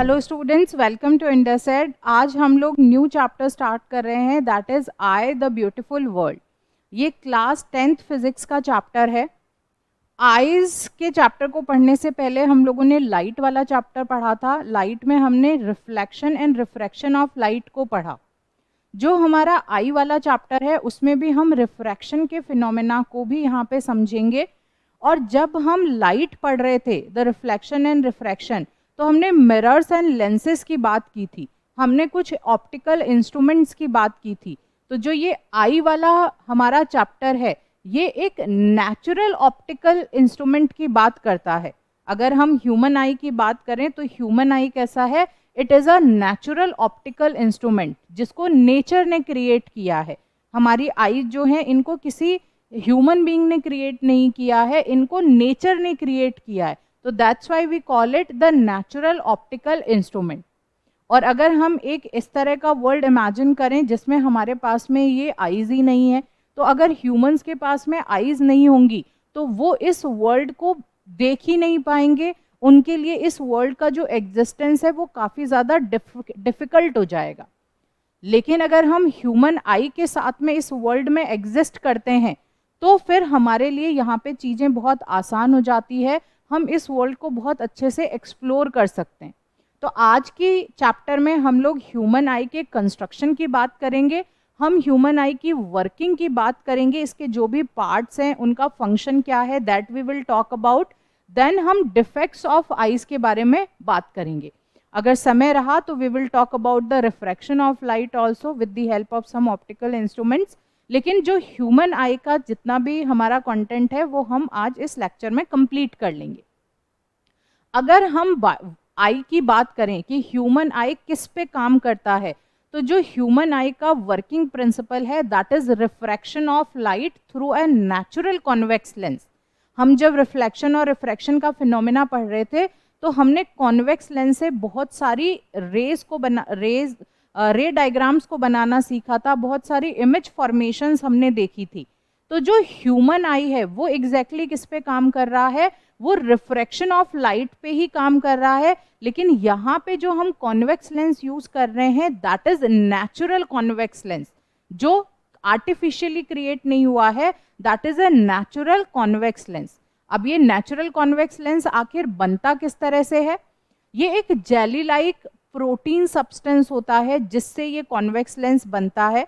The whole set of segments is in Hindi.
हेलो स्टूडेंट्स, वेलकम टू इंडसेड। आज हम लोग न्यू चैप्टर स्टार्ट कर रहे हैं, that is eye the beautiful world. ये क्लास 10th फिजिक्स का चैप्टर है। आईज के चैप्टर को पढ़ने से पहले हम लोगों ने लाइट वाला चैप्टर पढ़ा था। लाइट में हमने reflection and refraction of light को पढ़ा। जो हमारा आई वाला चैप्टर है उसमें भी हम रिफ्रैक्शन के फिनोमेना को भी यहाँ पे समझेंगे। और जब हम लाइट पढ़ रहे थे, द रिफ्लेक्शन एंड रिफ्रैक्शन, तो हमने मिरर्स एंड लेंसेज की बात की थी, हमने कुछ ऑप्टिकल इंस्ट्रूमेंट्स की बात की थी। तो जो ये आई वाला हमारा चैप्टर है, ये एक नेचुरल ऑप्टिकल इंस्ट्रूमेंट की बात करता है। अगर हम ह्यूमन आई की बात करें तो ह्यूमन आई कैसा है? It is a natural optical instrument जिसको नेचर ने क्रिएट किया है। हमारी आईज जो हैं इनको किसी ह्यूमन बीइंग ने क्रिएट नहीं किया है, इनको नेचर ने क्रिएट किया है। तो that's why we call it the natural optical instrument. और अगर हम एक इस तरह का वर्ल्ड इमेजिन करें जिसमें हमारे पास में ये आईज ही नहीं है, तो अगर ह्यूमंस के पास में आईज नहीं होंगी तो वो इस वर्ल्ड को देख ही नहीं पाएंगे। उनके लिए इस वर्ल्ड का जो एग्जिस्टेंस है वो काफ़ी ज़्यादा डिफ़िकल्ट हो जाएगा। लेकिन अगर हम ह्यूमन आई के साथ में इस वर्ल्ड में एग्जिस्ट करते हैं तो फिर हमारे लिए यहाँ पे चीज़ें बहुत आसान हो जाती है, हम इस वर्ल्ड को बहुत अच्छे से एक्सप्लोर कर सकते हैं। तो आज की चैप्टर में हम लोग ह्यूमन आई के कंस्ट्रक्शन की बात करेंगे, हम ह्यूमन आई की वर्किंग की बात करेंगे, इसके जो भी पार्ट्स हैं उनका फंक्शन क्या है, that we will talk about. Then हम डिफेक्ट्स ऑफ आईज के बारे में बात करेंगे। अगर समय रहा तो we will talk about the refraction of light also with the help of some optical instruments. लेकिन जो ह्यूमन आई का जितना भी हमारा कंटेंट है वो हम आज इस लेक्चर में कंप्लीट कर लेंगे। अगर हम आई की बात करें कि ह्यूमन आई किस पे काम करता है, तो जो ह्यूमन आई का वर्किंग प्रिंसिपल है that is refraction of light through a natural convex lens. हम जब रिफ्लेक्शन और रिफ्रैक्शन का फिनोमेना पढ़ रहे थे तो हमने कॉन्वेक्स लेंस से बहुत सारी रे डायग्राम्स को बनाना सीखा था, बहुत सारी इमेज फॉर्मेशंस हमने देखी थी। तो जो ह्यूमन आई है वो एग्जैक्टली किस पे काम कर रहा है? वो रिफ्रैक्शन ऑफ लाइट पे ही काम कर रहा है। लेकिन यहाँ पे जो हम कॉन्वेक्स लेंस यूज कर रहे हैं that is natural convex lens, जो आर्टिफिशियली क्रिएट नहीं हुआ है, that is a natural convex lens. अब ये नेचुरल कॉन्वेक्स लेंस आखिर बनता किस तरह से है? ये एक जेली लाइक प्रोटीन सब्सटेंस होता है जिससे ये कॉन्वेक्स लेंस बनता है।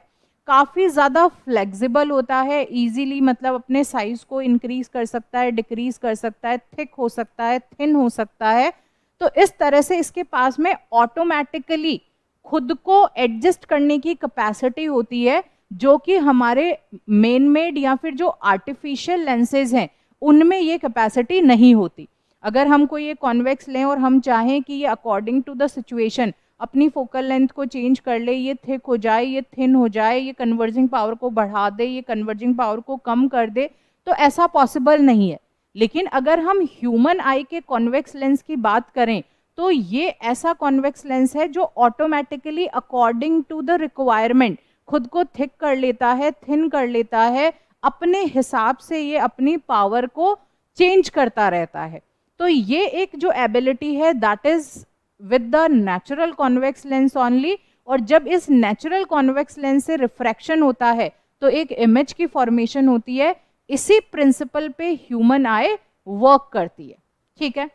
काफ़ी ज़्यादा फ्लेक्सिबल होता है, इजीली मतलब अपने साइज को इंक्रीज कर सकता है, डिक्रीज कर सकता है, थिक हो सकता है, थिन हो सकता है। तो इस तरह से इसके पास में ऑटोमेटिकली खुद को एडजस्ट करने की कैपेसिटी होती है, जो कि हमारे मेन मेड या फिर जो आर्टिफिशियल लेंसेज हैं उनमें ये कैपेसिटी नहीं होती। अगर हम कोई ये कॉन्वेक्स लें और हम चाहें कि ये अकॉर्डिंग टू द सिचुएशन अपनी फोकल लेंथ को चेंज कर ले, ये थिक हो जाए, ये थिन हो जाए, ये कन्वर्जिंग पावर को बढ़ा दे, ये कन्वर्जिंग पावर को कम कर दे, तो ऐसा पॉसिबल नहीं है। लेकिन अगर हम ह्यूमन आई के कॉन्वेक्स लेंस की बात करें तो ये ऐसा कॉन्वेक्स लेंस है जो automatically according to the requirement खुद को थिक कर लेता है, थिन कर लेता है, अपने हिसाब से ये अपनी पावर को चेंज करता रहता है। तो ये एक जो एबिलिटी है that is with the natural convex lens only. और जब इस नेचुरल कॉन्वेक्स लेंस से रिफ्रैक्शन होता है तो एक इमेज की फॉर्मेशन होती है। इसी प्रिंसिपल पे ह्यूमन आई वर्क करती है। ठीक है,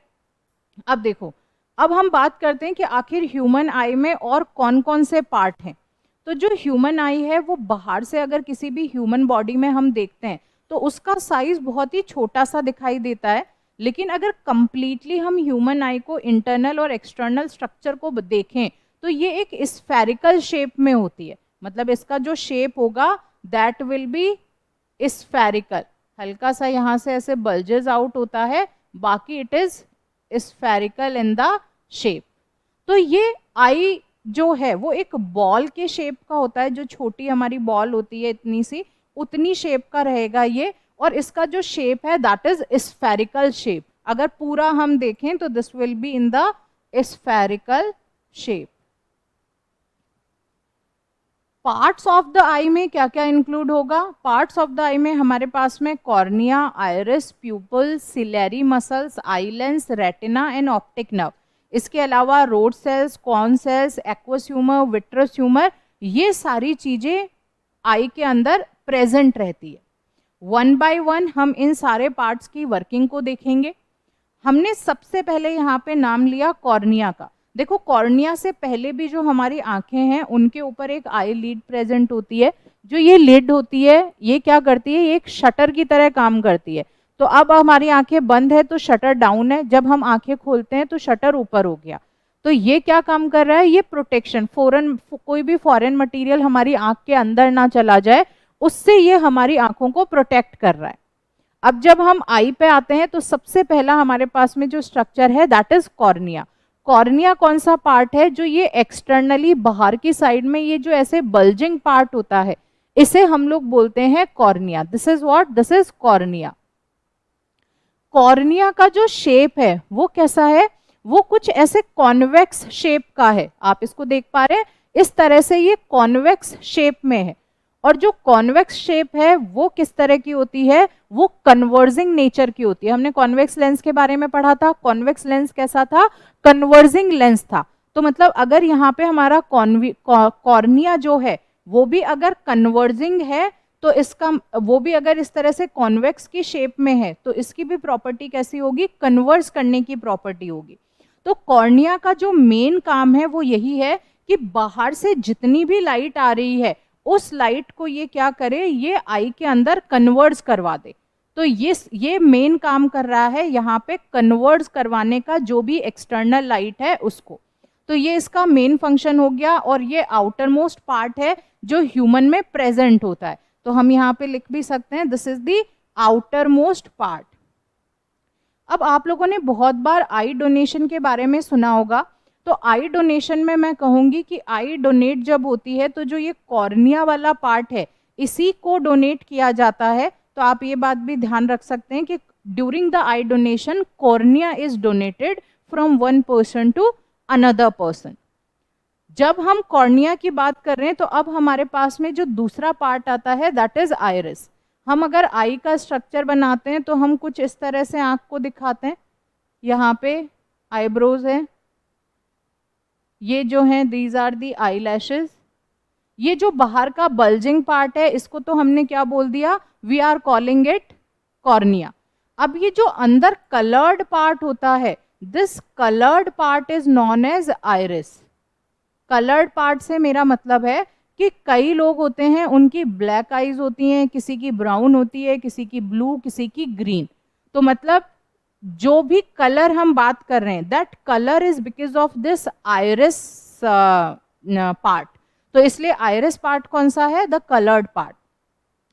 अब देखो, अब हम बात करते हैं कि आखिर ह्यूमन आई में और कौन कौन से पार्ट हैं। तो जो ह्यूमन आई है वो बाहर से अगर किसी भी ह्यूमन बॉडी में हम देखते हैं तो उसका साइज बहुत ही छोटा सा दिखाई देता है। लेकिन अगर कंप्लीटली हम ह्यूमन आई को इंटरनल और एक्सटर्नल स्ट्रक्चर को देखें तो ये एक स्फेरिकल शेप में होती है। मतलब इसका जो शेप होगा दैट विल बी स्फेरिकल। हल्का सा यहाँ से ऐसे बल्जेस आउट होता है, बाकी it is spherical in the shape. तो ये आई जो है वो एक बॉल के शेप का होता है, जो छोटी हमारी बॉल होती है इतनी सी, उतनी शेप का रहेगा ये। और इसका जो शेप है दैट इज स्फेरिकल शेप। अगर पूरा हम देखें तो this will be in the spherical shape. Parts of the eye में क्या क्या इंक्लूड होगा? पार्ट्स ऑफ द आई में हमारे पास में cornea, iris, pupil, ciliary muscles, eye lens, retina and optic nerve, इसके अलावा rod cells, cone cells, aqueous humour, vitreous humour, ये सारी चीजें आई के अंदर प्रेजेंट रहती है। वन बाय वन हम इन सारे पार्ट्स की वर्किंग को देखेंगे। हमने सबसे पहले यहाँ पे नाम लिया कॉर्निया का। देखो कॉर्निया से पहले भी जो हमारी आंखें हैं उनके ऊपर एक आई लीड प्रेजेंट होती है। जो ये लिड होती है ये क्या करती है, ये एक शटर की तरह काम करती है। तो अब हमारी आंखें बंद है तो शटर डाउन है, जब हम आंखें खोलते हैं तो शटर ऊपर हो गया। तो ये क्या काम कर रहा है, ये प्रोटेक्शन, कोई भी फॉरेन मटेरियल हमारी आंख के अंदर ना चला जाए, उससे ये हमारी आंखों को प्रोटेक्ट कर रहा है। अब जब हम आई पे आते हैं तो सबसे पहला हमारे पास में जो स्ट्रक्चर है दैट इज कॉर्निया। कॉर्निया कौन सा पार्ट है, जो ये एक्सटर्नली बाहर की साइड में ये जो ऐसे बल्जिंग पार्ट होता है इसे हम लोग बोलते हैं cornea. This is what, this is cornea. Cornea का जो शेप है वो कैसा है, वो कुछ ऐसे कॉन्वेक्स शेप का है। आप इसको देख पा रहे हैं, इस तरह से ये कॉन्वेक्स शेप में है। और जो कॉन्वेक्स शेप है वो किस तरह की होती है, वो कन्वर्जिंग नेचर की होती है। हमने कॉन्वेक्स लेंस के बारे में पढ़ा था। कॉन्वेक्स लेंस कैसा था, कन्वर्जिंग लेंस था। तो मतलब अगर यहाँ पे हमारा कॉर्निया जो है वो भी अगर कन्वर्जिंग है तो इसका, वो भी अगर इस तरह से कॉन्वेक्स की शेप में है तो इसकी भी प्रॉपर्टी कैसी होगी, कन्वर्ज करने की प्रॉपर्टी होगी। तो कॉर्निया का जो मेन काम है वो यही है कि बाहर से जितनी भी लाइट आ रही है उस लाइट को ये क्या करे, ये आई के अंदर कन्वर्ज करवा दे। तो ये मेन काम कर रहा है यहाँ पे, कन्वर्ज करवाने का, जो भी एक्सटर्नल लाइट है उसको। तो ये इसका मेन फंक्शन हो गया। और ये आउटर मोस्ट पार्ट है जो ह्यूमन में प्रेजेंट होता है। तो हम यहाँ पे लिख भी सकते हैं this is the outer most part. अब आप लोगों ने बहुत बार आई डोनेशन के बारे में सुना होगा। तो आई डोनेशन में मैं कहूंगी कि आई डोनेट जब होती है तो जो ये कॉर्निया वाला पार्ट है इसी को डोनेट किया जाता है। तो आप ये बात भी ध्यान रख सकते हैं कि during the eye donation cornea is donated from one person to another person. जब हम कॉर्निया की बात कर रहे हैं तो अब हमारे पास में जो दूसरा पार्ट आता है दैट इज आइरिस। हम अगर आई का स्ट्रक्चर बनाते हैं तो हम कुछ इस तरह से आंख को दिखाते हैं। यहाँ पे आईब्रोज है, ये जो हैं these are the eyelashes. ये जो बाहर का बल्जिंग पार्ट है इसको तो हमने क्या बोल दिया, we are calling it cornea. अब ये जो अंदर कलर्ड पार्ट होता है, this coloured part is known as iris. Coloured part से मेरा मतलब है कि कई लोग होते हैं उनकी ब्लैक आईज होती हैं, किसी की ब्राउन होती है, किसी की ब्लू, किसी की ग्रीन। तो मतलब जो भी कलर हम बात कर रहे हैं that colour is because of this iris part. तो इसलिए आइरिस पार्ट कौन सा है, the coloured part.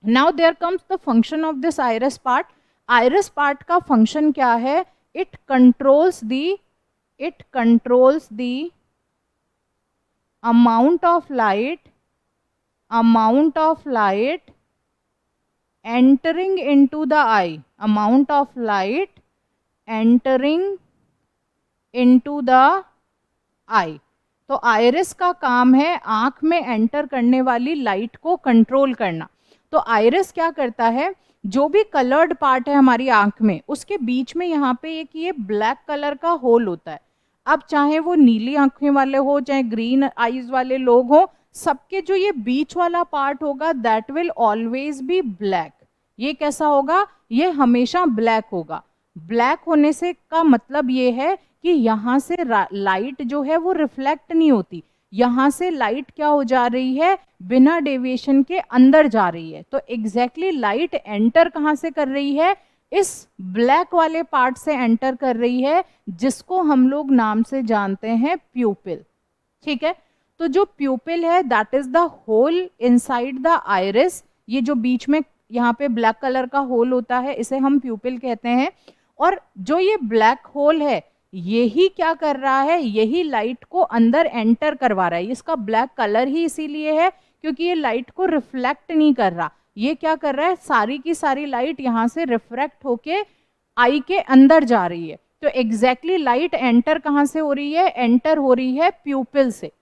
Now there comes the function of this iris part. Iris part का फंक्शन क्या है, it controls the amount of light entering into the eye, amount of light entering into the eye। तो आइरिस का काम है आंख में एंटर करने वाली लाइट को कंट्रोल करना। तो आइरिस क्या करता है, जो भी कलर्ड पार्ट है हमारी आंख में उसके बीच में यहाँ पे एक ये ब्लैक कलर का होल होता है। अब चाहे वो नीली आंखें वाले हो चाहे ग्रीन आईज वाले लोग हो, सबके जो ये बीच वाला पार्ट होगा that will always be black. ये कैसा होगा, ये हमेशा ब्लैक होगा। ब्लैक होने से का मतलब ये है कि यहाँ से लाइट जो है वो रिफ्लेक्ट नहीं होती, यहाँ से लाइट क्या हो जा रही है, बिना डेविएशन के अंदर जा रही है। तो एग्जैक्टली लाइट एंटर कहाँ से कर रही है, इस ब्लैक वाले पार्ट से एंटर कर रही है, जिसको हम लोग नाम से जानते हैं प्यूपिल। ठीक है, तो जो प्यूपिल है that is the hole inside the iris. ये जो बीच में यहाँ पे ब्लैक कलर का होल होता है इसे हम प्यूपिल कहते हैं। और जो ये ब्लैक होल है यही क्या कर रहा है, यही लाइट को अंदर एंटर करवा रहा है। इसका ब्लैक कलर ही इसीलिए है क्योंकि ये लाइट को रिफ्लेक्ट नहीं कर रहा। ये क्या कर रहा है, सारी की सारी लाइट यहाँ से रिफ्रैक्ट होके आई के अंदर जा रही है। तो एग्जैक्टली लाइट एंटर कहाँ से हो रही है, एंटर हो रही है प्यूपिल से।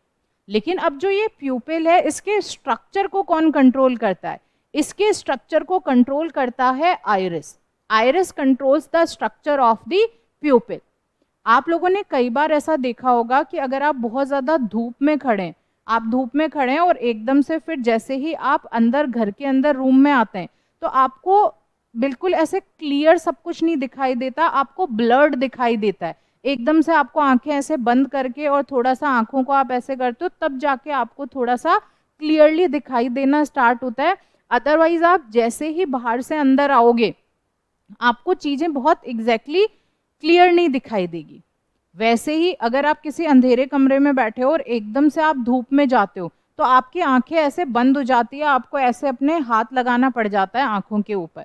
लेकिन अब जो ये प्यूपिल है इसके स्ट्रक्चर को कौन कंट्रोल करता है, इसके स्ट्रक्चर को कंट्रोल करता है iris. Iris controls the structure of the प्यूपिल। आप लोगों ने कई बार ऐसा देखा होगा कि अगर आप बहुत ज़्यादा धूप में खड़े हैं, आप धूप में खड़े हैं और एकदम से फिर जैसे ही आप अंदर घर के अंदर रूम में आते हैं तो आपको बिल्कुल ऐसे क्लियर सब कुछ नहीं दिखाई देता, आपको ब्लर्ड दिखाई देता है। एकदम से आपको आंखें ऐसे बंद करके और थोड़ा सा आंखों को आप ऐसे करते हो तब जाके आपको थोड़ा सा क्लियरली दिखाई देना स्टार्ट होता है। अदरवाइज आप जैसे ही बाहर से अंदर आओगे आपको चीजें बहुत एग्जैक्टली क्लियर नहीं दिखाई देगी। वैसे ही अगर आप किसी अंधेरे कमरे में बैठे हो और एकदम से आप धूप में जाते हो तो आपकी आंखें ऐसे बंद हो जाती है, आपको ऐसे अपने हाथ लगाना पड़ जाता है आंखों के ऊपर।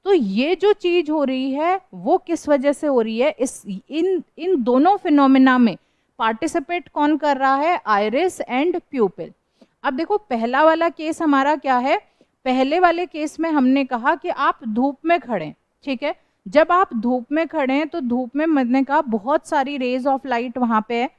तो ये जो चीज हो रही है वो किस वजह से हो रही है, इस इन दोनों फिनोमिना में पार्टिसिपेट कौन कर रहा है, आइरिस एंड प्यूपिल। अब देखो पहला वाला केस हमारा क्या है, पहले वाले केस में हमने कहा कि आप धूप में खड़े, ठीक है, जब आप धूप में खड़े हैं तो धूप में मैंने कहा बहुत सारी रेज ऑफ लाइट वहां पे है।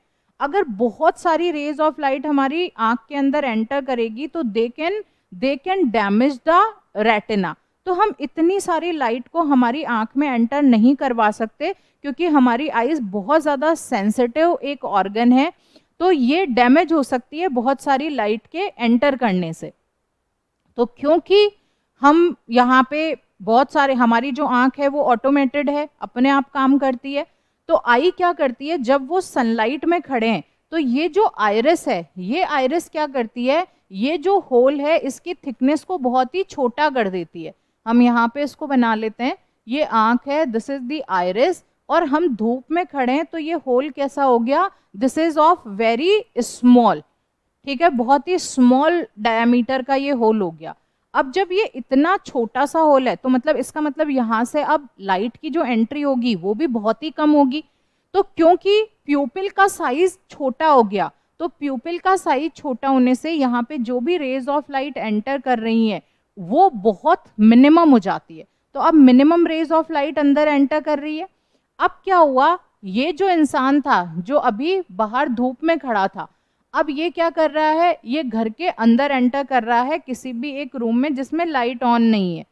अगर बहुत सारी रेज ऑफ लाइट हमारी आंख के अंदर एंटर करेगी तो they can damage the retina. तो हम इतनी सारी लाइट को हमारी आंख में एंटर नहीं करवा सकते क्योंकि हमारी आईज बहुत ज़्यादा सेंसिटिव एक ऑर्गन है, तो ये डैमेज हो सकती है बहुत सारी लाइट के एंटर करने से। तो क्योंकि हम यहाँ पे बहुत सारे, हमारी जो आंख है वो ऑटोमेटेड है, अपने आप काम करती है, तो आई क्या करती है जब वो सनलाइट में खड़े हैं तो ये जो आइरिस है, ये आइरिस क्या करती है, ये जो होल है इसकी थिकनेस को बहुत ही छोटा कर देती है। हम यहाँ पे इसको बना लेते हैं, ये आंख है, दिस इज द आइरिस, और हम धूप में खड़े हैं तो ये होल कैसा हो गया, this is of very small, ठीक है, बहुत ही स्मॉल डायमीटर का ये होल हो गया। अब जब ये इतना छोटा सा होल है तो मतलब इसका मतलब यहाँ से अब लाइट की जो एंट्री होगी वो भी बहुत ही कम होगी। तो क्योंकि प्यूपिल का साइज छोटा हो गया तो प्यूपिल का साइज छोटा होने से यहाँ पे जो भी रेज ऑफ लाइट एंटर कर रही है वो बहुत मिनिमम हो जाती है। तो अब मिनिमम रेज ऑफ लाइट अंदर एंटर कर रही है। अब क्या हुआ, ये जो इंसान था जो अभी बाहर धूप में खड़ा था, अब ये क्या कर रहा है, ये घर के अंदर एंटर कर रहा है किसी भी एक रूम में जिसमें लाइट ऑन नहीं है।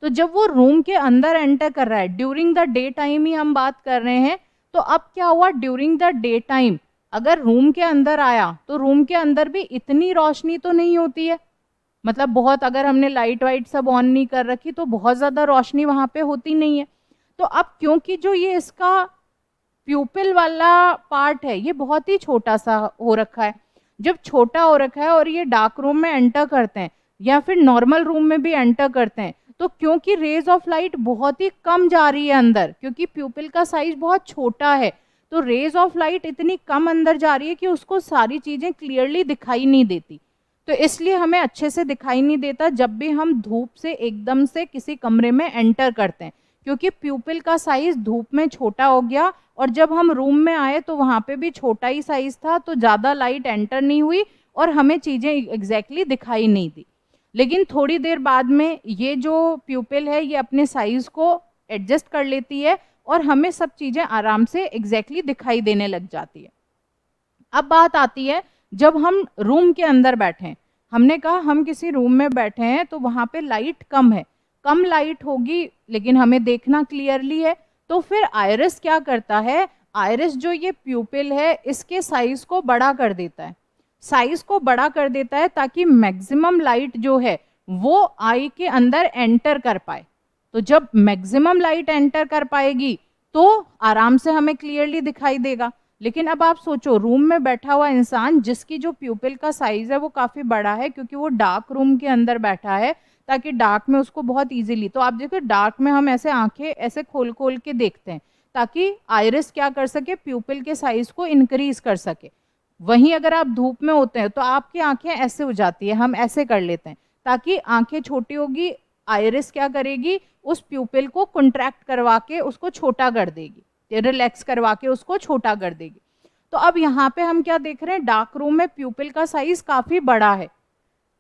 तो जब वो रूम के अंदर एंटर कर रहा है, ड्यूरिंग द डे टाइम ही हम बात कर रहे हैं, तो अब क्या हुआ, ड्यूरिंग द डे टाइम अगर रूम के अंदर आया तो रूम के अंदर भी इतनी रोशनी तो नहीं होती है, मतलब बहुत, अगर हमने लाइट वाइट सब ऑन नहीं कर रखी तो बहुत ज़्यादा रोशनी वहाँ पे होती नहीं है। तो अब क्योंकि जो ये इसका प्यूपिल वाला पार्ट है ये बहुत ही छोटा सा हो रखा है, जब छोटा हो रखा है और ये डार्क रूम में एंटर करते हैं या फिर नॉर्मल रूम में भी एंटर करते हैं, तो क्योंकि रेज ऑफ लाइट बहुत ही कम जा रही है अंदर, क्योंकि प्यूपिल का साइज बहुत छोटा है, तो रेज ऑफ लाइट इतनी कम अंदर जा रही है कि उसको सारी चीज़ें क्लियरली दिखाई नहीं देती। तो इसलिए हमें अच्छे से दिखाई नहीं देता जब भी हम धूप से एकदम से किसी कमरे में एंटर करते हैं, क्योंकि प्यूपिल का साइज धूप में छोटा हो गया और जब हम रूम में आए तो वहाँ पे भी छोटा ही साइज था, तो ज़्यादा लाइट एंटर नहीं हुई और हमें चीज़ें एग्जैक्टली दिखाई नहीं दी। लेकिन थोड़ी देर बाद में ये जो प्यूपिल है ये अपने साइज को एडजस्ट कर लेती है और हमें सब चीज़ें आराम से एग्जैक्टली दिखाई देने लग जाती है। अब बात आती है जब हम रूम के अंदर बैठे हैं, हमने कहा हम किसी रूम में बैठे हैं तो वहाँ पे लाइट कम है, कम लाइट होगी लेकिन हमें देखना क्लियरली है, तो फिर आइरिस क्या करता है, आइरिस जो ये प्यूपिल है इसके साइज को बड़ा कर देता है, साइज को बड़ा कर देता है ताकि मैक्सिमम लाइट जो है वो आई के अंदर एंटर कर पाए। तो जब मैक्सिमम लाइट एंटर कर पाएगी तो आराम से हमें क्लियरली दिखाई देगा। लेकिन अब आप सोचो रूम में बैठा हुआ इंसान जिसकी जो प्यूपिल का साइज है वो काफ़ी बड़ा है क्योंकि वो डार्क रूम के अंदर बैठा है ताकि डार्क में उसको बहुत इजीली, तो आप देखो डार्क में हम ऐसे आंखें ऐसे खोल खोल के देखते हैं ताकि आइरिस क्या कर सके, प्यूपिल के साइज को इंक्रीज कर सके। वहीं अगर आप धूप में होते हैं तो आपकी आंखें ऐसे हो जाती है, हम ऐसे कर लेते हैं ताकि आंखें छोटी होगी, आइरिस क्या करेगी उस प्यूपिल को कंट्रैक्ट करवा के उसको छोटा कर देगी, रिलैक्स करवा के उसको छोटा कर देगी। तो अब यहाँ पे हम क्या देख रहे हैं, डार्क रूम में प्यूपिल का साइज काफ़ी बड़ा है।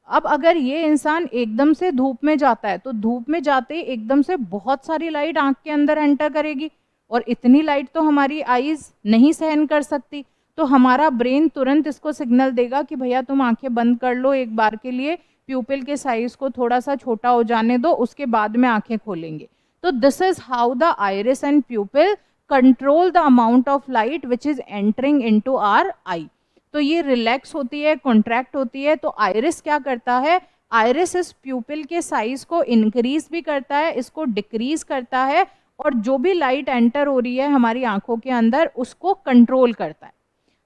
अब अगर ये इंसान एकदम से धूप में जाता है तो धूप में जाते ही एकदम से बहुत सारी लाइट आंख के अंदर एंटर करेगी और इतनी लाइट तो हमारी आईज नहीं सहन कर सकती, तो हमारा ब्रेन तुरंत इसको सिग्नल देगा कि भैया तुम आंखें बंद कर लो एक बार के लिए, प्यूपिल के साइज को थोड़ा सा छोटा हो जाने दो, उसके बाद में आंखें खोलेंगे। तो this is how the iris and pupil control the amount of light which is entering into our eye. तो ये रिलैक्स होती है, कॉन्ट्रैक्ट होती है। तो आइरिस क्या करता है, आइरिस इस प्यूपिल के साइज को इंक्रीज भी करता है, इसको डिक्रीज करता है, और जो भी लाइट एंटर हो रही है हमारी आंखों के अंदर उसको कंट्रोल करता है।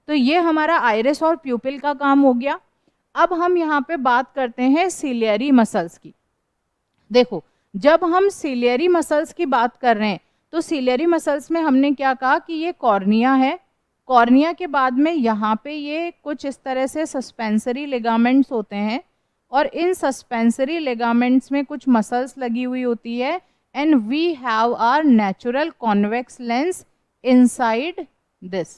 तो ये हमारा आइरिस और प्यूपिल का काम हो गया। अब हम यहाँ पे बात करते हैं सिलियरी मसल्स की। देखो, जब हम सिलियरी मसल्स की बात कर रहे हैं तो सिलियरी मसल्स में हमने क्या कहा कि ये कॉर्निया है। कॉर्निया के बाद में यहाँ पे ये कुछ इस तरह से सस्पेंसरी लिगामेंट्स होते हैं, और इन सस्पेंसरी लिगामेंट्स में कुछ मसल्स लगी हुई होती है, and we have our natural convex lens inside this.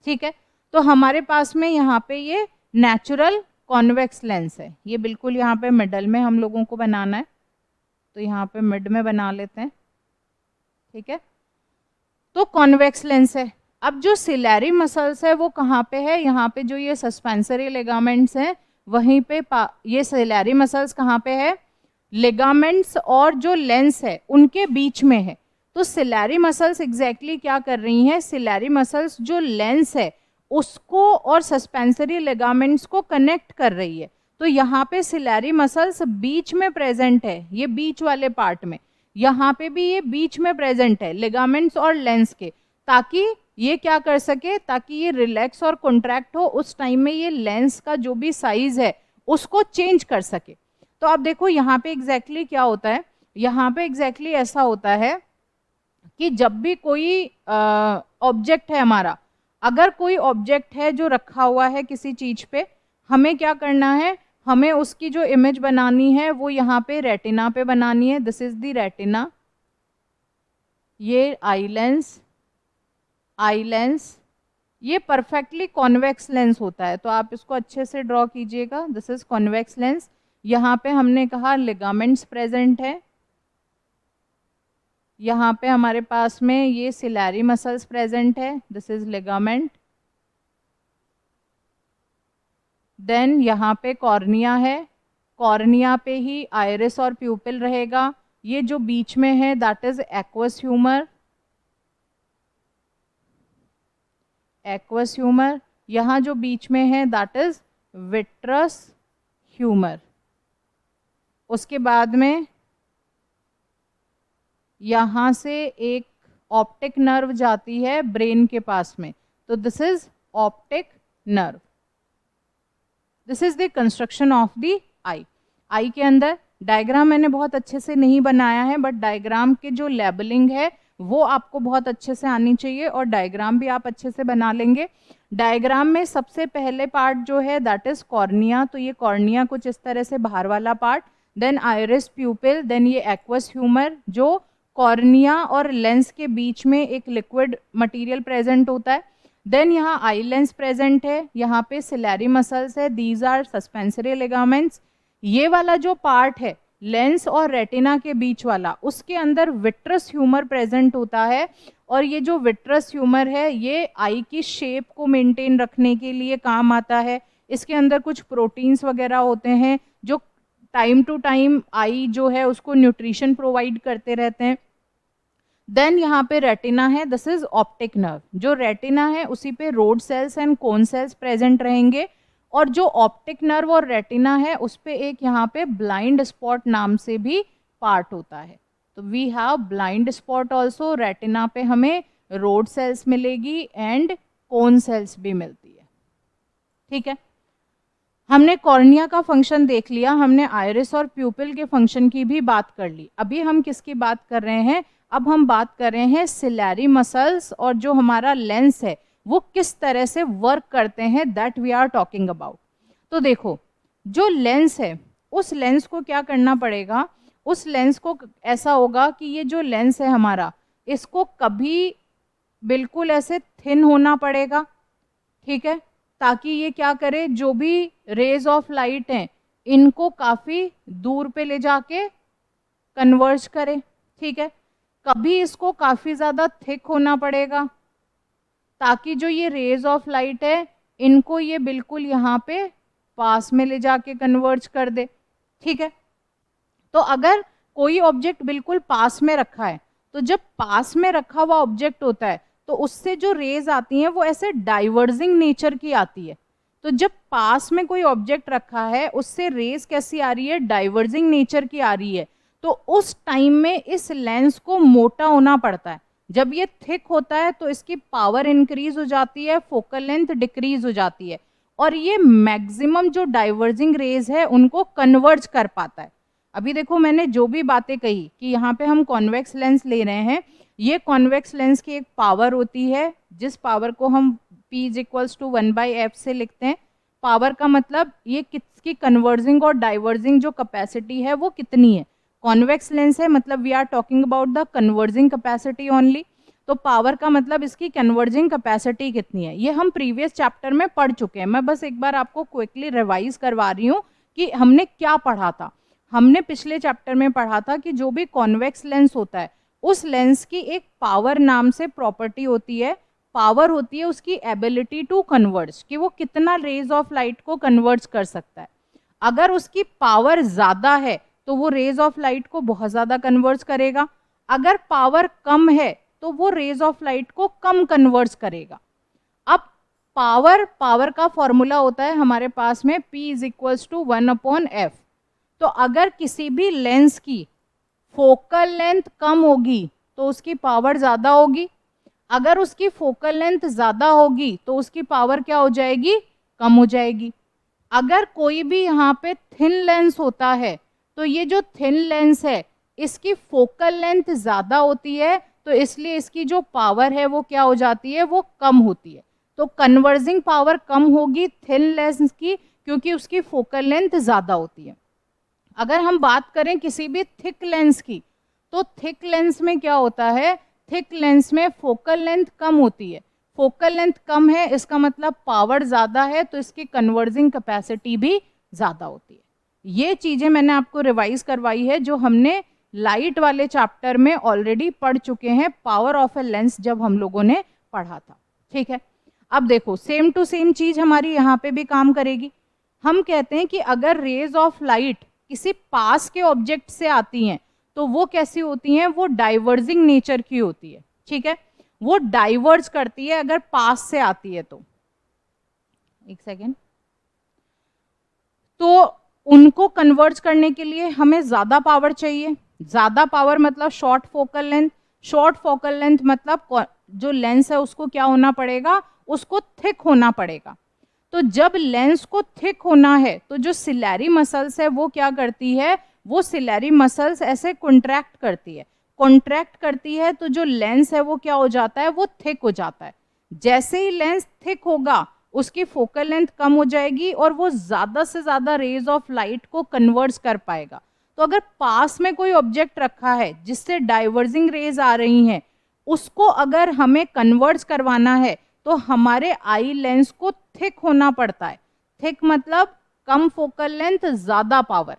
ठीक है, तो हमारे पास में यहाँ पे ये नेचुरल कॉन्वेक्स लेंस है। ये बिल्कुल यहाँ पे मिडल में हम लोगों को बनाना है, तो यहाँ पे मिड में बना लेते हैं। ठीक है, तो कॉन्वेक्स लेंस है। अब जो सिलेरी मसल्स है वो कहाँ पे है, यहाँ पे जो ये सस्पेंसरी लिगामेंट्स हैं वहीं पे ये सिलेरी मसल्स कहाँ पे है, लिगामेंट्स और जो लेंस है उनके बीच में है। तो सिलेरी मसल्स एग्जैक्टली क्या कर रही हैं, सिलेरी मसल्स जो लेंस है उसको और सस्पेंसरी लिगामेंट्स को कनेक्ट कर रही है। तो यहाँ पे सिलेरी मसल्स बीच में प्रेजेंट है, ये बीच वाले पार्ट में, यहाँ पे भी ये बीच में प्रेजेंट है लिगामेंट्स और लेंस के, ताकि ये क्या कर सके, ताकि ये रिलैक्स और कॉन्ट्रैक्ट हो, उस टाइम में ये लेंस का जो भी साइज है उसको चेंज कर सके। तो अब देखो यहाँ पे एग्जैक्टली क्या होता है, यहाँ पे एग्जैक्टली ऐसा होता है कि जब भी कोई ऑब्जेक्ट है हमारा, अगर कोई ऑब्जेक्ट है जो रखा हुआ है किसी चीज पे, हमें क्या करना है, हमें उसकी जो इमेज बनानी है वो यहाँ पे रेटिना पे बनानी है। दिस इज द रेटिना, ये आई लेंस, आई लेंस ये परफेक्टली कॉन्वेक्स लेंस होता है, तो आप इसको अच्छे से ड्रॉ कीजिएगा। This is convex lens. यहाँ पे हमने कहा लिगामेंट्स प्रेजेंट है, यहाँ पे हमारे पास में ये सिलेरी मसल्स प्रेजेंट है, दिस इज लिगामेंट। देन यहाँ पे कॉर्निया है, कॉर्निया पे ही आइरिस और प्यूपिल रहेगा। ये जो बीच में है that is aqueous humour, aqueous humour. यहाँ जो बीच में है दैट इज विट्रस ह्यूमर। उसके बाद में यहाँ से एक ऑप्टिक नर्व जाती है ब्रेन के पास में, तो this is optic nerve. This is the construction of the eye. Eye के अंदर डायग्राम मैंने बहुत अच्छे से नहीं बनाया है, बट डायग्राम के जो लेबलिंग है वो आपको बहुत अच्छे से आनी चाहिए, और डायग्राम भी आप अच्छे से बना लेंगे। डायग्राम में सबसे पहले पार्ट जो है दैट इज कॉर्निया, तो ये कॉर्निया कुछ इस तरह से बाहर वाला part, then iris pupil, then ये एक्वस ह्यूमर जो कॉर्निया और लेंस के बीच में एक लिक्विड मटेरियल प्रेजेंट होता है। देन यहाँ आई लेंस प्रेजेंट है, यहाँ पे सिलेरी मसल्स है, दीज आर सस्पेंसरी लिगामेंट्स। ये वाला जो पार्ट है लेंस और रेटिना के बीच वाला, उसके अंदर विट्रस ह्यूमर प्रेजेंट होता है, और ये जो विट्रस ह्यूमर है ये आई की शेप को मेंटेन रखने के लिए काम आता है। इसके अंदर कुछ प्रोटीन्स वगैरह होते हैं जो टाइम टू टाइम आई जो है उसको न्यूट्रिशन प्रोवाइड करते रहते हैं। देन यहाँ पे रेटिना है, दिस इज ऑप्टिक नर्व। जो रेटिना है उसी पे rod cells and cone cells present रहेंगे, और जो ऑप्टिक नर्व और रेटिना है उस पे एक यहाँ पे ब्लाइंड स्पॉट नाम से भी पार्ट होता है। तो we have blind spot also. Retina पे हमें रोड सेल्स मिलेगी एंड कोन सेल्स भी मिलती है। ठीक है, हमने कॉर्निया का फंक्शन देख लिया, हमने आइरिस और प्यूपिल के फंक्शन की भी बात कर ली। अभी हम किसकी बात कर रहे हैं, अब हम बात कर रहे हैं सिलेरी मसल्स, और जो हमारा लेंस है वो किस तरह से वर्क करते हैं, that we are talking about. तो देखो, जो लेंस है उस लेंस को क्या करना पड़ेगा, उस लेंस को ऐसा होगा कि ये जो लेंस है हमारा, इसको कभी बिल्कुल ऐसे थिन होना पड़ेगा। ठीक है, ताकि ये क्या करे, जो भी रेज ऑफ लाइट हैं इनको काफ़ी दूर पे ले जाके कन्वर्ज करे। ठीक है, कभी इसको काफ़ी ज़्यादा थिक होना पड़ेगा ताकि जो ये रेज ऑफ लाइट है इनको ये बिल्कुल यहाँ पे पास में ले जाके कन्वर्ज कर दे। ठीक है, तो अगर कोई ऑब्जेक्ट बिल्कुल पास में रखा है तो जब पास में रखा हुआ ऑब्जेक्ट होता है तो उससे जो रेज आती हैं वो ऐसे डाइवर्जिंग नेचर की आती है। तो जब पास में कोई ऑब्जेक्ट रखा है उससे रेज कैसी आ रही है, डाइवर्जिंग नेचर की आ रही है। तो उस टाइम में इस लेंस को मोटा होना पड़ता है। जब ये थिक होता है तो इसकी पावर इंक्रीज हो जाती है, फोकल लेंथ डिक्रीज हो जाती है, और ये मैक्सिमम जो डाइवर्जिंग रेज है उनको कन्वर्ज कर पाता है। अभी देखो मैंने जो भी बातें कही कि यहाँ पे हम कॉन्वेक्स लेंस ले रहे हैं, ये कॉन्वेक्स लेंस की एक पावर होती है जिस पावर को हम P is equals to 1/f से लिखते हैं। पावर का मतलब ये किसकी कन्वर्जिंग और डाइवर्जिंग जो कैपेसिटी है वो कितनी है। कॉन्वेक्स लेंस है मतलब we are talking about the converging capacity only. तो पावर का मतलब इसकी कन्वर्जिंग कैपेसिटी कितनी है, ये हम प्रीवियस चैप्टर में पढ़ चुके हैं। मैं बस एक बार आपको क्विकली रिवाइज करवा रही हूँ कि हमने क्या पढ़ा था। हमने पिछले चैप्टर में पढ़ा था कि जो भी कॉन्वेक्स लेंस होता है उस लेंस की एक पावर नाम से प्रॉपर्टी होती है। पावर होती है उसकी एबिलिटी टू कन्वर्ज, कि वो कितना रेज ऑफ लाइट को कन्वर्ज कर सकता है। अगर उसकी पावर ज़्यादा है तो वो रेज ऑफ लाइट को बहुत ज़्यादा कन्वर्ज करेगा, अगर पावर कम है तो वो रेज ऑफ लाइट को कम कन्वर्ज करेगा। अब पावर का फॉर्मूला होता है हमारे पास में P is equals to 1/f। तो अगर किसी भी लेंस की फोकल लेंथ कम होगी तो उसकी पावर ज़्यादा होगी, अगर उसकी फोकल लेंथ ज़्यादा होगी तो उसकी पावर क्या हो जाएगी, कम हो जाएगी। अगर कोई भी यहाँ पे थिन लेंस होता है तो ये जो थिन लेंस है इसकी फोकल लेंथ ज़्यादा होती है, तो इसलिए इसकी जो पावर है वो क्या हो जाती है, वो कम होती है। तो कन्वर्जिंग पावर कम होगी थिन लेंस की क्योंकि उसकी फोकल लेंथ ज़्यादा होती है। अगर हम बात करें किसी भी थिक लेंस की, तो थिक लेंस में क्या होता है, थिक लेंस में फोकल लेंथ कम होती है। फोकल लेंथ कम है इसका मतलब पावर ज़्यादा है, तो इसकी कन्वर्जिंग कैपेसिटी भी ज़्यादा होती है। ये चीज़ें मैंने आपको रिवाइज करवाई है जो हमने लाइट वाले चैप्टर में ऑलरेडी पढ़ चुके हैं, पावर ऑफ ए लेंस जब हम लोगों ने पढ़ा था। ठीक है, अब देखो सेम टू सेम चीज़ हमारी यहाँ पे भी काम करेगी। हम कहते हैं कि अगर रेज ऑफ लाइट किसी पास के ऑब्जेक्ट से आती हैं तो वो कैसी होती हैं, वो डाइवर्जिंग नेचर की होती है। ठीक है, वो डाइवर्ज करती है अगर पास से आती है तो। एक सेकेंड, तो उनको कन्वर्ज करने के लिए हमें ज़्यादा पावर चाहिए। ज़्यादा पावर मतलब short focal length. Short focal length मतलब जो लेंस है उसको क्या होना पड़ेगा, उसको थिक होना पड़ेगा। तो जब लेंस को थिक होना है तो जो सिलेरी मसल्स है वो क्या करती है, वो सिलेरी मसल्स ऐसे कॉन्ट्रैक्ट करती है। कॉन्ट्रैक्ट करती है तो जो लेंस है वो क्या हो जाता है, वो थिक हो जाता है। जैसे ही लेंस थिक होगा उसकी फोकल लेंथ कम हो जाएगी और वो ज़्यादा से ज़्यादा रेज ऑफ लाइट को कन्वर्ज कर पाएगा। तो अगर पास में कोई ऑब्जेक्ट रखा है जिससे डाइवर्जिंग रेज आ रही हैं, उसको अगर हमें कन्वर्ज करवाना है तो हमारे आई लेंस को थिक होना पड़ता है। थिक मतलब कम फोकल लेंथ ज़्यादा पावर।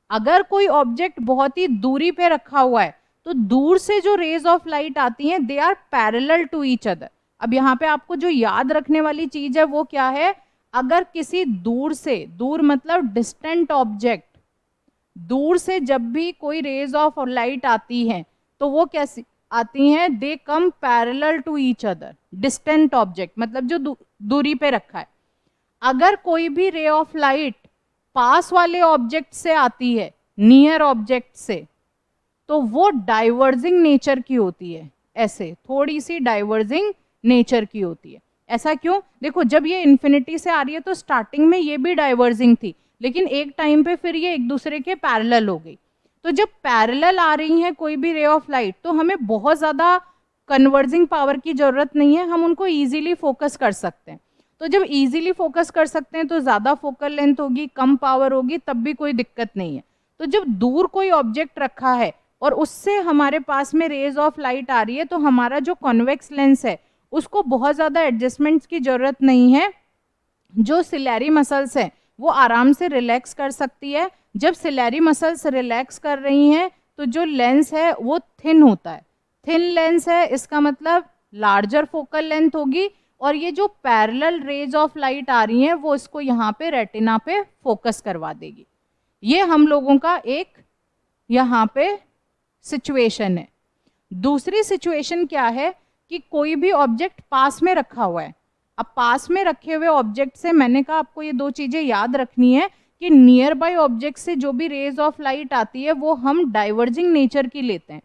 अगर कोई ऑब्जेक्ट बहुत ही दूरी पे रखा हुआ है तो दूर से जो रेज ऑफ लाइट आती हैं they are parallel to each other. अब यहाँ पे आपको जो याद रखने वाली चीज है वो क्या है, अगर किसी दूर से, दूर मतलब डिस्टेंट ऑब्जेक्ट, दूर से जब भी कोई रेज ऑफ लाइट आती है तो वो कैसी आती हैं, they come parallel to each other. Distant object मतलब जो दूरी पे रखा है। अगर कोई भी रे ऑफ लाइट पास वाले ऑब्जेक्ट से आती है, नियर ऑब्जेक्ट से, तो वो डाइवर्जिंग नेचर की होती है। ऐसे थोड़ी सी डाइवर्जिंग नेचर की होती है। ऐसा क्यों, देखो जब ये इन्फिनिटी से आ रही है तो स्टार्टिंग में ये भी डाइवर्जिंग थी, लेकिन एक टाइम पे फिर ये एक दूसरे के पैरेलल हो गई। तो जब पैरेलल आ रही हैं कोई भी रे ऑफ लाइट तो हमें बहुत ज़्यादा कन्वर्जिंग पावर की ज़रूरत नहीं है, हम उनको ईजिली फोकस कर सकते हैं। तो जब ईजिली फोकस कर सकते हैं तो ज़्यादा फोकल लेंथ होगी, कम पावर होगी, तब भी कोई दिक्कत नहीं है। तो जब दूर कोई ऑब्जेक्ट रखा है और उससे हमारे पास में रेज ऑफ लाइट आ रही है तो हमारा जो कॉन्वेक्स लेंस है उसको बहुत ज़्यादा एडजस्टमेंट्स की ज़रूरत नहीं है। जो सिलेरी मसल्स हैं वो आराम से रिलैक्स कर सकती है। जब सिलेरी मसल्स रिलैक्स कर रही हैं तो जो लेंस है वो थिन होता है। थिन लेंस है इसका मतलब लार्जर फोकल लेंथ होगी और ये जो पैरेलल रेज ऑफ लाइट आ रही हैं वो इसको यहाँ पे रेटिना पे फोकस करवा देगी। ये हम लोगों का एक यहाँ पे सिचुएशन है। दूसरी सिचुएशन क्या है कि कोई भी ऑब्जेक्ट पास में रखा हुआ है। अब पास में रखे हुए ऑब्जेक्ट से मैंने कहा आपको ये दो चीजें याद रखनी है कि नियर बाय ऑब्जेक्ट से जो भी रेज ऑफ लाइट आती है वो हम डाइवर्जिंग नेचर की लेते हैं।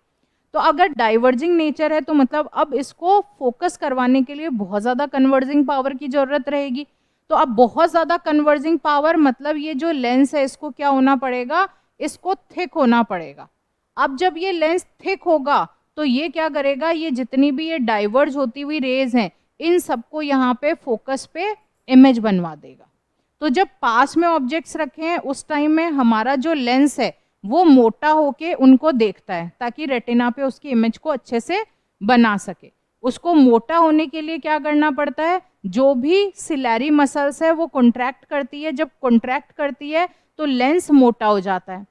तो अगर डाइवर्जिंग नेचर है तो मतलब अब इसको फोकस करवाने के लिए बहुत ज़्यादा कन्वर्जिंग पावर की ज़रूरत रहेगी। तो अब बहुत ज़्यादा कन्वर्जिंग पावर मतलब ये जो लेंस है इसको क्या होना पड़ेगा, इसको थिक होना पड़ेगा। अब जब ये लेंस थिक होगा तो ये क्या करेगा, ये जितनी भी ये डाइवर्ज होती हुई रेज हैं इन सबको यहाँ पे फोकस पे इमेज बनवा देगा। तो जब पास में ऑब्जेक्ट्स रखे हैं उस टाइम में हमारा जो लेंस है वो मोटा होके उनको देखता है ताकि रेटिना पे उसकी इमेज को अच्छे से बना सके। उसको मोटा होने के लिए क्या करना पड़ता है, जो भी सिलेरी मसल्स है वो कॉन्ट्रैक्ट करती है। जब कॉन्ट्रैक्ट करती है तो लेंस मोटा हो जाता है।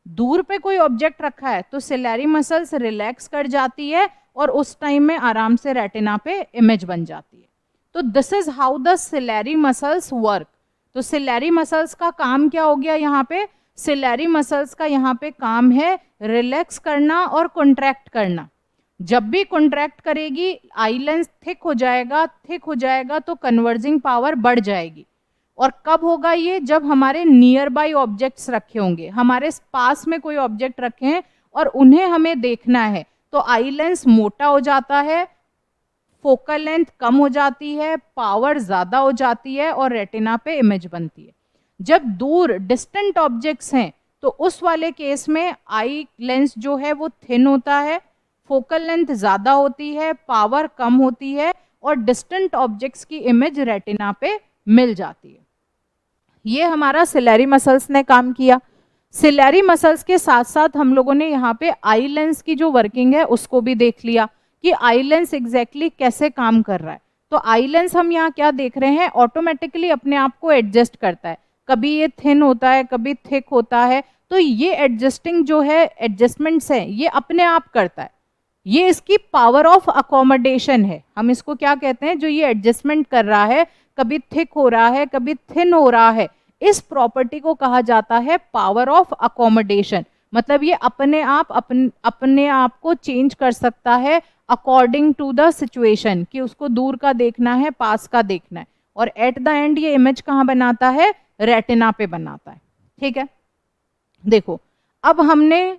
दूर पे कोई ऑब्जेक्ट रखा है तो सिलेरी मसल्स रिलैक्स कर जाती है और उस टाइम में आराम से रेटिना पे इमेज बन जाती है। तो this is how the ciliary muscles work. तो सिलेरी मसल्स का काम क्या हो गया, यहाँ पे सिलेरी मसल्स का यहाँ पे काम है रिलैक्स करना और कॉन्ट्रैक्ट करना। जब भी कॉन्ट्रैक्ट करेगी आई लेंस थिक हो जाएगा, थिक हो जाएगा तो कन्वर्जिंग पावर बढ़ जाएगी। और कब होगा ये, जब हमारे नियर बाई ऑब्जेक्ट्स रखे होंगे, हमारे पास में कोई ऑब्जेक्ट रखे हैं और उन्हें हमें देखना है तो आई लेंस मोटा हो जाता है, फोकल लेंथ कम हो जाती है, पावर ज़्यादा हो जाती है और रेटिना पे इमेज बनती है। जब दूर डिस्टेंट ऑब्जेक्ट्स हैं तो उस वाले केस में आई लेंस जो है वो थिन होता है, फोकल लेंथ ज़्यादा होती है, पावर कम होती है और डिस्टेंट ऑब्जेक्ट्स की इमेज रेटिना पे मिल जाती है। ये हमारा सिलेरी मसल्स ने काम किया। सिलेरी मसल्स के साथ साथ हम लोगों ने यहाँ पे आई लेंस की जो वर्किंग है उसको भी देख लिया कि आई लेंस एग्जैक्टली कैसे काम कर रहा है। तो आई लेंस हम यहाँ क्या देख रहे हैं, ऑटोमेटिकली अपने आप को एडजस्ट करता है, कभी ये थिन होता है कभी थिक होता है। तो ये एडजस्टिंग जो है, एडजस्टमेंट्स है, ये अपने आप करता है। ये इसकी पावर ऑफ अकोमोडेशन है। हम इसको क्या कहते हैं, जो ये एडजस्टमेंट कर रहा है, कभी थिक हो रहा है कभी थिन हो रहा है, इस प्रॉपर्टी को कहा जाता है पावर ऑफ अकोमोडेशन। मतलब ये अपने आप को चेंज कर सकता है अकॉर्डिंग टू द सिचुएशन, कि उसको दूर का देखना है पास का देखना है, और एट द एंड ये इमेज कहाँ बनाता है, रेटिना पे बनाता है। ठीक है, देखो अब हमने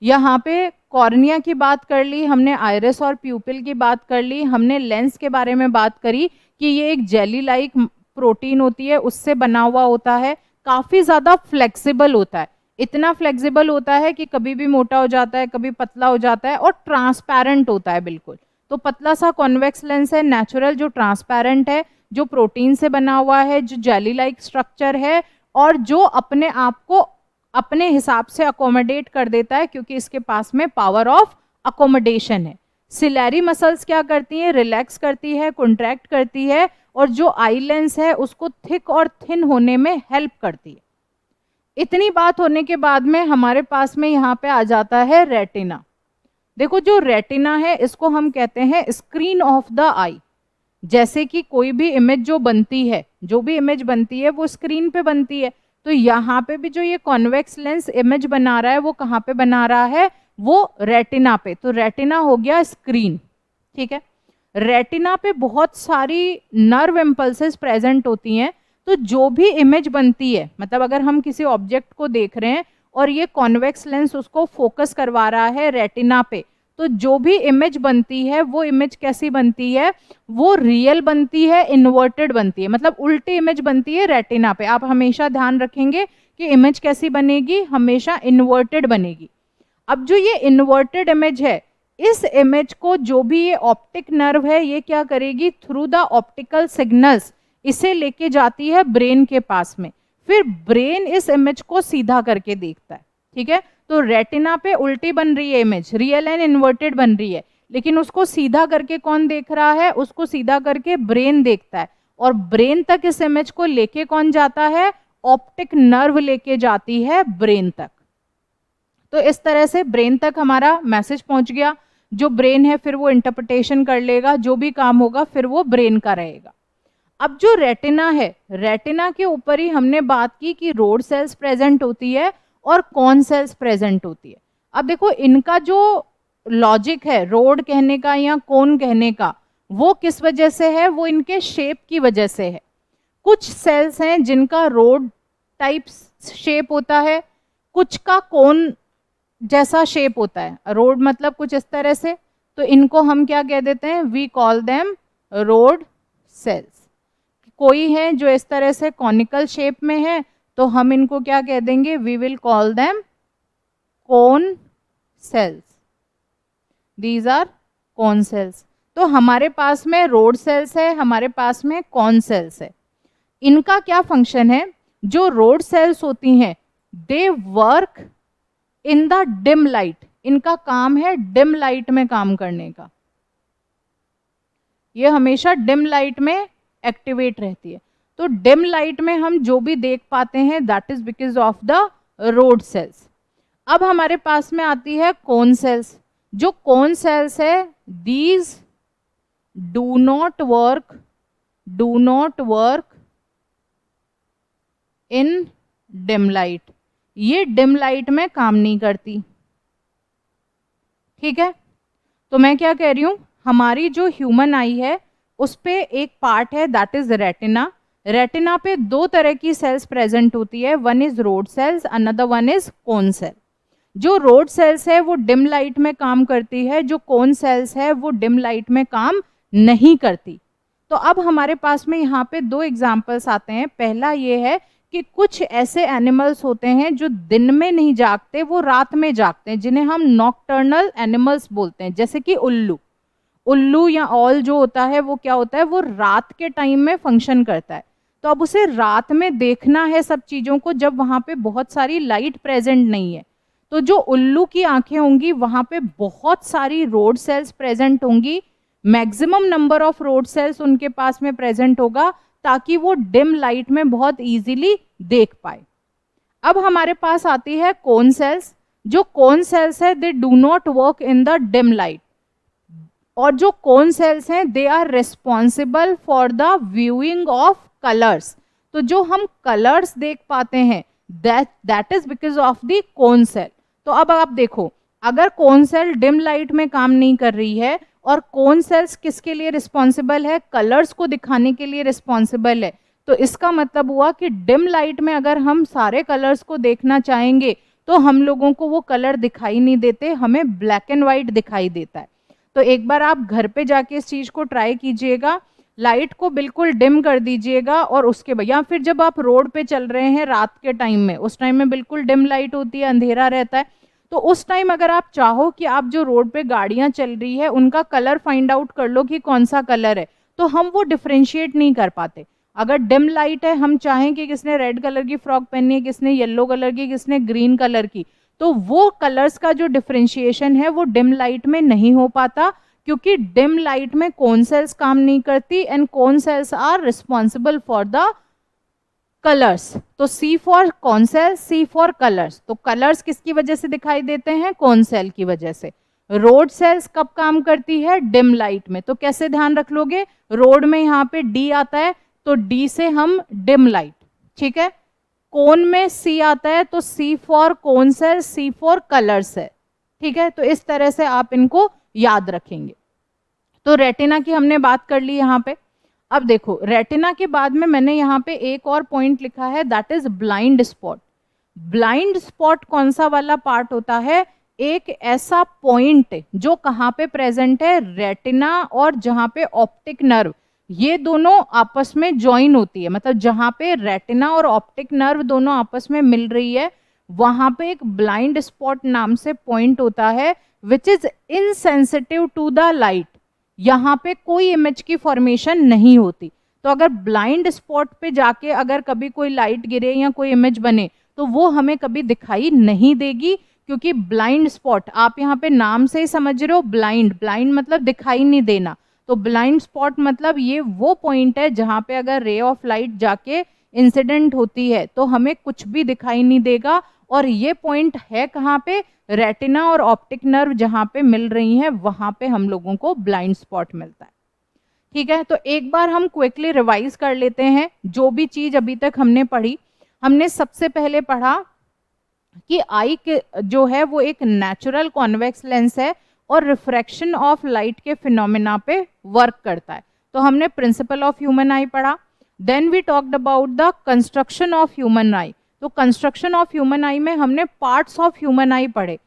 यहाँ पे कॉर्निया की बात कर ली, हमने आइरिस और प्यूपिल की बात कर ली, हमने लेंस के बारे में बात करी कि ये एक जेली लाइक प्रोटीन होती है, उससे बना हुआ होता है, काफ़ी ज़्यादा फ्लेक्सिबल होता है। इतना फ्लेक्सिबल होता है कि कभी भी मोटा हो जाता है, कभी पतला हो जाता है, और ट्रांसपेरेंट होता है बिल्कुल। तो पतला सा कॉन्वेक्स लेंस है नेचुरल, जो ट्रांसपेरेंट है, जो प्रोटीन से बना हुआ है, जो जेली लाइक स्ट्रक्चर है, और जो अपने आप को अपने हिसाब से अकोमोडेट कर देता है क्योंकि इसके पास में पावर ऑफ अकोमोडेशन है। सिलेरी मसल्स क्या करती हैं, रिलैक्स करती है, कॉन्ट्रैक्ट करती है, और जो आई लेंस है उसको थिक और थिन होने में हेल्प करती है। इतनी बात होने के बाद में हमारे पास में यहाँ पे आ जाता है रेटिना। देखो जो रेटिना है इसको हम कहते हैं स्क्रीन ऑफ द आई। जैसे कि कोई भी इमेज जो बनती है, जो भी इमेज बनती है वो स्क्रीन पे बनती है। तो यहाँ पे भी जो ये कॉन्वेक्स लेंस इमेज बना रहा है वो कहाँ पे बना रहा है, वो रेटिना पे। तो रेटिना हो गया स्क्रीन। ठीक है, रेटिना पे बहुत सारी नर्व इम्पल्सेस प्रेजेंट होती हैं। तो जो भी इमेज बनती है, मतलब अगर हम किसी ऑब्जेक्ट को देख रहे हैं और ये कॉन्वेक्स लेंस उसको फोकस करवा रहा है रेटिना पे, तो जो भी इमेज बनती है वो इमेज कैसी बनती है, वो रियल बनती है, इन्वर्टेड बनती है, मतलब उल्टी इमेज बनती है रेटिना पे। आप हमेशा ध्यान रखेंगे कि इमेज कैसी बनेगी, हमेशा इन्वर्टेड बनेगी। अब जो ये इन्वर्टेड इमेज है, इस इमेज को जो भी ये ऑप्टिक नर्व है ये क्या करेगी, थ्रू द ऑप्टिकल सिग्नल्स इसे लेके जाती है ब्रेन के पास में। फिर ब्रेन इस इमेज को सीधा करके देखता है। ठीक है, तो रेटिना पे उल्टी बन रही है इमेज, रियल एंड इन्वर्टेड बन रही है, लेकिन उसको सीधा करके कौन देख रहा है, उसको सीधा करके ब्रेन देखता है। और ब्रेन तक इस इमेज को लेके कौन जाता है, ऑप्टिक नर्व लेके जाती है ब्रेन तक। तो इस तरह से ब्रेन तक हमारा मैसेज पहुंच गया। जो ब्रेन है फिर वो इंटरप्रिटेशन कर लेगा, जो भी काम होगा फिर वो ब्रेन का रहेगा। अब जो रेटिना है, रेटिना के ऊपर ही हमने बात की कि रोड सेल्स प्रेजेंट होती है और कॉन सेल्स प्रेजेंट होती है। अब देखो इनका जो लॉजिक है रोड कहने का या कोन कहने का, वो किस वजह से है? वो इनके शेप की वजह से है। कुछ सेल्स हैं जिनका रोड टाइप शेप होता है, कुछ का कोन जैसा शेप होता है। रोड मतलब कुछ इस तरह से, तो इनको हम क्या कह देते हैं? We call them rod cells. कोई है जो इस तरह से कॉनिकल शेप में है, तो हम इनको क्या कह देंगे? We will call them cone cells. These are cone cells. तो हमारे पास में रोड सेल्स है, हमारे पास में कोन सेल्स है। इनका क्या फंक्शन है? जो रोड सेल्स होती हैं they work in the dim light. इनका काम है डिम लाइट में काम करने का। ये हमेशा डिम लाइट में एक्टिवेट रहती है। तो डिम लाइट में हम जो भी देख पाते हैं that is because of the rod cells. अब हमारे पास में आती है कोन सेल्स। जो कोन सेल्स है these do not work in dim light. ये डिम लाइट में काम नहीं करती। ठीक है, तो मैं क्या कह रही हूं, हमारी जो ह्यूमन आई है उस पे एक पार्ट है दैट इज रेटिना। रेटिना पे दो तरह की सेल्स प्रेजेंट होती है, one is rod cells, another one is cone cell. जो रोड सेल्स है वो डिम लाइट में काम करती है, जो कोन सेल्स है वो डिम लाइट में काम नहीं करती। तो अब हमारे पास में यहाँ पे दो एग्जाम्पल्स आते हैं। पहला ये है कि कुछ ऐसे एनिमल्स होते हैं जो दिन में नहीं जागते, वो रात में जागते हैं, जिन्हें हम नॉकटर्नल एनिमल्स बोलते हैं। जैसे कि उल्लू या ऑल जो होता है वो क्या होता है? वो रात के टाइम में फंक्शन करता है। तो अब उसे रात में देखना है सब चीज़ों को जब वहाँ पे बहुत सारी लाइट प्रेजेंट नहीं है। तो जो उल्लू की आंखें होंगी वहाँ पे बहुत सारी रोड सेल्स प्रेजेंट होंगी, maximum number of rod cells उनके पास में प्रेजेंट होगा, ताकि वो डिम लाइट में बहुत इजीली देख पाए। अब हमारे पास आती है कोन सेल्स। जो कोन सेल्स है they do not work in the dim light, और जो कोन सेल्स हैं they are responsible for the viewing of colours. तो जो हम कलर्स देख पाते हैं that is because of the cone cell. तो अब आप देखो, अगर कोन सेल डिम लाइट में काम नहीं कर रही है और कोन सेल्स किसके लिए रिस्पॉन्सिबल है? कलर्स को दिखाने के लिए रिस्पॉन्सिबल है। तो इसका मतलब हुआ कि डिम लाइट में अगर हम सारे कलर्स को देखना चाहेंगे तो हम लोगों को वो कलर दिखाई नहीं देते, हमें ब्लैक एंड व्हाइट दिखाई देता है। तो एक बार आप घर पे जाके इस चीज को ट्राई कीजिएगा, लाइट को बिल्कुल डिम कर दीजिएगा, और उसके बाद या फिर जब आप रोड पे चल रहे हैं रात के टाइम में, उस टाइम में बिल्कुल डिम लाइट होती है, अंधेरा रहता है, तो उस टाइम अगर आप चाहो कि आप जो रोड पे गाड़ियां चल रही है उनका कलर फाइंड आउट कर लो कि कौन सा कलर है, तो हम वो डिफ्रेंशिएट नहीं कर पाते। अगर डिम लाइट है, हम चाहें कि किसने रेड कलर की फ्रॉक पहनी है, किसने येलो कलर की, किसने ग्रीन कलर की, तो वो कलर्स का जो डिफ्रेंशिएशन है वो डिम लाइट में नहीं हो पाता, क्योंकि डिम लाइट में कौन सेल्स काम नहीं करती and cone cells are responsible for the colours. तो C for cone cell, C for colours. तो कलर्स किसकी वजह से दिखाई देते हैं? कौन सेल की वजह से। रोड सेल्स कब काम करती है? डिम लाइट में। तो कैसे ध्यान रख लोगे? रोड में यहाँ पे डी आता है तो डी से हम डिम लाइट, ठीक है। कोन में सी आता है तो C for cone cell, C for colours है, ठीक है। तो इस तरह से आप इनको याद रखेंगे। तो रेटिना की हमने बात कर ली यहाँ पे। अब देखो, रेटिना के बाद में मैंने यहाँ पे एक और पॉइंट लिखा है that is blind spot. Blind spot कौन सा वाला पार्ट होता है? एक ऐसा पॉइंट जो कहाँ पे प्रेजेंट है? रेटिना और जहाँ पे ऑप्टिक नर्व, ये दोनों आपस में ज्वाइन होती है, मतलब जहाँ पे रेटिना और ऑप्टिक नर्व दोनों आपस में मिल रही है, वहां पे एक ब्लाइंड स्पॉट नाम से पॉइंट होता है which is insensitive to the light. यहाँ पे कोई इमेज की फॉर्मेशन नहीं होती। तो अगर ब्लाइंड स्पॉट पे जाके अगर कभी कोई लाइट गिरे या कोई इमेज बने तो वो हमें कभी दिखाई नहीं देगी, क्योंकि ब्लाइंड स्पॉट, आप यहाँ पे नाम से ही समझ रहे हो, ब्लाइंड, ब्लाइंड मतलब दिखाई नहीं देना। तो ब्लाइंड स्पॉट मतलब ये वो पॉइंट है जहाँ पे अगर रे ऑफ लाइट जाके इंसिडेंट होती है तो हमें कुछ भी दिखाई नहीं देगा। और ये पॉइंट है कहाँ पे? रेटिना और ऑप्टिक नर्व जहाँ पे मिल रही हैं वहां पे हम लोगों को ब्लाइंड स्पॉट मिलता है, ठीक है। तो एक बार हम क्विकली रिवाइज कर लेते हैं जो भी चीज अभी तक हमने पढ़ी। हमने सबसे पहले पढ़ा कि आई के जो है वो एक नेचुरल कॉन्वेक्स लेंस है, और रिफ्रैक्शन ऑफ लाइट के फिनोमिना पे वर्क करता है। तो हमने प्रिंसिपल ऑफ ह्यूमन आई पढ़ा। Then we talked about the construction of human eye. तो कंस्ट्रक्शन ऑफ ह्यूमन आई में हमने पार्ट्स ऑफ ह्यूमन आई पढ़े,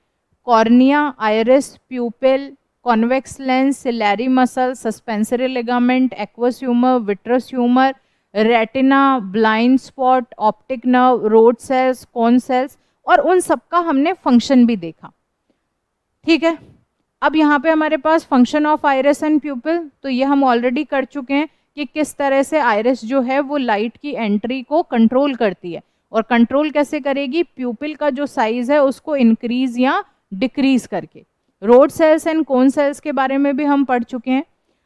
cornea, iris, pupil, convex lens, ciliary muscle, suspensory ligament, aqueous humour, vitreous humour, retina, blind spot, optic nerve, rod cells, cone cells, और उन सबका हमने फंक्शन भी देखा। ठीक है, अब यहाँ पे हमारे पास function of iris and pupil, तो ये हम ऑलरेडी कर चुके हैं कि किस तरह से आइरिस जो है वो लाइट की एंट्री को कंट्रोल करती है, और कंट्रोल कैसे करेगी, प्यूपिल का जो साइज है उसको इंक्रीज या डिक्रीज करके। Rod cells and cone cells के बारे में भी हम पढ़ चुके हैं।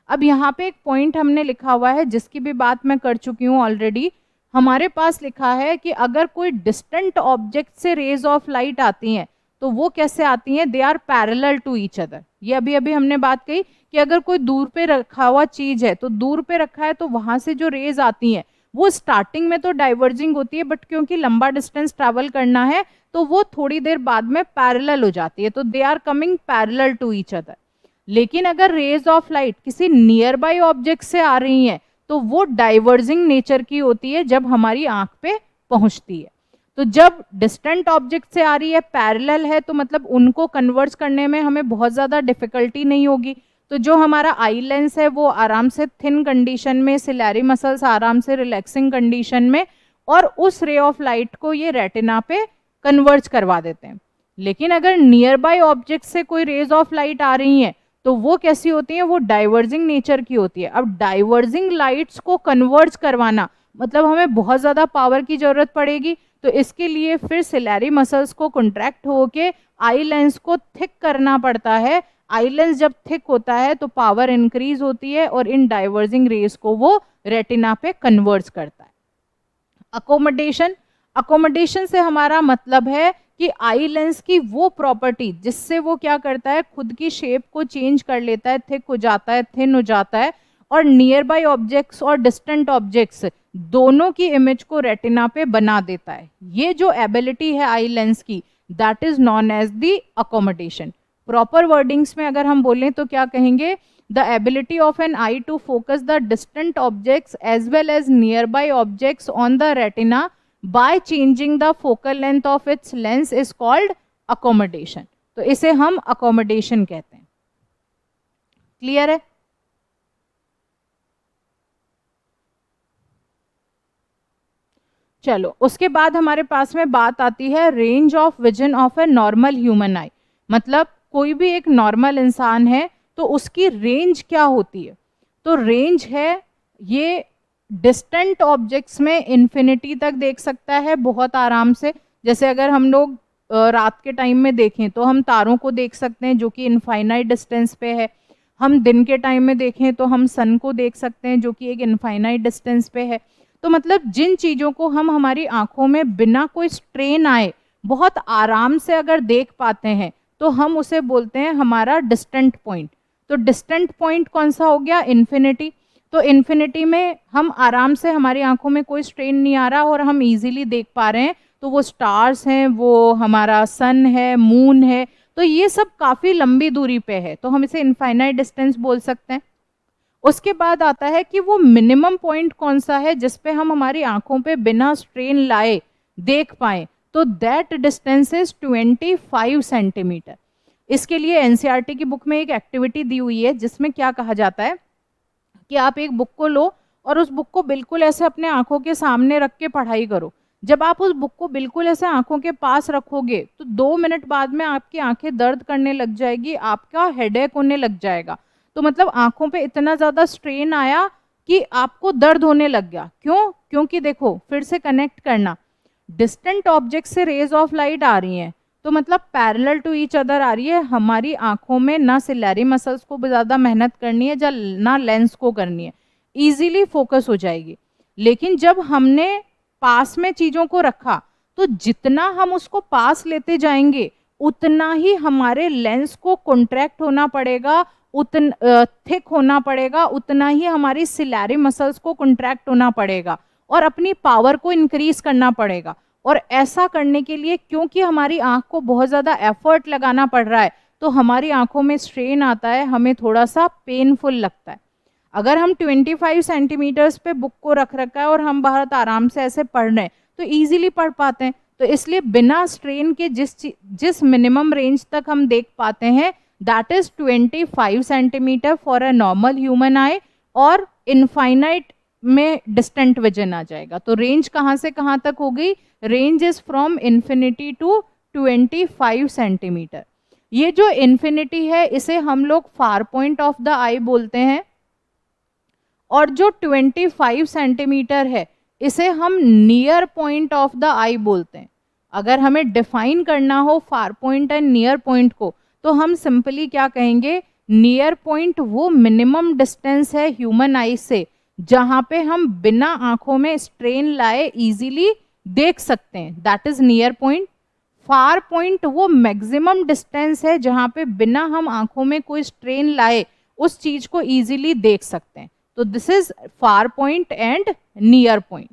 अब यहाँ पे एक पॉइंट हमने लिखा हुआ है जिसकी भी बात मैं कर चुकी हूँ ऑलरेडी। हमारे पास लिखा है कि अगर कोई डिस्टेंट ऑब्जेक्ट से रेज ऑफ लाइट आती हैं तो वो कैसे आती हैं, they are parallel to each other. ये अभी अभी हमने बात कही कि अगर कोई दूर पे रखा हुआ चीज है, तो दूर पे रखा है तो वहां से जो रेज आती हैं वो स्टार्टिंग में तो डाइवर्जिंग होती है, बट क्योंकि लंबा डिस्टेंस ट्रैवल करना है तो वो थोड़ी देर बाद में पैरेलल हो जाती है, तो they are coming parallel to each other. लेकिन अगर रेज ऑफ लाइट किसी नियर बाय ऑब्जेक्ट से आ रही हैं तो वो डाइवर्जिंग नेचर की होती है जब हमारी आंख पे पहुंचती है। तो जब डिस्टेंट ऑब्जेक्ट से आ रही है, पैरेलल है, तो मतलब उनको कन्वर्ज करने में हमें बहुत ज़्यादा डिफिकल्टी नहीं होगी। तो जो हमारा आई लेंस है वो आराम से थिन कंडीशन में, सिलेरी मसल्स आराम से रिलैक्सिंग कंडीशन में, और उस रे ऑफ लाइट को ये रेटिना पे कन्वर्ज करवा देते हैं। लेकिन अगर नियर बाय ऑब्जेक्ट से कोई रेज ऑफ लाइट आ रही हैं तो वो कैसी होती है, वो डाइवर्जिंग नेचर की होती है। अब डाइवर्जिंग लाइट्स को कन्वर्ज करवाना मतलब हमें बहुत ज़्यादा पावर की ज़रूरत पड़ेगी, तो इसके लिए फिर सिलेरी मसल्स को कॉन्ट्रैक्ट होके आई लेंस को थिक करना पड़ता है। आई लेंस जब थिक होता है तो पावर इंक्रीज होती है और इन डाइवर्जिंग रेज को वो रेटिना पे कन्वर्ज करता है। अकोमोडेशन, अकोमोडेशन से हमारा मतलब है कि आई लेंस की वो प्रॉपर्टी जिससे वो क्या करता है, खुद की शेप को चेंज कर लेता है, थिक हो जाता है, थिन हो जाता है, और नियर बाय ऑब्जेक्ट्स और डिस्टेंट ऑब्जेक्ट्स दोनों की इमेज को रेटिना पे बना देता है। ये जो एबिलिटी है आई लेंस की, that is known as the accommodation. Proper wordings में अगर हम बोलें तो क्या कहेंगे, the ability of an eye to focus the distant objects as well as nearby objects on the retina by changing the focal length of its lens is called accommodation। तो इसे हम accommodation कहते हैं। क्लियर है? चलो उसके बाद हमारे पास में बात आती है range of vision of a normal human आई। मतलब कोई भी एक नॉर्मल इंसान है तो उसकी रेंज क्या होती है, तो रेंज है ये डिस्टेंट ऑब्जेक्ट्स में इन्फिनिटी तक देख सकता है बहुत आराम से। जैसे अगर हम लोग रात के टाइम में देखें तो हम तारों को देख सकते हैं जो कि इनफाइनाइट डिस्टेंस पे है। हम दिन के टाइम में देखें तो हम सन को देख सकते हैं जो कि एक इनफाइनाइट डिस्टेंस पे है। तो मतलब जिन चीज़ों को हम हमारी आंखों में बिना कोई स्ट्रेन आए बहुत आराम से अगर देख पाते हैं तो हम उसे बोलते हैं हमारा डिस्टेंट पॉइंट। तो डिस्टेंट पॉइंट कौन सा हो गया, इन्फिनिटी। तो इन्फिनिटी में हम आराम से, हमारी आंखों में कोई स्ट्रेन नहीं आ रहा और हम इजीली देख पा रहे हैं, तो वो स्टार्स हैं, वो हमारा सन है, मून है, तो ये सब काफ़ी लंबी दूरी पे है, तो हम इसे इनफाइनाइट डिस्टेंस बोल सकते हैं। उसके बाद आता है कि वो मिनिमम पॉइंट कौन सा है जिस पे हम हमारी आंखों पे बिना स्ट्रेन लाए देख पाएँ, तो दैट डिस्टेंस इज 25 सेंटीमीटर। इसके लिए एनसीईआरटी की बुक में एक एक्टिविटी दी हुई है जिसमें क्या कहा जाता है कि आप एक बुक को लो और उस बुक को बिल्कुल ऐसे अपने आंखों के सामने रख के पढ़ाई करो। जब आप उस बुक को बिल्कुल ऐसे आंखों के पास रखोगे तो 2 मिनट बाद में आपकी आंखें दर्द करने लग जाएगी, आपका हेडेक होने लग जाएगा। तो मतलब आंखों पे इतना ज़्यादा स्ट्रेन आया कि आपको दर्द होने लग गया। क्यों? क्योंकि देखो फिर से कनेक्ट करना, डिस्टेंट ऑब्जेक्ट से रेज ऑफ लाइट आ रही हैं तो मतलब पैरेलल टू ईच अदर आ रही है। हमारी आंखों में ना सिलेरी मसल्स को ज़्यादा मेहनत करनी है ना लेंस को करनी है, इजीली फोकस हो जाएगी। लेकिन जब हमने पास में चीज़ों को रखा तो जितना हम उसको पास लेते जाएंगे उतना ही हमारे लेंस को कॉन्ट्रैक्ट होना पड़ेगा, उतना थिक होना पड़ेगा, उतना ही हमारी सिलेरी मसल्स को कॉन्ट्रैक्ट होना पड़ेगा और अपनी पावर को इंक्रीज करना पड़ेगा। और ऐसा करने के लिए क्योंकि हमारी आंख को बहुत ज़्यादा एफर्ट लगाना पड़ रहा है तो हमारी आंखों में स्ट्रेन आता है, हमें थोड़ा सा पेनफुल लगता है। अगर हम 25 सेंटीमीटर्स पे बुक को रख रखा है और हम बहुत आराम से ऐसे पढ़ रहे हैं तो इजीली पढ़ पाते हैं। तो इसलिए बिना स्ट्रेन के जिस मिनिमम रेंज तक हम देख पाते हैं that is 25 centimetre for a normal human आई, और इनफाइनाइट में डिस्टेंट विजन आ जाएगा। तो रेंज कहाँ से कहाँ तक हो गई? Range is from infinity to 25 centimetre. ये जो इन्फिनिटी है इसे हम लोग far point of the eye बोलते हैं, और जो 25 सेंटीमीटर है इसे हम near point of the eye बोलते हैं। अगर हमें डिफाइन करना हो far point and near point को तो हम सिंपली क्या कहेंगे, नियर पॉइंट वो मिनिमम डिस्टेंस है ह्यूमन आई से जहां पे हम बिना आंखों में स्ट्रेन लाए इजीली देख सकते हैं, that is near point. Far point वो मैक्सिमम डिस्टेंस है जहां पे बिना हम आंखों में कोई स्ट्रेन लाए उस चीज को इजीली देख सकते हैं। तो this is far point and near point.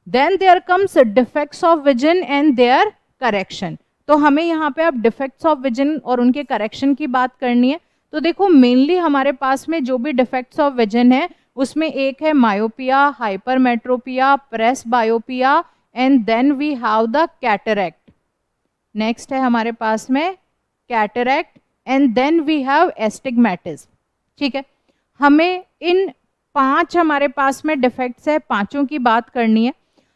Then there comes defects of vision and their correction. तो हमें यहाँ पे अब डिफेक्ट्स ऑफ विजन और उनके करेक्शन की बात करनी है। तो देखो मेनली हमारे पास में जो भी डिफेक्ट्स ऑफ विजन है उसमें एक है myopia, hypermetropia, presbyopia, and then we have the cataract. Next है हमारे पास में cataract, and then we have astigmatism. ठीक है, हमें इन 5 हमारे पास में डिफेक्ट्स है, पांचों की बात करनी है।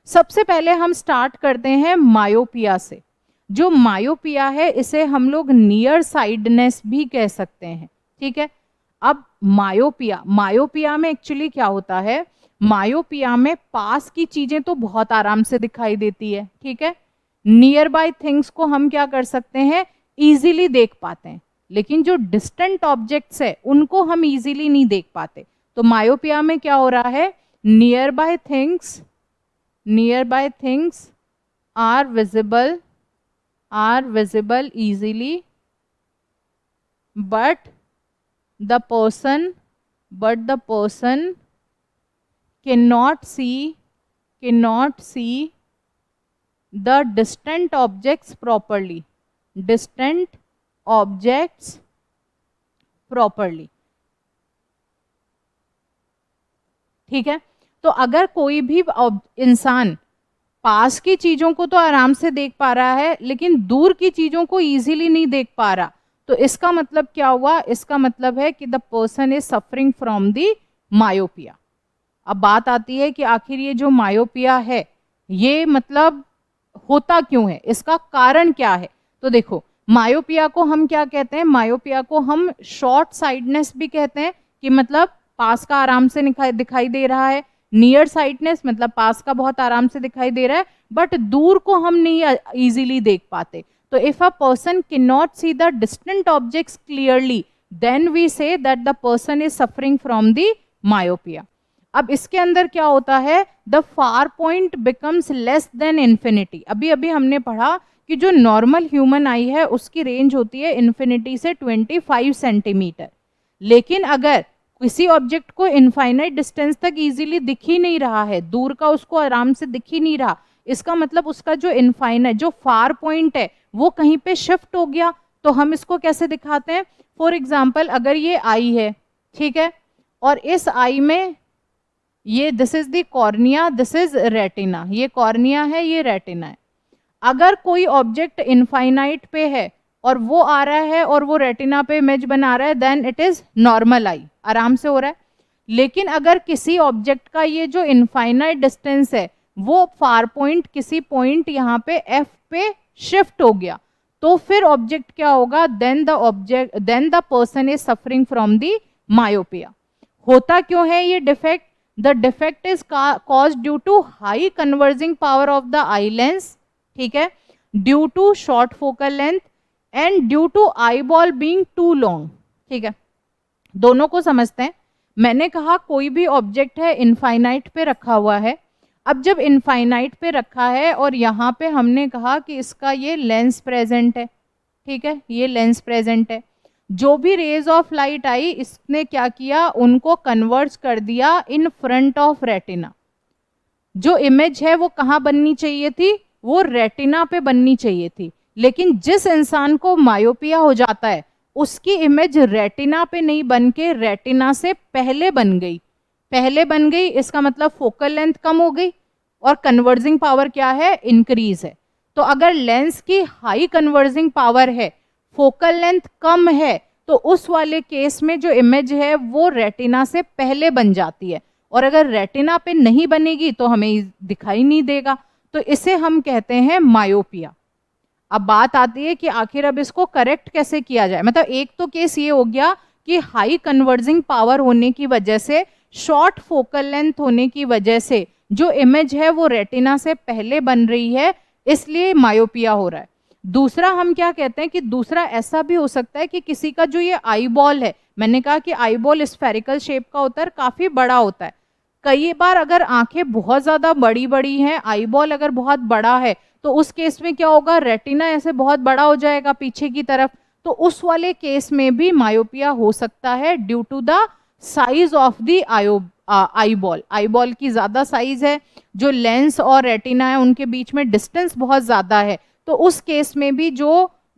सबसे पहले हम स्टार्ट करते हैं मायोपिया से। जो मायोपिया है इसे हम लोग नियर साइडनेस भी कह सकते हैं। ठीक है, अब मायोपिया में एक्चुअली क्या होता है, मायोपिया में पास की चीजें तो बहुत आराम से दिखाई देती है। ठीक है, नियर बाय थिंग्स को हम क्या कर सकते हैं, इजीली देख पाते हैं, लेकिन जो डिस्टेंट ऑब्जेक्ट्स है उनको हम इजीली नहीं देख पाते। तो मायोपिया में क्या हो रहा है, nearby things are visible easily, but the person cannot see the distant objects properly, ठीक है, तो अगर कोई भी इंसान पास की चीजों को तो आराम से देख पा रहा है लेकिन दूर की चीजों को इजीली नहीं देख पा रहा, तो इसका मतलब क्या हुआ, इसका मतलब है कि the person is suffering from the myopia. अब बात आती है कि आखिर ये जो मायोपिया है ये मतलब होता क्यों है, इसका कारण क्या है। तो देखो मायोपिया को हम क्या कहते हैं, मायोपिया को हम शॉर्ट साइडनेस भी कहते हैं, कि मतलब पास का आराम से दिखाई दे रहा है। नियर साइडनेस मतलब पास का बहुत आराम से दिखाई दे रहा है बट दूर को हम नहीं इजीली देख पाते। तो if a person can not see the distant objects clearly then we say that the person is suffering from the myopia. अब इसके अंदर क्या होता है, the far point becomes less than infinity. अभी अभी हमने पढ़ा कि जो नॉर्मल ह्यूमन आई है उसकी रेंज होती है इन्फिनिटी से 25 सेंटीमीटर, लेकिन अगर किसी ऑब्जेक्ट को इनफाइनाइट डिस्टेंस तक इजीली दिख ही नहीं रहा है, दूर का उसको आराम से दिख ही नहीं रहा, इसका मतलब उसका जो इनफाइनाइट जो फार पॉइंट है वो कहीं पे शिफ्ट हो गया। तो हम इसको कैसे दिखाते हैं, फॉर एग्जाम्पल अगर ये आई है, ठीक है, और इस आई में ये this is the cornea, this is retina, ये कॉर्निया है, ये रेटिना है। अगर कोई ऑब्जेक्ट इनफाइनाइट पे है और वो आ रहा है और वो रेटिना पे इमेज बना रहा है देन इट इज नॉर्मल आई, आराम से हो रहा है। लेकिन अगर किसी ऑब्जेक्ट का ये जो इनफाइनाइट डिस्टेंस है वो फार पॉइंट किसी पॉइंट यहाँ पे एफ पे शिफ्ट हो गया तो फिर ऑब्जेक्ट क्या होगा, then the person is suffering from the myopia. होता क्यों है ये defect, the defect is cause due to high converging power of the eye lens, ठीक है, due to short focal length and due to eyeball being too long. ठीक है, दोनों को समझते हैं। मैंने कहा कोई भी ऑब्जेक्ट है इनफाइनाइट पे रखा हुआ है। अब जब इनफाइनाइट पे रखा है और यहाँ पे हमने कहा कि इसका ये लेंस प्रेजेंट है, ठीक है, ये लेंस प्रेजेंट है, जो भी रेज ऑफ लाइट आई इसने क्या किया, उनको कन्वर्ट कर दिया इन फ्रंट ऑफ रेटिना। जो इमेज है वो कहाँ बननी चाहिए थी, वो रेटिना पे बननी चाहिए थी, लेकिन जिस इंसान को मायोपिया हो जाता है उसकी इमेज रेटिना पे नहीं बन के रेटिना से पहले बन गई, पहले बन गई, इसका मतलब फोकल लेंथ कम हो गई और कन्वर्जिंग पावर क्या है, इंक्रीज है। तो अगर लेंस की हाई कन्वर्जिंग पावर है, फोकल लेंथ कम है, तो उस वाले केस में जो इमेज है वो रेटिना से पहले बन जाती है, और अगर रेटिना पे नहीं बनेगी तो हमें दिखाई नहीं देगा। तो इसे हम कहते हैं मायोपिया। अब बात आती है कि आखिर अब इसको करेक्ट कैसे किया जाए। मतलब एक तो केस ये हो गया कि हाई कन्वर्जिंग पावर होने की वजह से, शॉर्ट फोकल लेंथ होने की वजह से जो इमेज है वो रेटिना से पहले बन रही है, इसलिए मायोपिया हो रहा है। दूसरा हम क्या कहते हैं कि दूसरा ऐसा भी हो सकता है कि किसी का जो ये आई बॉल है, मैंने कहा कि आई बॉल स्फेरिकल शेप का होता है, काफी बड़ा होता है। कई बार अगर आंखें बहुत ज्यादा बड़ी बड़ी हैं, आई बॉल अगर बहुत बड़ा है, तो उस केस में क्या होगा, रेटिना ऐसे बहुत बड़ा हो जाएगा पीछे की तरफ। तो उस वाले केस में भी मायोपिया हो सकता है due to the size of the eyeball. Eyeball की ज्यादा साइज है, जो लेंस और रेटिना है उनके बीच में डिस्टेंस बहुत ज्यादा है, तो उस केस में भी जो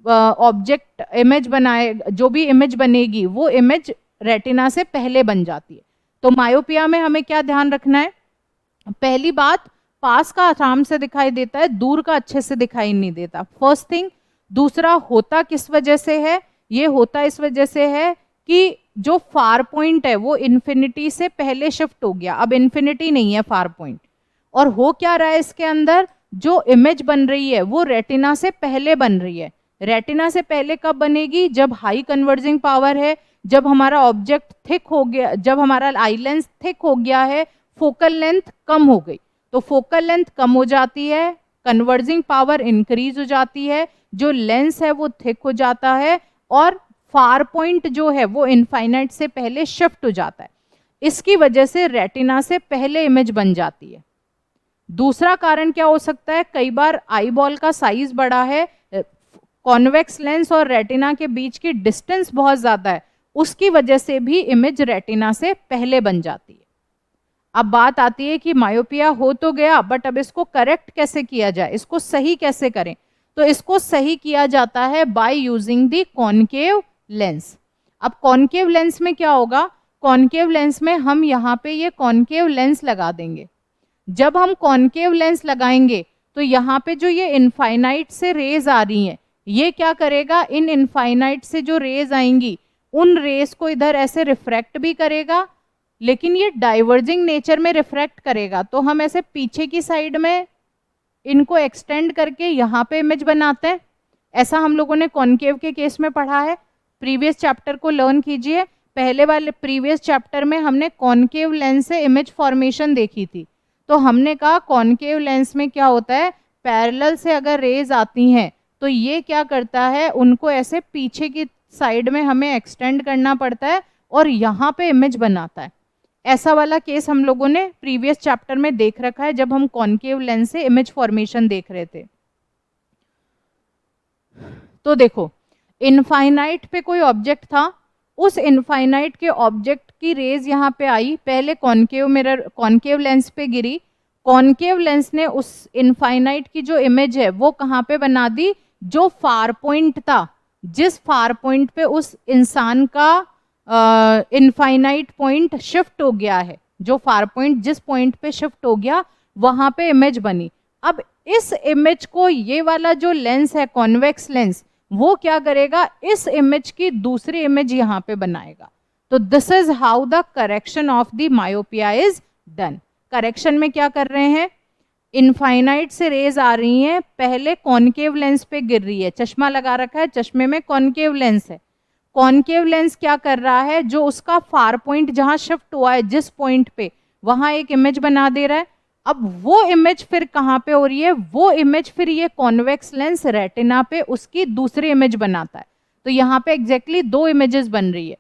ऑब्जेक्ट इमेज बनाए, जो भी इमेज बनेगी वो इमेज रेटिना से पहले बन जाती है। तो मायोपिया में हमें क्या ध्यान रखना है, पहली बात, पास का आराम से दिखाई देता है, दूर का अच्छे से दिखाई नहीं देता, फर्स्ट थिंग। दूसरा, होता किस वजह से है, ये होता इस वजह से है कि जो फार पॉइंट है वो इन्फिनिटी से पहले शिफ्ट हो गया, अब इन्फिनिटी नहीं है फार पॉइंट। और हो क्या रहा है इसके अंदर, जो इमेज बन रही है वो रेटिना से पहले बन रही है। रेटिना से पहले कब बनेगी, जब हाई कन्वर्जिंग पावर है, जब हमारा ऑब्जेक्ट थिक हो गया, जब हमारा आई लेंस थिक हो गया है, फोकल लेंथ कम हो गई। तो फोकल लेंथ कम हो जाती है, कन्वर्जिंग पावर इंक्रीज हो जाती है, जो लेंस है वो थिक हो जाता है, और फार पॉइंट जो है वो इनफाइनाइट से पहले शिफ्ट हो जाता है। इसकी वजह से रेटिना से पहले इमेज बन जाती है। दूसरा कारण क्या हो सकता है, कई बार आई बॉल का साइज बड़ा है, कॉन्वेक्स लेंस और रेटिना के बीच की डिस्टेंस बहुत ज्यादा है, उसकी वजह से भी इमेज रेटिना से पहले बन जाती है। अब बात आती है कि मायोपिया हो तो गया, बट अब इसको करेक्ट कैसे किया जाए, इसको सही कैसे करें। तो इसको सही किया जाता है bye using the concave lens. अब कॉनकेव लेंस में क्या होगा, कॉनकेव लेंस में हम यहाँ पे ये कॉनकेव लेंस लगा देंगे। जब हम कॉनकेव लेंस लगाएंगे तो यहाँ पे जो ये इनफाइनाइट से रेज आ रही हैं, ये क्या करेगा, इन इनफाइनाइट से जो रेज आएंगी उन रेज को इधर ऐसे रिफ्रैक्ट भी करेगा, लेकिन ये डाइवर्जिंग नेचर में रिफ्रैक्ट करेगा। तो हम ऐसे पीछे की साइड में इनको एक्सटेंड करके यहाँ पे इमेज बनाते हैं। ऐसा हम लोगों ने कॉनकेव के केस में पढ़ा है, प्रीवियस चैप्टर को लर्न कीजिए। पहले वाले प्रीवियस चैप्टर में हमने कॉनकेव लेंस से इमेज फॉर्मेशन देखी थी। तो हमने कहा कॉनकेव लेंस में क्या होता है, पैरेलल से अगर रेज आती हैं तो ये क्या करता है, उनको ऐसे पीछे की साइड में हमें एक्सटेंड करना पड़ता है और यहाँ पे इमेज बनाता है। ऐसा वाला केस हम लोगों ने प्रीवियस चैप्टर में देख रखा है जब हम कॉनकेव लेंस से इमेज फॉर्मेशन देख रहे थे। तो देखो, इनफाइनाइट पे कोई ऑब्जेक्ट था, उस इनफाइनाइट के ऑब्जेक्ट की रेज यहाँ पे आई, पहले कॉनकेव मिरर कॉनकेव लेंस पे गिरी, कॉनकेव लेंस ने उस इनफाइनाइट की जो इमेज है वो कहाँ पे बना दी, जो फार पॉइंट था, जिस फार पॉइंट पे उस इंसान का इनफाइनाइट पॉइंट शिफ्ट हो गया है, जो फार पॉइंट जिस पॉइंट पे शिफ्ट हो गया वहां पे इमेज बनी। अब इस इमेज को ये वाला जो लेंस है कॉन्वेक्स लेंस, वो क्या करेगा, इस इमेज की दूसरी इमेज यहाँ पे बनाएगा। तो this is how the correction of the myopia is done. Correction में क्या कर रहे हैं, इनफाइनाइट से रेज आ रही हैं, पहले कॉनकेव लेंस पे गिर रही है, चश्मा लगा रखा है, चश्मे में कॉनकेव लेंस है। कॉनकेव लेंस क्या कर रहा है, जो उसका फार पॉइंट जहां शिफ्ट हुआ है जिस पॉइंट पे, वहां एक इमेज बना दे रहा है। अब वो इमेज फिर कहां पे हो रही है, वो इमेज फिर ये कॉन्वेक्स लेंस रेटिना पे उसकी दूसरी इमेज बनाता है। तो यहाँ पे एग्जैक्टली दो इमेजेस बन रही है।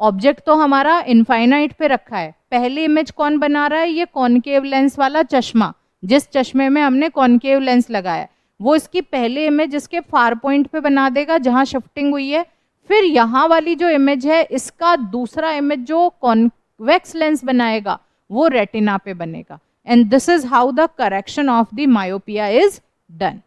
ऑब्जेक्ट तो हमारा इनफाइनाइट पे रखा है, पहली इमेज कौन बना रहा है, ये कॉनकेव लेंस वाला चश्मा, जिस चश्मे में हमने कॉनकेव लेंस लगाया, वो इसकी पहली इमेज इसके फार पॉइंट पे बना देगा जहां शिफ्टिंग हुई है। फिर यहाँ वाली जो इमेज है, इसका दूसरा इमेज जो कॉन्वेक्स लेंस बनाएगा वो रेटिना पे बनेगा। And this is how the correction of the myopia is done.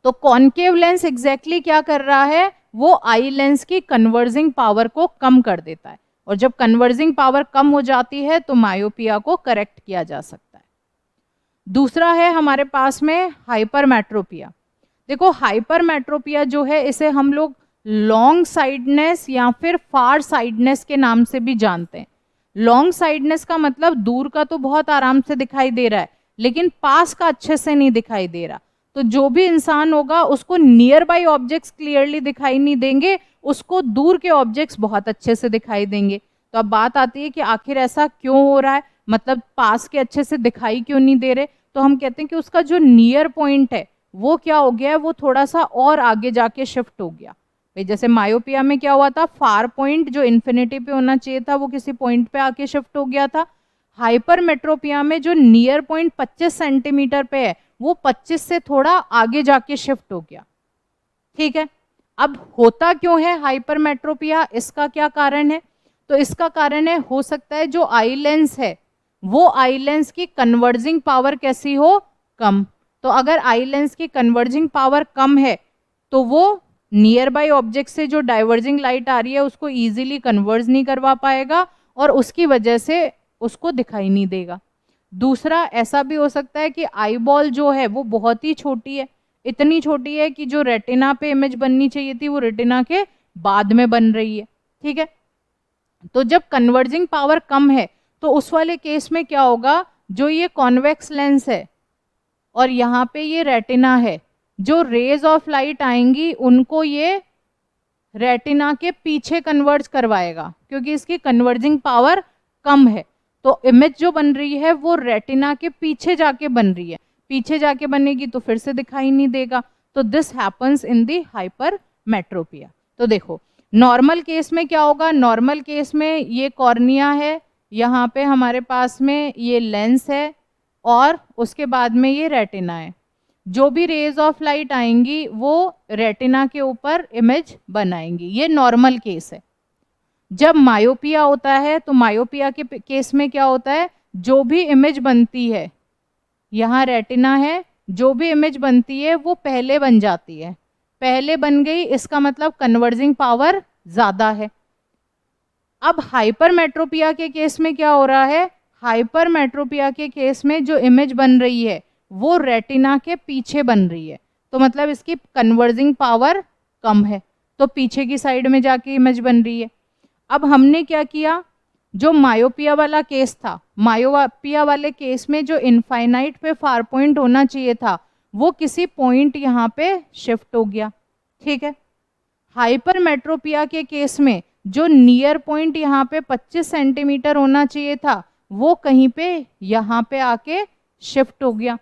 तो कॉन्केव लेंस एग्जैक्टली क्या कर रहा है, वो आई लेंस की कन्वर्जिंग पावर को कम कर देता है, और जब कन्वर्जिंग पावर कम हो जाती है तो मायोपिया को करेक्ट किया जा सकता है। दूसरा है हमारे पास में हाइपरमेट्रोपिया। देखो हाइपरमेट्रोपिया जो है इसे हम लोग लॉन्ग साइडनेस या फिर फार साइडनेस के नाम से भी जानते हैं। लॉन्ग साइडनेस का मतलब दूर का तो बहुत आराम से दिखाई दे रहा है, लेकिन पास का अच्छे से नहीं दिखाई दे रहा। तो जो भी इंसान होगा उसको नियर बाई ऑब्जेक्ट्स क्लियरली दिखाई नहीं देंगे, उसको दूर के ऑब्जेक्ट्स बहुत अच्छे से दिखाई देंगे। तो अब बात आती है कि आखिर ऐसा क्यों हो रहा है, मतलब पास के अच्छे से दिखाई क्यों नहीं दे रहे। तो हम कहते हैं कि उसका जो नियर पॉइंट है वो क्या हो गया है, वो थोड़ा सा और आगे जाके शिफ्ट हो गया। भाई जैसे मायोपिया में क्या हुआ था, फार पॉइंट जो इन्फिनिटी पे होना चाहिए था वो किसी पॉइंट पे आके शिफ्ट हो गया था। हाइपरमेट्रोपिया में जो नियर पॉइंट 25 सेंटीमीटर पे है वो 25 से थोड़ा आगे जाके शिफ्ट हो गया। ठीक है, अब होता क्यों है हाइपरमेट्रोपिया, इसका क्या कारण है? तो इसका कारण है, हो सकता है जो आई लेंस है वो आई लेंस की कन्वर्जिंग पावर कैसी हो, कम। तो अगर आई लेंस की कन्वर्जिंग पावर कम है तो वो नियर बाई ऑब्जेक्ट से जो डाइवर्जिंग लाइट आ रही है उसको इजीली कन्वर्ज नहीं करवा पाएगा और उसकी वजह से उसको दिखाई नहीं देगा। दूसरा ऐसा भी हो सकता है कि आई बॉल जो है वो बहुत ही छोटी है, इतनी छोटी है कि जो रेटिना पे इमेज बननी चाहिए थी वो रेटिना के बाद में बन रही है। ठीक है, तो जब कन्वर्जिंग पावर कम है तो उस वाले केस में क्या होगा, जो ये कॉन्वेक्स लेंस है और यहाँ पे ये रेटिना है, जो रेज ऑफ लाइट आएंगी उनको ये रेटिना के पीछे कन्वर्ज करवाएगा क्योंकि इसकी कन्वर्जिंग पावर कम है। तो इमेज जो बन रही है वो रेटिना के पीछे जाके बन रही है, पीछे जाके बनेगी तो फिर से दिखाई नहीं देगा। तो this happens in the hypermetropia. तो देखो नॉर्मल केस में क्या होगा, नॉर्मल केस में ये कॉर्निया है, यहाँ पे हमारे पास में ये लेंस है और उसके बाद में ये रेटिना है। जो भी रेज ऑफ लाइट आएंगी वो रेटिना के ऊपर इमेज बनाएंगी, ये नॉर्मल केस है। जब मायोपिया होता है तो मायोपिया के केस में क्या होता है, जो भी इमेज बनती है, यहाँ रेटिना है, जो भी इमेज बनती है वो पहले बन जाती है। पहले बन गई इसका मतलब कन्वर्जिंग पावर ज़्यादा है। अब हाइपरमेट्रोपिया के केस में क्या हो रहा है, हाइपरमेट्रोपिया के केस में जो इमेज बन रही है वो रेटिना के पीछे बन रही है, तो मतलब इसकी कन्वर्जिंग पावर कम है, तो पीछे की साइड में जाके इमेज बन रही है। अब हमने क्या किया, जो मायोपिया वाला केस था, मायोपिया वाले केस में जो इनफाइनाइट पे फार पॉइंट होना चाहिए था वो किसी पॉइंट यहाँ पे शिफ्ट हो गया। ठीक है, हाइपरमेट्रोपिया के केस में जो नियर पॉइंट यहाँ पे 25 सेंटीमीटर होना चाहिए था वो कहीं पे यहाँ पे आके शिफ्ट हो गया।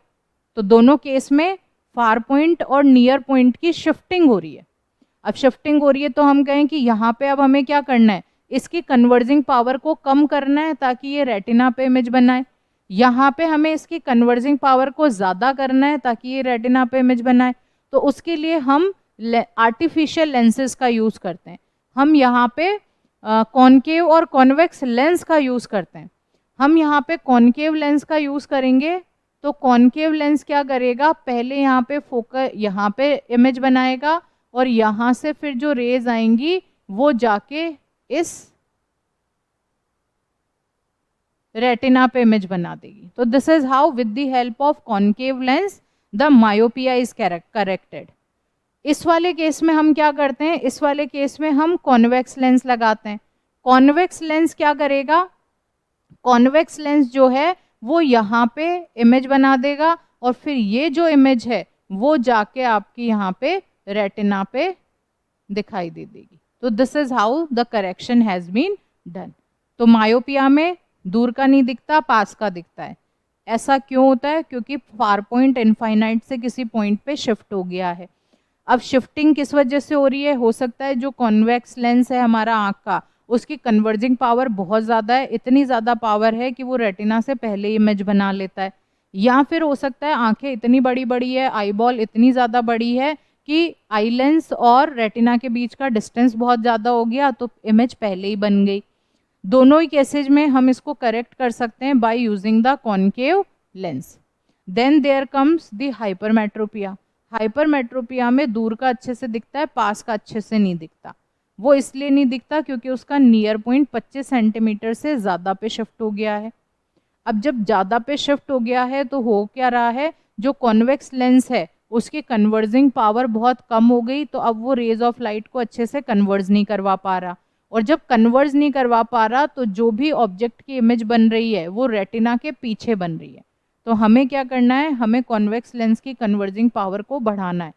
तो दोनों केस में फार पॉइंट और नियर पॉइंट की शिफ्टिंग हो रही है। अब शिफ्टिंग हो रही है तो हम कहें कि यहाँ पे अब हमें क्या करना है, इसकी कन्वर्जिंग पावर को कम करना है ताकि ये रेटिना पे इमेज बनाए। यहाँ पे हमें इसकी कन्वर्जिंग पावर को ज़्यादा करना है ताकि ये रेटिना पे इमेज बनाए। तो उसके लिए हम आर्टिफिशियल लेंसेज का यूज़ करते हैं। हम यहाँ पे कॉनकेव और कॉन्वेक्स लेंस का यूज़ करते हैं। हम यहाँ पे कॉनकेव लेंस का यूज़ करेंगे तो कॉनकेव लेंस क्या करेगा, पहले यहाँ पे फोकस, यहाँ पे इमेज बनाएगा और यहाँ से फिर जो रेज आएंगी वो जाके इस रेटिना पे इमेज बना देगी। तो this is how with the help of concave lens the myopia is corrected. इस वाले केस में हम क्या करते हैं, इस वाले केस में हम कॉन्वेक्स लेंस लगाते हैं। कॉन्वेक्स लेंस क्या करेगा, कॉन्वेक्स लेंस जो है वो यहाँ पे इमेज बना देगा और फिर ये जो इमेज है वो जाके आपकी यहाँ पे रेटिना पे दिखाई दे देगी। तो this is how the correction has been done. तो मायोपिया में दूर का नहीं दिखता, पास का दिखता है। ऐसा क्यों होता है, क्योंकि फार पॉइंट इनफाइनाइट से किसी पॉइंट पे शिफ्ट हो गया है। अब शिफ्टिंग किस वजह से हो रही है, हो सकता है जो कॉन्वेक्स लेंस है हमारा आँख का, उसकी कन्वर्जिंग पावर बहुत ज़्यादा है, इतनी ज़्यादा पावर है कि वो रेटिना से पहले इमेज बना लेता है। या फिर हो सकता है आंखें इतनी बड़ी बड़ी है, आई बॉल इतनी ज़्यादा बड़ी है कि आई लेंस और रेटिना के बीच का डिस्टेंस बहुत ज़्यादा हो गया तो इमेज पहले ही बन गई। दोनों ही केसेज में हम इसको करेक्ट कर सकते हैं by using the concave lens. Then there comes the hypermetropia. Hypermetropia में दूर का अच्छे से दिखता है, पास का अच्छे से नहीं दिखता। वो इसलिए नहीं दिखता क्योंकि उसका नियर पॉइंट 25 सेंटीमीटर से ज़्यादा पे शिफ्ट हो गया है। अब जब ज़्यादा पे शिफ्ट हो गया है तो हो क्या रहा है, जो कॉन्वेक्स लेंस है उसकी कन्वर्जिंग पावर बहुत कम हो गई, तो अब वो रेज ऑफ लाइट को अच्छे से कन्वर्ज नहीं करवा पा रहा। और जब कन्वर्ज नहीं करवा पा रहा तो जो भी ऑब्जेक्ट की इमेज बन रही है वो रेटिना के पीछे बन रही है। तो हमें क्या करना है, हमें कॉन्वेक्स लेंस की कन्वर्जिंग पावर को बढ़ाना है।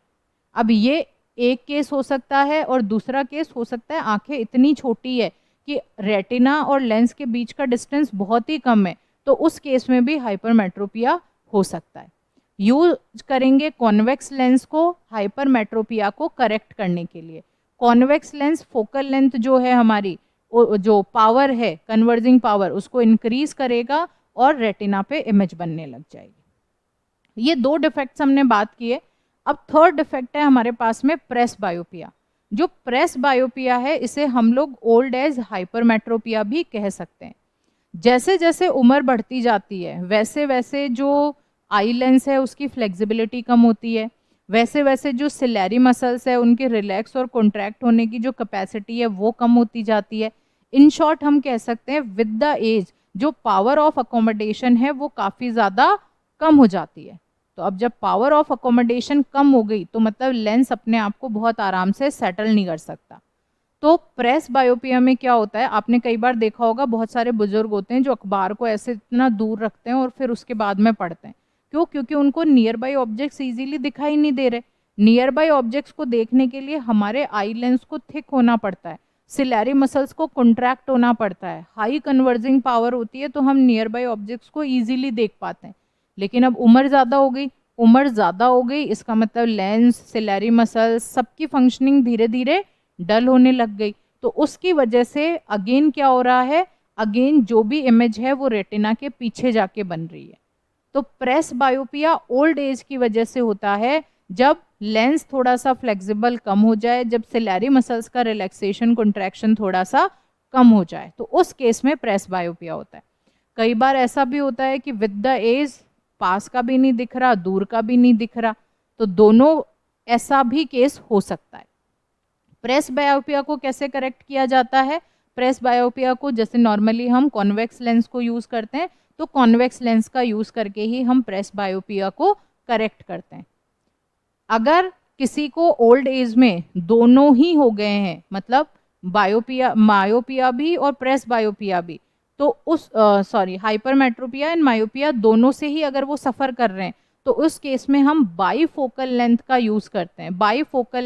अब ये एक केस हो सकता है, और दूसरा केस हो सकता है आंखें इतनी छोटी है कि रेटिना और लेंस के बीच का डिस्टेंस बहुत ही कम है, तो उस केस में भी हाइपरमेट्रोपिया हो सकता है। यूज करेंगे कॉन्वेक्स लेंस को हाइपरमेट्रोपिया को करेक्ट करने के लिए। कॉन्वेक्स लेंस फोकल लेंथ जो है हमारी, जो पावर है कन्वर्जिंग पावर, उसको इंक्रीज करेगा और रेटिना पे इमेज बनने लग जाएगी। ये दो डिफेक्ट्स हमने बात किए। अब थर्ड डिफेक्ट है हमारे पास में प्रेस बायोपिया। जो प्रेस बायोपिया है इसे हम लोग ओल्ड एज हाइपरमेट्रोपिया भी कह सकते हैं। जैसे जैसे उम्र बढ़ती जाती है वैसे वैसे जो आई लेंस है उसकी फ्लेक्सिबिलिटी कम होती है, वैसे वैसे जो सिलेरी मसल्स है उनके रिलैक्स और कॉन्ट्रैक्ट होने की जो कैपेसिटी है वो कम होती जाती है। इन शॉर्ट हम कह सकते हैं विद द एज जो पावर ऑफ अकोमोडेशन है वो काफ़ी ज़्यादा कम हो जाती है। तो अब जब पावर ऑफ अकोमोडेशन कम हो गई तो मतलब लेंस अपने आप को बहुत आराम से सेटल नहीं कर सकता। तो प्रेस बायोपिया में क्या होता है, आपने कई बार देखा होगा, बहुत सारे बुजुर्ग होते हैं जो अखबार को ऐसे इतना दूर रखते हैं और फिर उसके बाद में पढ़ते हैं। क्यों? क्योंकि उनको नियर बाई ऑब्जेक्ट्स इजीली दिखाई नहीं दे रहे। नियर बाई ऑब्जेक्ट्स को देखने के लिए हमारे आई लेंस को थिक होना पड़ता है, सिलेरी मसल्स को कॉन्ट्रैक्ट होना पड़ता है, हाई कन्वर्जिंग पावर होती है, तो हम नियर बाई ऑब्जेक्ट्स को ईजिली देख पाते हैं। लेकिन अब उम्र ज़्यादा हो गई, उम्र ज़्यादा हो गई इसका मतलब लेंस, सिलेरी मसल्स सबकी फंक्शनिंग धीरे धीरे डल होने लग गई। तो उसकी वजह से अगेन क्या हो रहा है, अगेन जो भी इमेज है वो रेटिना के पीछे जाके बन रही है। तो प्रेस बायोपिया ओल्ड एज की वजह से होता है, जब लेंस थोड़ा सा फ्लेक्सिबल कम हो जाए, जब सिलेरी मसल्स का रिलैक्सेशन कॉन्ट्रैक्शन थोड़ा सा कम हो जाए, तो उस केस में प्रेस बायोपिया होता है। कई बार ऐसा भी होता है कि विद द एज पास का भी नहीं दिख रहा, दूर का भी नहीं दिख रहा, तो दोनों ऐसा भी केस हो सकता है। प्रेस बायोपिया को कैसे करेक्ट किया जाता है? प्रेस बायोपिया को जैसे नॉर्मली हम कॉन्वेक्स लेंस को यूज़ करते हैं, तो कॉन्वेक्स लेंस का यूज़ करके ही हम प्रेस बायोपिया को करेक्ट करते हैं। अगर किसी को ओल्ड एज में दोनों ही हो गए हैं, मतलब मायोपिया भी और प्रेस बायोपिया भी, तो उस हाइपरमेट्रोपिया एंड मायोपिया दोनों से ही अगर वो सफ़र कर रहे हैं, तो उस केस में हम बाईफोकल लेंथ का यूज़ करते हैं, बाईफोकल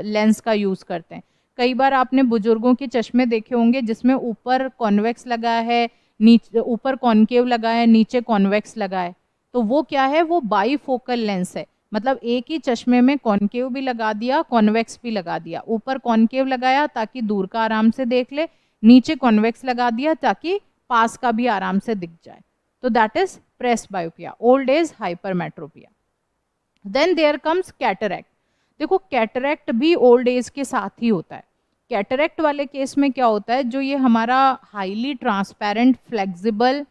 लेंस का यूज़ करते हैं। कई बार आपने बुजुर्गों के चश्मे देखे होंगे जिसमें ऊपर कॉन्वेक्स लगा है, नीचे ऊपर कॉन्केव लगा है, नीचे कॉन्वेक्स लगा है, तो वो क्या है, वो बाईफोकल लेंस है। मतलब एक ही चश्मे में कॉन्केव भी लगा दिया, कॉन्वेक्स भी लगा दिया। ऊपर कॉन्केव लगाया ताकि दूर का आराम से देख ले, नीचे कॉन्वेक्स लगा दिया ताकि पास का भी आराम से दिख जाए। तो that is presbyopia, old age hypermetropia. Then there comes cataract. देखो कैटरैक्ट भी ओल्ड एज के साथ ही होता है। कैटरैक्ट वाले केस में क्या होता है, जो ये हमारा highly transparent flexible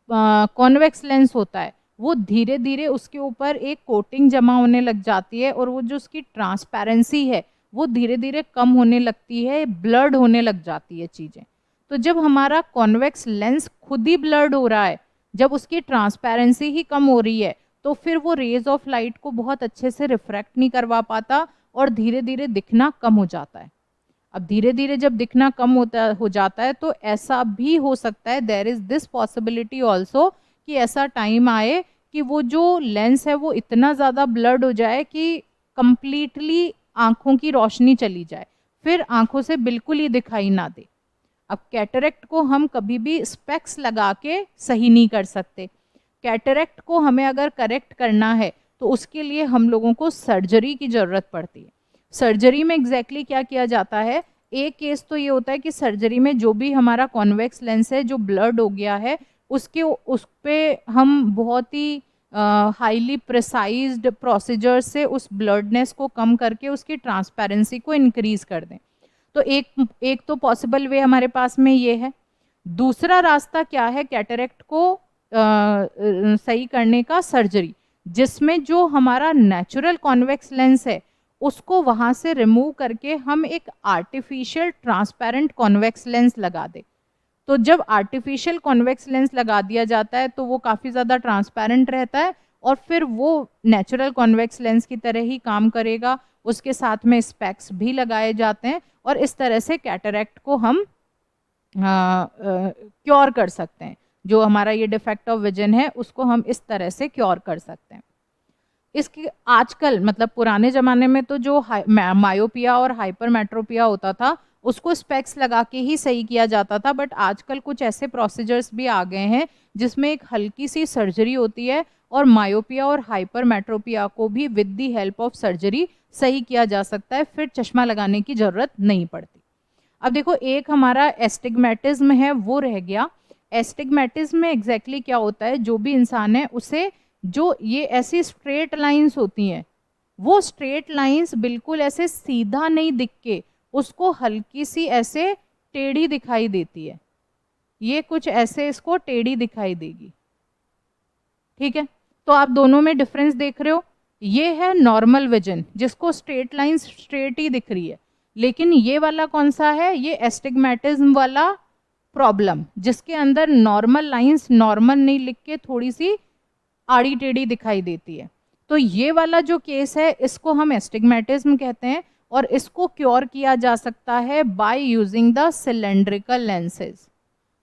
convex lens होता है, वो धीरे धीरे उसके ऊपर एक कोटिंग जमा होने लग जाती है, और वो जो उसकी ट्रांसपेरेंसी है वो धीरे धीरे कम होने लगती है, ब्लर्ड होने लग जाती है चीज़ें। तो जब हमारा कॉन्वेक्स लेंस खुद ही ब्लर्ड हो रहा है, जब उसकी ट्रांसपेरेंसी ही कम हो रही है, तो फिर वो रेज ऑफ लाइट को बहुत अच्छे से रिफ्रैक्ट नहीं करवा पाता और धीरे धीरे दिखना कम हो जाता है। अब धीरे धीरे जब दिखना कम हो जाता है तो ऐसा भी हो सकता है, there is this possibility also, कि ऐसा टाइम आए कि वो जो लेंस है वो इतना ज़्यादा ब्लर्ड हो जाए कि कंप्लीटली आँखों की रोशनी चली जाए, फिर आँखों से बिल्कुल ही दिखाई ना दे। अब कैटरैक्ट को हम कभी भी स्पेक्स लगा के सही नहीं कर सकते। कैटरैक्ट को हमें अगर करेक्ट करना है तो उसके लिए हम लोगों को सर्जरी की ज़रूरत पड़ती है। सर्जरी में एग्जैक्टली क्या किया जाता है, एक केस तो ये होता है कि सर्जरी में जो भी हमारा कॉन्वेक्स लेंस है जो ब्लर्ड हो गया है, उस पे हम बहुत ही हाईली प्रिसाइज्ड प्रोसीजर से उस ब्लर्डनेस को कम करके उसकी ट्रांसपेरेंसी को इंक्रीज कर दें। तो एक तो पॉसिबल वे हमारे पास में ये है। दूसरा रास्ता क्या है कैटरैक्ट को सही करने का? सर्जरी। जिसमें जो हमारा नेचुरल कॉन्वेक्स लेंस है उसको वहां से रिमूव करके हम एक आर्टिफिशियल ट्रांसपेरेंट कॉन्वेक्स लेंस लगा दें। तो जब आर्टिफिशियल कॉन्वेक्स लेंस लगा दिया जाता है तो वो काफ़ी ज़्यादा ट्रांसपेरेंट रहता है और फिर वो नेचुरल कॉन्वेक्स लेंस की तरह ही काम करेगा। उसके साथ में स्पेक्स भी लगाए जाते हैं और इस तरह से कैटरैक्ट को हम क्योर कर सकते हैं। जो हमारा ये डिफेक्ट ऑफ विजन है उसको हम इस तरह से क्योर कर सकते हैं। इसकी आजकल मतलब पुराने ज़माने में तो जो मायोपिया और हाइपरमेट्रोपिया होता था उसको स्पेक्स लगा के ही सही किया जाता था, बट आजकल कुछ ऐसे प्रोसीजर्स भी आ गए हैं जिसमें एक हल्की सी सर्जरी होती है और मायोपिया और हाइपरमेट्रोपिया को भी with the help of surgery सही किया जा सकता है, फिर चश्मा लगाने की ज़रूरत नहीं पड़ती। अब देखो, एक हमारा एस्टिग्मेटिज्म है वो रह गया। एस्टिग्मेटिज्म में एग्जैक्टली क्या होता है, जो भी इंसान है उसे जो ये ऐसी स्ट्रेट लाइंस होती हैं वो स्ट्रेट लाइंस बिल्कुल ऐसे सीधा नहीं दिख के उसको हल्की सी ऐसे टेढ़ी दिखाई देती है। ये कुछ ऐसे इसको टेढ़ी दिखाई देगी, ठीक है। तो आप दोनों में डिफरेंस देख रहे हो। ये है नॉर्मल विजन जिसको स्ट्रेट लाइन स्ट्रेट ही दिख रही है, लेकिन ये वाला कौन सा है, ये एस्टिग्मेटिज्म वाला प्रॉब्लम जिसके अंदर नॉर्मल लाइंस नॉर्मल नहीं लिख के थोड़ी सी आड़ी टेढ़ी दिखाई देती है। तो ये वाला जो केस है इसको हम एस्टिग्मेटिज्म कहते हैं और इसको क्योर किया जा सकता है bye using the cylindrical lenses.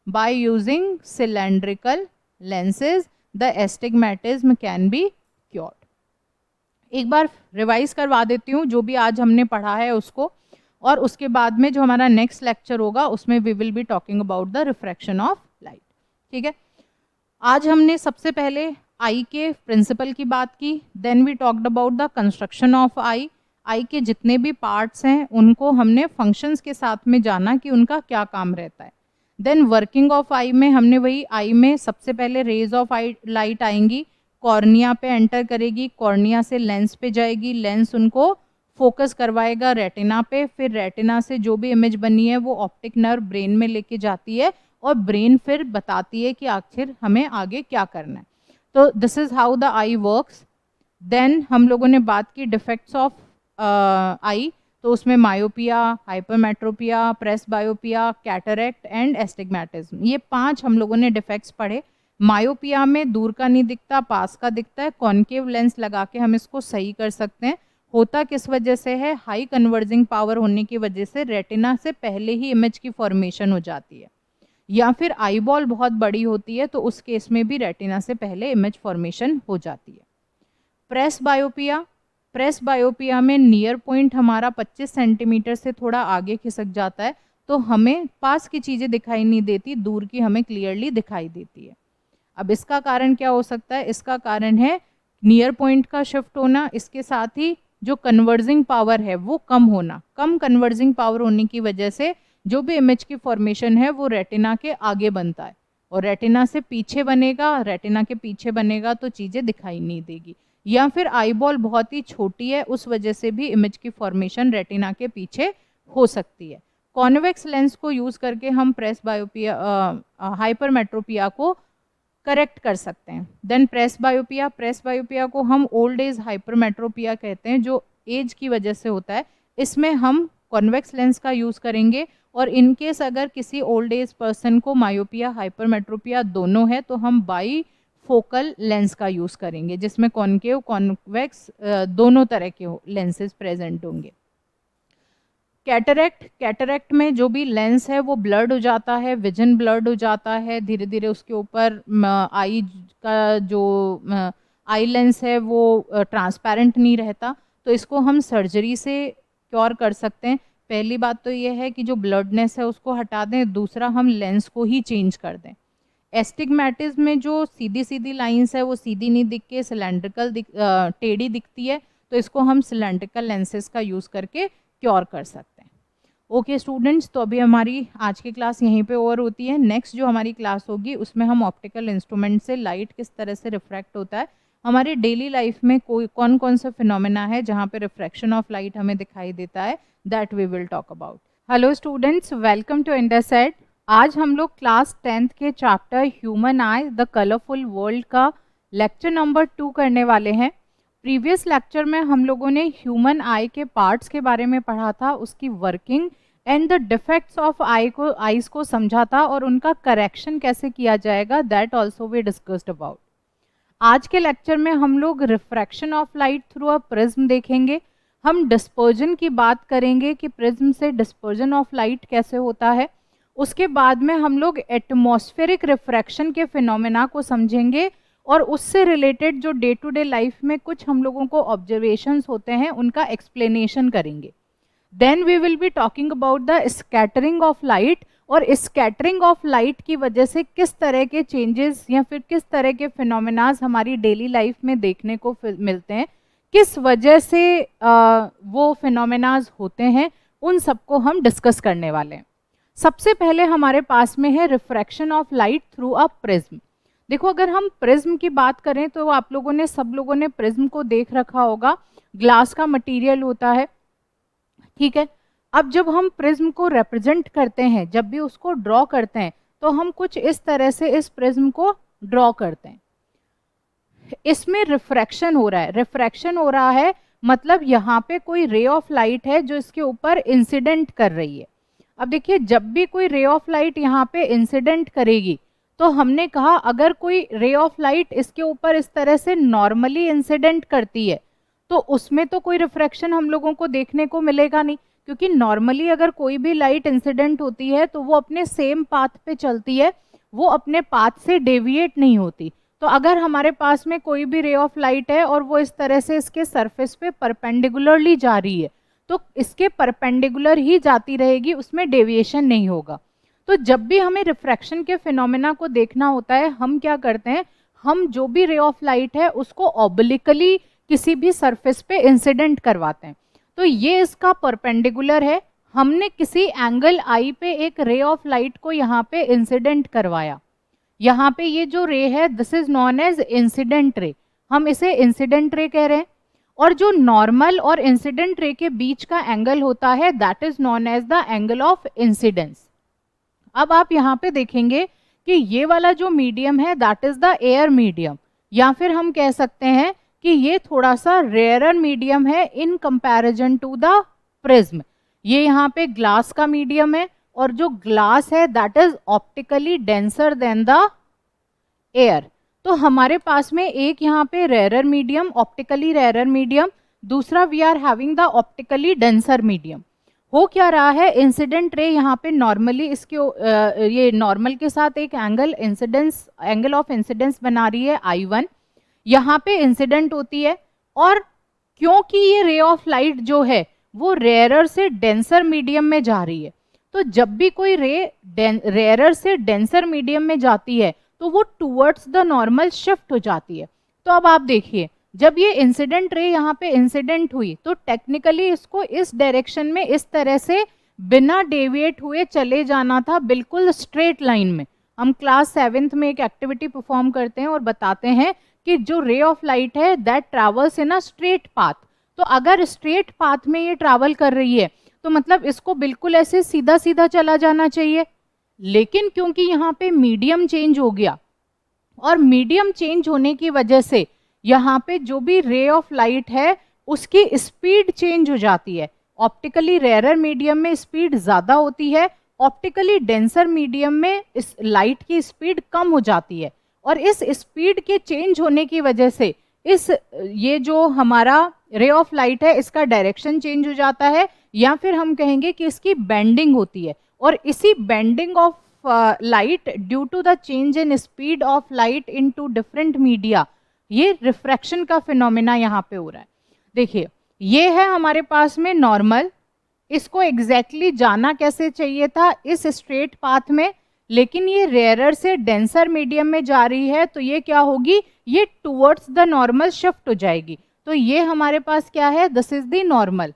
By using cylindrical lenses the astigmatism can be cured. एक बार रिवाइज करवा देती हूँ जो भी आज हमने पढ़ा है उसको, और उसके बाद में जो हमारा नेक्स्ट लेक्चर होगा उसमें we will be talking about the refraction of light, ठीक है। आज हमने सबसे पहले आई के प्रिंसिपल की बात की, then we talked about the construction of eye. Eye के जितने भी पार्ट्स हैं उनको हमने फंक्शंस के साथ में जाना कि उनका क्या काम रहता है। देन वर्किंग ऑफ आई में हमने वही, आई में सबसे पहले रेज ऑफ आई लाइट आएंगी, कॉर्निया पे एंटर करेगी, कॉर्निया से लेंस पे जाएगी, लेंस उनको फोकस करवाएगा रेटिना पे, फिर रेटिना से जो भी इमेज बनी है वो ऑप्टिक नर्व ब्रेन में लेके जाती है और ब्रेन फिर बताती है कि आखिर हमें आगे क्या करना है। तो this is how the eye works. देन हम लोगों ने बात की डिफेक्ट्स ऑफ आई, तो उसमें myopia, hypermetropia, presbyopia, cataract and astigmatism, ये 5 हम लोगों ने डिफेक्ट्स पढ़े। मायोपिया में दूर का नहीं दिखता, पास का दिखता है, कॉन्केव लेंस लगा के हम इसको सही कर सकते हैं। होता किस वजह से है, हाई कन्वर्जिंग पावर होने की वजह से रेटिना से पहले ही इमेज की फॉर्मेशन हो जाती है, या फिर आईबॉल बहुत बड़ी होती है तो उस केस में भी रेटिना से पहले इमेज फॉर्मेशन हो जाती है। प्रेस बायोपिया, प्रेस बायोपिया में नियर पॉइंट हमारा 25 सेंटीमीटर से थोड़ा आगे खिसक जाता है तो हमें पास की चीज़ें दिखाई नहीं देती, दूर की हमें क्लियरली दिखाई देती है। अब इसका कारण क्या हो सकता है, इसका कारण है नियर पॉइंट का शिफ्ट होना, इसके साथ ही जो कन्वर्जिंग पावर है वो कम होना। कम कन्वर्जिंग पावर होने की वजह से जो भी इमेज की फॉर्मेशन है वो रेटिना के आगे बनता है और रेटिना से पीछे बनेगा, रेटिना के पीछे बनेगा तो चीज़ें दिखाई नहीं देगी। या फिर आईबॉल बहुत ही छोटी है उस वजह से भी इमेज की फॉर्मेशन रेटिना के पीछे हो सकती है। कॉन्वेक्स लेंस को यूज़ करके हम प्रेस बायोपिया, हाइपरमेट्रोपिया को करेक्ट कर सकते हैं। देन प्रेस बायोपिया, प्रेस बायोपिया को हम ओल्ड एज हाइपरमेट्रोपिया कहते हैं जो एज की वजह से होता है। इसमें हम कॉन्वेक्स लेंस का यूज़ करेंगे और इनकेस अगर किसी ओल्ड एज पर्सन को मायोपिया, हाइपरमेट्रोपिया दोनों है तो हम बाई फोकल लेंस का यूज़ करेंगे जिसमें कॉन्केव कॉन्वेक्स दोनों तरह के लेंसेज प्रेजेंट होंगे। कैटरैक्ट, कैटरैक्ट में जो भी लेंस है वो ब्लर्ड हो जाता है, विजन ब्लर्ड हो जाता है, धीरे धीरे उसके ऊपर आई का जो आई लेंस है वो ट्रांसपेरेंट नहीं रहता, तो इसको हम सर्जरी से क्योर कर सकते हैं। पहली बात तो ये है कि जो ब्लडनेस है उसको हटा दें, दूसरा हम लेंस को ही चेंज कर दें। एस्टिग्मेटिज्म में जो सीधी सीधी लाइंस है वो सीधी नहीं दिख के सिलेंड्रिकल टेढ़ी दिखती है, तो इसको हम सिलेंड्रिकल लेंसेज का यूज़ करके क्योर कर सकते हैं। ओके स्टूडेंट्स, तो अभी हमारी आज की क्लास यहीं पे ओवर होती है। नेक्स्ट जो हमारी क्लास होगी उसमें हम ऑप्टिकल इंस्ट्रूमेंट से लाइट किस तरह से रिफ्रैक्ट होता है, हमारी डेली लाइफ में कोई कौन कौन से फिनोमेना है जहाँ पे रिफ्रैक्शन ऑफ लाइट हमें दिखाई देता है, that we will talk about. Hello students, welcome to इंडरसेट। आज हम लोग क्लास 10th के chapter human eye the colourful world का लेक्चर नंबर 2 करने वाले हैं। प्रीवियस लेक्चर में हम लोगों ने ह्यूमन आई के पार्ट्स के बारे में पढ़ा था, उसकी working and the defects of eyes को समझा था और उनका करेक्शन कैसे किया जाएगा, that also we discussed about. आज के लेक्चर में हम लोग refraction of light through a prism देखेंगे। हम डिस्पर्जन की बात करेंगे कि प्रिज्म से डिस्पर्जन ऑफ लाइट कैसे होता है। उसके बाद में हम लोग एटमॉस्फेरिक रिफ्रैक्शन के फिनोमेना को समझेंगे और उससे रिलेटेड जो डे टू डे लाइफ में कुछ हम लोगों को ऑब्जर्वेशंस होते हैं उनका एक्सप्लेनेशन करेंगे। Then we will be talking about the scattering of light और स्कैटरिंग ऑफ लाइट की वजह से किस तरह के चेंजेस या फिर किस तरह के फिनोमेनाज हमारी डेली लाइफ में देखने को मिलते हैं, किस वजह से वो फिनोमेनाज होते हैं, उन सबको हम डिस्कस करने वाले हैं। सबसे पहले हमारे पास में है refraction of light through a prism. देखो, अगर हम प्रिज्म की बात करें तो आप लोगों ने सब लोगों ने प्रिज्म को देख रखा होगा, ग्लास का मटेरियल होता है, ठीक है। अब जब हम प्रिज्म को रिप्रेजेंट करते हैं, जब भी उसको ड्रॉ करते हैं, तो हम कुछ इस तरह से इस प्रिज्म को ड्रॉ करते हैं। इसमें रिफ्रैक्शन हो रहा है, रिफ्रैक्शन हो रहा है मतलब यहाँ पे कोई रे ऑफ लाइट है जो इसके ऊपर इंसिडेंट कर रही है। अब देखिए, जब भी कोई रे ऑफ लाइट यहाँ पे इंसिडेंट करेगी तो हमने कहा अगर कोई रे ऑफ लाइट इसके ऊपर इस तरह से नॉर्मली इंसिडेंट करती है तो उसमें तो कोई रिफ्रैक्शन हम लोगों को देखने को मिलेगा नहीं, क्योंकि नॉर्मली अगर कोई भी लाइट इंसिडेंट होती है तो वो अपने सेम पाथ पे चलती है, वो अपने पाथ से डेविएट नहीं होती। तो अगर हमारे पास में कोई भी रे ऑफ लाइट है और वो इस तरह से इसके सरफेस पे परपेंडिकुलरली जा रही है तो इसके परपेंडिकुलर ही जाती रहेगी, उसमें डेविएशन नहीं होगा। तो जब भी हमें रिफ्रैक्शन के फिनोमेना को देखना होता है, हम क्या करते हैं, हम जो भी रे ऑफ लाइट है उसको ऑब्लिकली किसी भी सरफेस पे इंसिडेंट करवाते हैं। तो ये इसका परपेंडिकुलर है, हमने किसी एंगल आई पे एक रे ऑफ लाइट को यहाँ पे इंसिडेंट करवाया। यहाँ पे ये जो रे है this is known as incident ray, हम इसे इंसिडेंट रे कह रहे हैं। और जो नॉर्मल और इंसिडेंट रे के बीच का एंगल होता है that is known as the angle of incidence. अब आप यहाँ पे देखेंगे कि ये वाला जो मीडियम है that is the air medium, या फिर हम कह सकते हैं कि ये थोड़ा सा रेयरर मीडियम है in comparison to the prism. ये यहाँ पे ग्लास का मीडियम है और जो ग्लास है that is optically denser than the air. तो हमारे पास में एक यहाँ पे rarer medium, optically rarer medium, दूसरा we are having the optically denser medium. हो क्या रहा है, इंसिडेंट रे यहाँ पे नॉर्मली इसके ये नॉर्मल के साथ एक एंगल ऑफ इंसिडेंस बना रही है I1, यहाँ पे इंसिडेंट होती है। और क्योंकि ये रे ऑफ लाइट जो है वो रेयरर से डेंसर मीडियम में जा रही है, तो जब भी कोई रे रेयरर से डेंसर मीडियम में जाती है तो वो टूवर्ड्स द नॉर्मल शिफ्ट हो जाती है। तो अब आप देखिए, जब ये इंसिडेंट रे यहाँ पे इंसिडेंट हुई तो टेक्निकली इसको इस डायरेक्शन में इस तरह से बिना डेविएट हुए चले जाना था, बिल्कुल स्ट्रेट लाइन में। हम क्लास 7th में एक एक्टिविटी परफॉर्म करते हैं और बताते हैं कि जो रे ऑफ लाइट है that travels in a straight path. तो अगर स्ट्रेट पाथ में ये ट्रैवल कर रही है तो मतलब इसको बिल्कुल ऐसे सीधा सीधा चला जाना चाहिए, लेकिन क्योंकि यहाँ पे मीडियम चेंज हो गया और मीडियम चेंज होने की वजह से यहाँ पे जो भी रे ऑफ लाइट है उसकी स्पीड चेंज हो जाती है। ऑप्टिकली रेयरर मीडियम में स्पीड ज्यादा होती है, ऑप्टिकली डेंसर मीडियम में इस लाइट की स्पीड कम हो जाती है। और इस स्पीड के चेंज होने की वजह से ये जो हमारा रे ऑफ लाइट है इसका डायरेक्शन चेंज हो जाता है, या फिर हम कहेंगे कि इसकी बेंडिंग होती है। और इसी bending of light due to the change in speed of light into different media, ये रिफ्रैक्शन का फिनोमेना यहाँ पे हो रहा है। देखिए, ये है हमारे पास में नॉर्मल, इसको एग्जैक्टली जाना कैसे चाहिए था इस स्ट्रेट पाथ में, लेकिन ये रेयरर से डेंसर मीडियम में जा रही है तो ये क्या होगी, ये टुवर्ड्स द नॉर्मल शिफ्ट हो जाएगी। तो ये हमारे पास क्या है, दिस इज द नॉर्मल।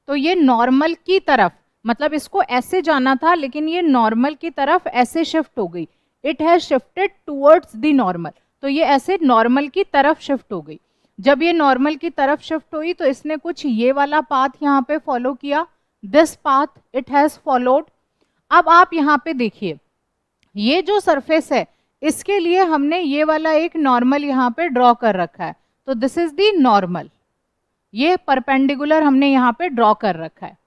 तो ये नॉर्मल की तरफ, मतलब इसको ऐसे जाना था लेकिन ये नॉर्मल की तरफ ऐसे शिफ्ट हो गई, it has shifted towards the normal. तो ये ऐसे नॉर्मल की तरफ शिफ्ट हो गई। जब ये नॉर्मल की तरफ शिफ्ट हुई तो इसने कुछ ये वाला पाथ यहाँ पे फॉलो किया, this path it has followed. अब आप यहाँ पे देखिए, ये जो सरफेस है इसके लिए हमने ये वाला एक नॉर्मल यहाँ पे ड्रॉ कर रखा है, तो दिस इज द नॉर्मल, ये परपेंडिकुलर हमने यहाँ पे ड्रॉ कर रखा है।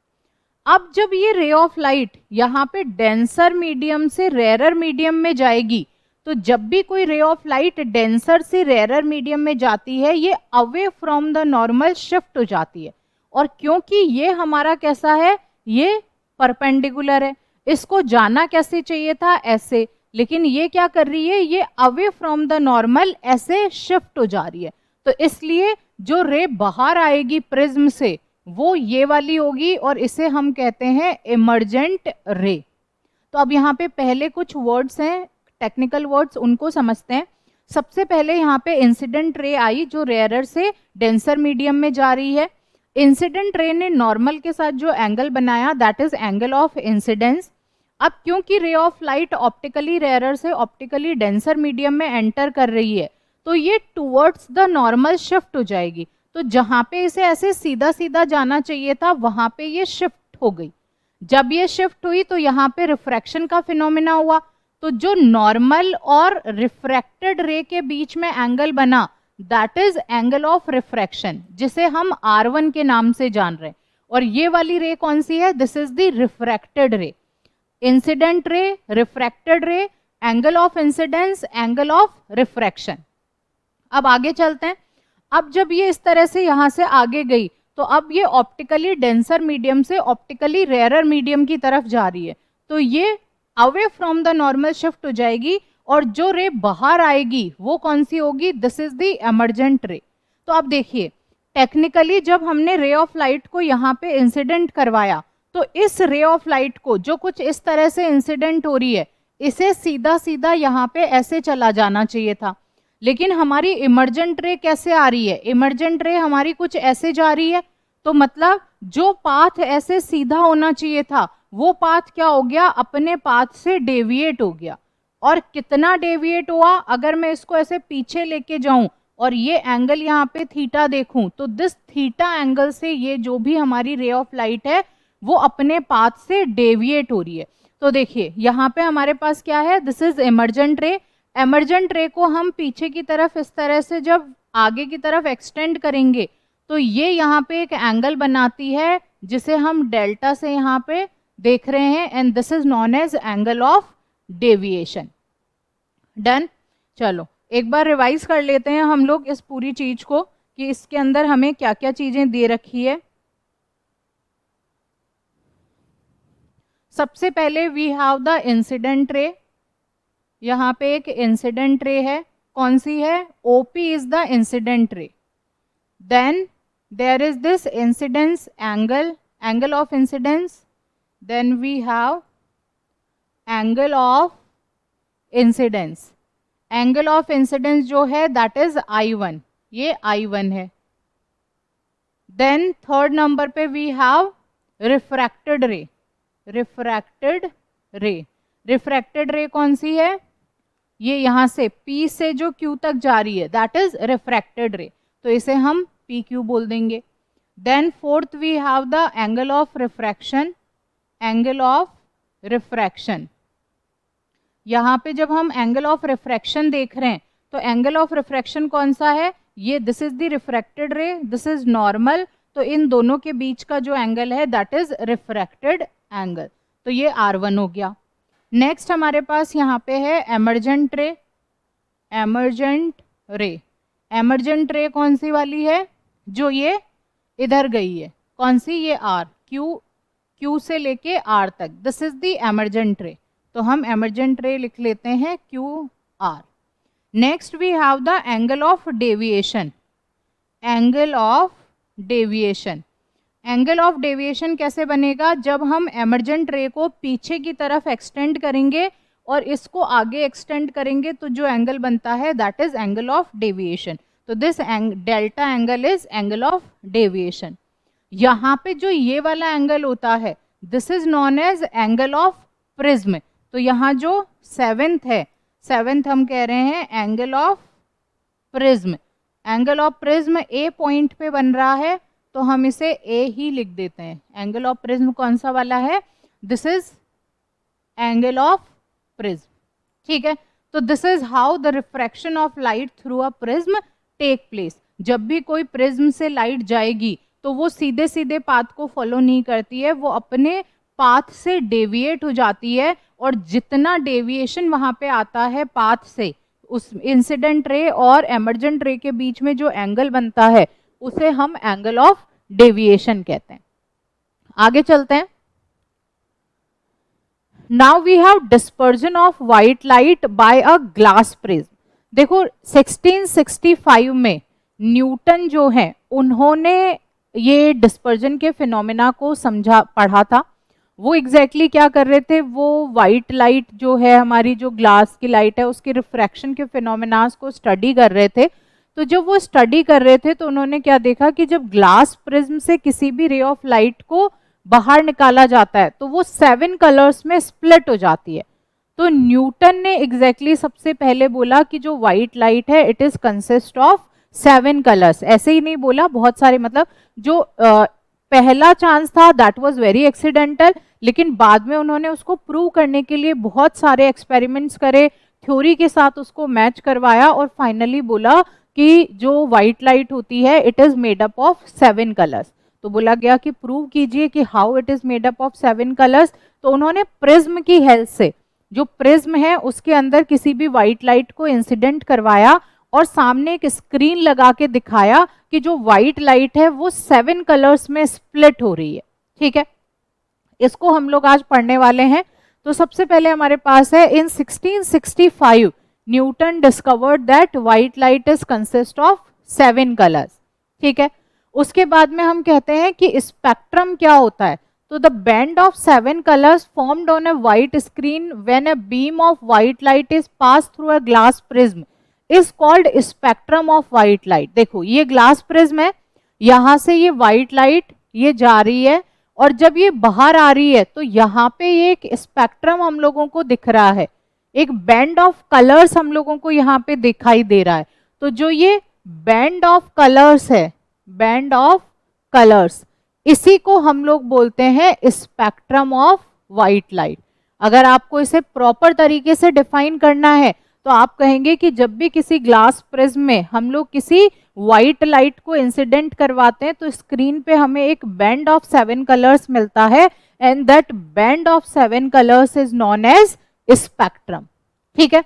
अब जब ये रे ऑफ लाइट यहाँ पे डेंसर मीडियम से रेरर मीडियम में जाएगी, तो जब भी कोई रे ऑफ लाइट डेंसर से रेरर मीडियम में जाती है, ये away from the normal shift हो जाती है। और क्योंकि ये हमारा कैसा है, ये परपेंडिकुलर है, इसको जाना कैसे चाहिए था, ऐसे, लेकिन ये क्या कर रही है, ये अवे फ्रॉम द नॉर्मल ऐसे शिफ्ट हो जा रही है। तो इसलिए जो रे बाहर आएगी प्रिज्म से वो ये वाली होगी, और इसे हम कहते हैं इमर्जेंट रे। तो अब यहाँ पे पहले कुछ वर्ड्स हैं, टेक्निकल वर्ड्स, उनको समझते हैं। सबसे पहले यहाँ पे इंसिडेंट रे आई, जो रेयरर से डेंसर मीडियम में जा रही है। इंसिडेंट रे ने नॉर्मल के साथ जो एंगल बनाया, that is angle of incidence. अब क्योंकि रे ऑफ लाइट ऑप्टिकली रेयरर से ऑप्टिकली डेंसर मीडियम में एंटर कर रही है, तो ये टुवर्ड्स द नॉर्मल शिफ्ट हो जाएगी। तो जहां पे इसे ऐसे सीधा सीधा जाना चाहिए था, वहां पे ये शिफ्ट हो गई। जब ये शिफ्ट हुई तो यहाँ पे रिफ्रैक्शन का फिनोमिना हुआ, तो जो नॉर्मल और रिफ्रैक्टेड रे के बीच में एंगल बना, that is angle of refraction, जिसे हम R1 के नाम से जान रहे हैं। और ये वाली रे कौन सी है, दिस इज द रिफ्रैक्टेड रे। इंसिडेंट रे, रिफ्रैक्टेड रे, angle of incidence, angle of refraction. अब आगे चलते हैं। अब जब ये इस तरह से यहाँ से आगे गई, तो अब ये ऑप्टिकली डेंसर मीडियम से ऑप्टिकली रेयरर मीडियम की तरफ जा रही है, तो ये away from the normal shift हो जाएगी। और जो रे बाहर आएगी वो कौन सी होगी, दिस इज द एमर्जेंट रे। तो अब देखिए, टेक्निकली जब हमने रे ऑफ लाइट को यहाँ पे इंसिडेंट करवाया, तो इस रे ऑफ लाइट को जो कुछ इस तरह से इंसिडेंट हो रही है, इसे सीधा सीधा यहाँ पे ऐसे चला जाना चाहिए था। लेकिन हमारी इमर्जेंट रे कैसे आ रही है, इमर्जेंट रे हमारी कुछ ऐसे जा रही है, तो मतलब जो पाथ ऐसे सीधा होना चाहिए था, वो पाथ क्या हो गया, अपने पाथ से डेविएट हो गया। और कितना डेविएट हुआ, अगर मैं इसको ऐसे पीछे लेके जाऊं और ये एंगल यहाँ पे थीटा देखूं, तो दिस थीटा एंगल से ये जो भी हमारी रे ऑफ लाइट है वो अपने पाथ से डेविएट हो रही है। तो देखिए यहाँ पे हमारे पास क्या है, दिस इज इमर्जेंट रे। एमर्जेंट रे को हम पीछे की तरफ इस तरह से जब आगे की तरफ एक्सटेंड करेंगे, तो ये यहाँ पे एक एंगल बनाती है, जिसे हम डेल्टा से यहाँ पे देख रहे हैं, and this is known as angle of deviation. Done. चलो एक बार रिवाइज कर लेते हैं हम लोग इस पूरी चीज को, कि इसके अंदर हमें क्या क्या चीजें दे रखी है। सबसे पहले वी हैव द इंसिडेंट रे। यहाँ पे एक इंसिडेंट रे है, कौन सी है, OP is the incident ray. Then there is this incidence angle, angle of incidence. Then we have angle of incidence. Angle of incidence जो है दैट इज I1, ये I1 है। देन थर्ड नंबर पे we have refracted ray. Refracted ray, refracted ray कौन सी है, ये यहाँ से P से जो Q तक जा रही है, दैट इज रिफ्रैक्टेड रे, तो इसे हम PQ बोल देंगे। Then fourth we have the angle of refraction. Angle of refraction, यहाँ पे जब हम एंगल ऑफ रिफ्रैक्शन देख रहे हैं, तो एंगल ऑफ रिफ्रैक्शन कौन सा है, ये दिस इज द रिफ्रैक्टेड रे, दिस इज नॉर्मल, तो इन दोनों के बीच का जो एंगल है दैट इज रिफ्रैक्टेड एंगल, तो ये R1 हो गया। नेक्स्ट हमारे पास यहाँ पे है एमर्जेंट रे। एमर्जेंट रे, एमर्जेंट रे कौन सी वाली है, जो ये इधर गई है, कौन सी, ये R, Q से लेके R तक, दिस इज द एमर्जेंट रे, तो हम एमर्जेंट रे लिख लेते हैं QR। Next we have the angle of deviation. Angle of deviation, angle of deviation कैसे बनेगा, जब हम एमर्जेंट रे को पीछे की तरफ एक्सटेंड करेंगे और इसको आगे एक्सटेंड करेंगे, तो जो एंगल बनता है that is angle of deviation. तो this delta angle is angle of deviation. यहाँ पे जो ये वाला एंगल होता है, this is known as angle of prism. तो यहाँ जो सेवेंथ है, सेवेंथ हम कह रहे हैं angle of prism. Angle of prism A point पे बन रहा है, तो हम इसे A ही लिख देते हैं। एंगल ऑफ प्रिज्म कौन सा वाला है, this is angle of prism, ठीक है। तो this is how the refraction of light through a prism take place. जब भी कोई प्रिज्म से लाइट जाएगी तो वो सीधे सीधे पाथ को फॉलो नहीं करती है, वो अपने पाथ से डेविएट हो जाती है, और जितना डेविएशन वहां पे आता है पाथ से, उस इंसिडेंट रे और एमर्जेंट रे के बीच में जो एंगल बनता है उसे हम एंगल ऑफ डेविएशन कहते हैं। आगे चलते हैं। Now we have dispersion of white light by a glass prism. देखो 1665 में न्यूटन जो है उन्होंने ये डिस्पर्जन के फिनोमेना को पढ़ा था। वो एग्जैक्टली क्या कर रहे थे, वो व्हाइट लाइट जो है हमारी, जो ग्लास की लाइट है, उसके रिफ्रैक्शन के फिनोमेनास को स्टडी कर रहे थे। तो जब वो स्टडी कर रहे थे तो उन्होंने क्या देखा कि जब ग्लास प्रिज्म से किसी भी रे ऑफ लाइट को बाहर निकाला जाता है तो वो 7 कलर्स में स्प्लिट हो जाती है। तो न्यूटन ने एग्जैक्टली सबसे पहले बोला कि जो व्हाइट लाइट है it is consist of 7 colours. ऐसे ही नहीं बोला, बहुत सारे, मतलब जो पहला चांस था दैट वाज वेरी एक्सीडेंटल, लेकिन बाद में उन्होंने उसको प्रूव करने के लिए बहुत सारे एक्सपेरिमेंट्स करे, थ्योरी के साथ उसको मैच करवाया, और फाइनली बोला कि जो व्हाइट लाइट होती है it is made up of 7 colours. तो बोला गया कि प्रूव कीजिए कि how it is made up of 7 colours. तो उन्होंने प्रिज्म की हेल्प से, जो प्रिज्म है उसके अंदर किसी भी व्हाइट लाइट को इंसिडेंट करवाया और सामने एक स्क्रीन लगा के दिखाया कि जो व्हाइट लाइट है वो 7 कलर्स में स्प्लिट हो रही है। ठीक है, इसको हम लोग आज पढ़ने वाले हैं। तो सबसे पहले हमारे पास है, इन 1665 Newton discovered that white light is consist of 7 colours. ठीक है, उसके बाद में हम कहते हैं कि स्पेक्ट्रम क्या होता है। तो the band of 7 colours formed on a white screen when a beam of white light is pass through a glass prism is called spectrum of white light. देखो ये ग्लास प्रिज्म है, यहां से ये व्हाइट लाइट ये जा रही है, और जब ये बाहर आ रही है तो यहाँ पे एक स्पेक्ट्रम हम लोगों को दिख रहा है, एक बैंड ऑफ कलर्स हम लोगों को यहाँ पे दिखाई दे रहा है। तो जो ये बैंड ऑफ कलर्स है, बैंड ऑफ कलर्स, इसी को हम लोग बोलते हैं स्पेक्ट्रम ऑफ व्हाइट लाइट। अगर आपको इसे प्रॉपर तरीके से डिफाइन करना है तो आप कहेंगे कि जब भी किसी ग्लास प्रिज्म में हम लोग किसी व्हाइट लाइट को इंसिडेंट करवाते हैं तो स्क्रीन पे हमें एक बैंड ऑफ 7 कलर्स मिलता है, and that band of 7 colours is known as spectrum. ठीक है,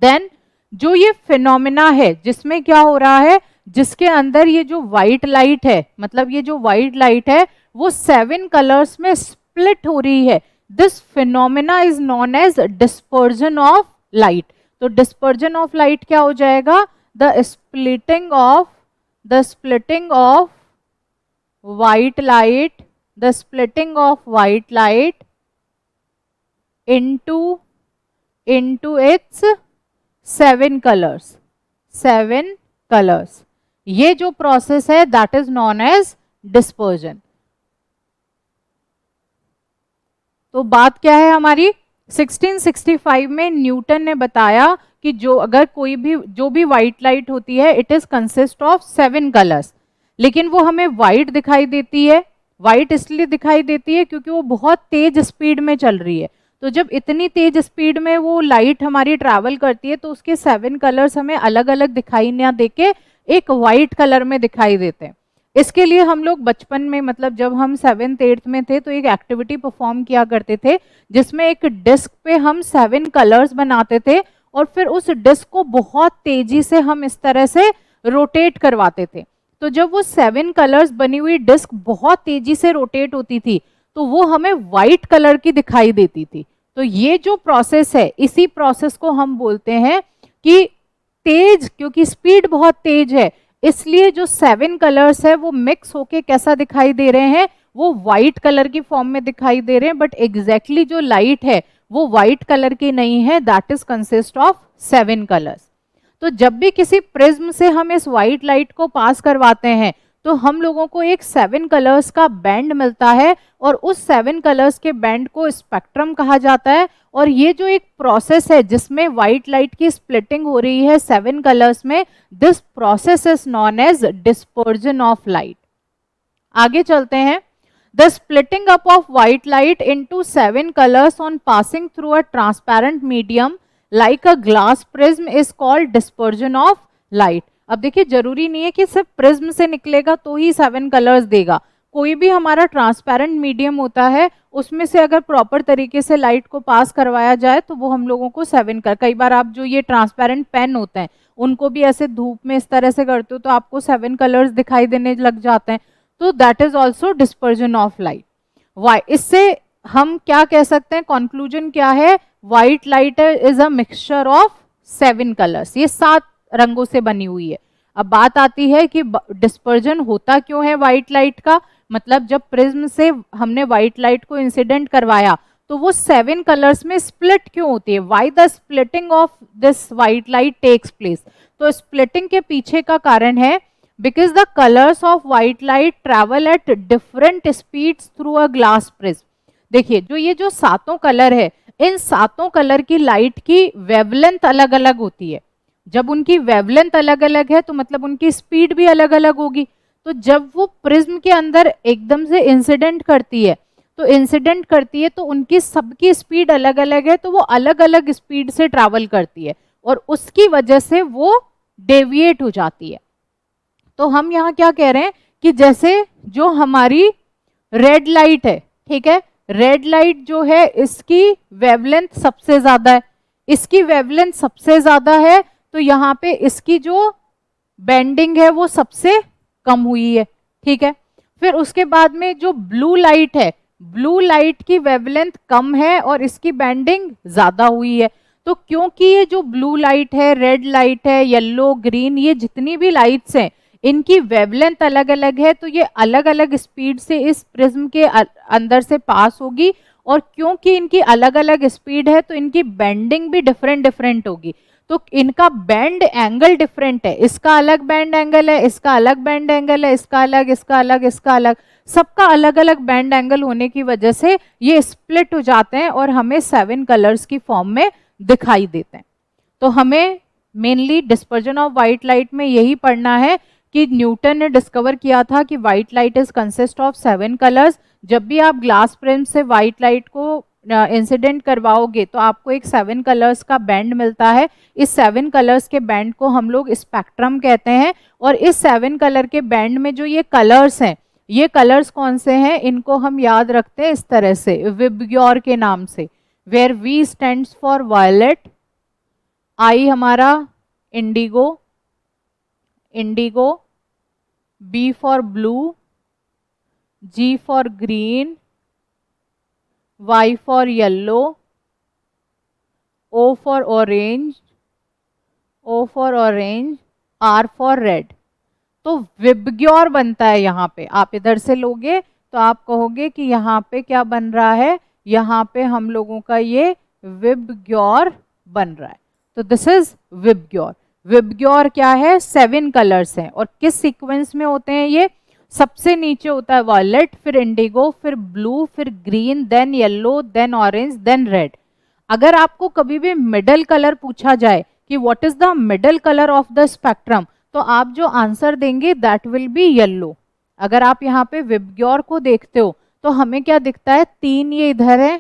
देन जो ये फिनोमेना है जिसमें क्या हो रहा है, जिसके अंदर ये जो व्हाइट लाइट है, मतलब ये जो व्हाइट लाइट है वो 7 कलर्स में स्प्लिट हो रही है, this phenomena is known as dispersion of light. तो डिस्पर्जन ऑफ लाइट क्या हो जाएगा, the splitting of white light, the splitting of white light into its 7 colours, 7 colours. ये जो प्रोसेस है that is known as dispersion. तो बात क्या है हमारी, 1665 में न्यूटन ने बताया कि जो भी व्हाइट लाइट होती है it is consist of 7 colours, लेकिन वो हमें व्हाइट दिखाई देती है। व्हाइट इसलिए दिखाई देती है क्योंकि वो बहुत तेज स्पीड में चल रही है। तो जब इतनी तेज स्पीड में वो लाइट हमारी ट्रैवल करती है तो उसके 7 कलर्स हमें अलग अलग दिखाई ना देके एक व्हाइट कलर में दिखाई देते हैं। इसके लिए हम लोग बचपन में, मतलब जब हम 7th 8th में थे तो एक एक्टिविटी परफॉर्म किया करते थे जिसमें एक डिस्क पे हम 7 कलर्स बनाते थे और फिर उस डिस्क को बहुत तेजी से हम इस तरह से रोटेट करवाते थे। तो जब वो 7 कलर्स बनी हुई डिस्क बहुत तेजी से रोटेट होती थी तो वो हमें व्हाइट कलर की दिखाई देती थी। तो ये जो प्रोसेस है, इसी प्रोसेस को हम बोलते हैं कि तेज, क्योंकि स्पीड बहुत तेज है इसलिए जो 7 कलर्स है वो मिक्स होके कैसा दिखाई दे रहे हैं, वो व्हाइट कलर की फॉर्म में दिखाई दे रहे हैं। बट एग्जैक्टली जो लाइट है वो व्हाइट कलर की नहीं है, that is consist of 7 colours. तो जब भी किसी प्रिज्म से हम इस व्हाइट लाइट को पास करवाते हैं तो हम लोगों को एक 7 कलर्स का बैंड मिलता है और उस 7 कलर्स के बैंड को स्पेक्ट्रम कहा जाता है। और ये जो एक प्रोसेस है जिसमें व्हाइट लाइट की स्प्लिटिंग हो रही है 7 कलर्स में, this process is known as dispersion of light. आगे चलते हैं। The splitting up of white light into 7 colours on passing through a transparent medium like a glass prism is called dispersion of light. अब देखिए जरूरी नहीं है कि सिर्फ प्रिज्म से निकलेगा तो ही 7 कलर्स देगा, कोई भी हमारा ट्रांसपेरेंट मीडियम होता है उसमें से अगर प्रॉपर तरीके से लाइट को पास करवाया जाए तो वो हम लोगों को 7 कर, कई बार आप जो ये ट्रांसपेरेंट पेन होते हैं उनको भी ऐसे धूप में इस तरह से करते हो तो आपको 7 कलर्स दिखाई देने लग जाते हैं, तो that is also dispersion of light. Why इससे हम क्या कह सकते हैं, कंक्लूजन क्या है, white light is a mixture of 7 colours, ये 7 रंगों से बनी हुई है। अब बात आती है कि डिस्पर्जन होता क्यों है व्हाइट लाइट का, मतलब जब प्रिज्म से हमने व्हाइट लाइट को इंसिडेंट करवाया तो वो 7 कलर्स में स्प्लिट क्यों होती है, why the splitting of this white light takes place. तो स्प्लिटिंग के पीछे का कारण है because the colours of white light travel at different speeds through a glass prism. देखिए जो ये जो 7 कलर है, इन 7 कलर की लाइट की वेवलेंथ अलग अलग होती है। जब उनकी वेवलेंथ अलग अलग है तो मतलब उनकी स्पीड भी अलग अलग होगी। तो जब वो प्रिज्म के अंदर एकदम से इंसिडेंट करती है तो उनकी सबकी स्पीड अलग अलग है, तो वो अलग अलग स्पीड से ट्रैवल करती है और उसकी वजह से वो डेविएट हो जाती है। तो हम यहाँ क्या कह रहे हैं कि जैसे जो हमारी रेड लाइट है, ठीक है, रेड लाइट जो है इसकी वेवलेंथ सबसे ज्यादा है, इसकी वेवलेंथ सबसे ज्यादा है तो यहाँ पे इसकी जो बेंडिंग है वो सबसे कम हुई है, ठीक है। फिर उसके बाद में जो ब्लू लाइट है, ब्लू लाइट की वेवलेंथ कम है और इसकी बेंडिंग ज्यादा हुई है। तो क्योंकि ये जो ब्लू लाइट है, रेड लाइट है, येलो, ग्रीन, ये जितनी भी लाइट्स हैं इनकी वेवलेंथ अलग अलग है, तो ये अलग अलग स्पीड से इस प्रिज्म के अंदर से पास होगी और क्योंकि इनकी अलग अलग स्पीड है तो इनकी बेंडिंग भी डिफरेंट डिफरेंट होगी, तो इनका बैंड एंगल डिफरेंट है, इसका अलग बैंड एंगल है, इसका अलग बैंड एंगल है, इसका अलग, इसका अलग, इसका अलग, सबका अलग अलग बैंड एंगल होने की वजह से ये स्प्लिट हो जाते हैं और हमें 7 कलर्स की फॉर्म में दिखाई देते हैं। तो हमें mainly dispersion of white light में यही पढ़ना है कि न्यूटन ने डिस्कवर किया था कि white light is consist of 7 colours. जब भी आप ग्लास प्रिज्म से व्हाइट लाइट को इंसिडेंट करवाओगे तो आपको एक 7 कलर्स का बैंड मिलता है। इस 7 कलर्स के बैंड को हम लोग स्पेक्ट्रम कहते हैं और इस 7 कलर के बैंड में जो ये कलर्स हैं, ये कलर्स कौन से हैं, इनको हम याद रखते हैं इस तरह से विबग्योर के नाम से, where V stands for violet, I हमारा indigo, indigo, B for blue, G for green, Y for yellow, O for orange, O for orange, R for red। तो विबग्योर बनता है यहाँ पे, आप इधर से लोगे तो आप कहोगे कि यहाँ पे क्या बन रहा है, यहाँ पे हम लोगों का ये विबग्योर बन रहा है। तो दिस इज विबग्योर। विबग्योर क्या है, 7 कलर्स हैं और किस सीक्वेंस में होते हैं ये, सबसे नीचे होता है वायलेट, फिर इंडिगो, फिर ब्लू, फिर green, then yellow, then orange, then red. अगर आपको कभी भी मिडल कलर पूछा जाए कि what is the middle colour of the spectrum, तो आप जो आंसर देंगे दैट विल बी येलो। अगर आप यहाँ पे विबग्योर को देखते हो तो हमें क्या दिखता है, 3 ये इधर है,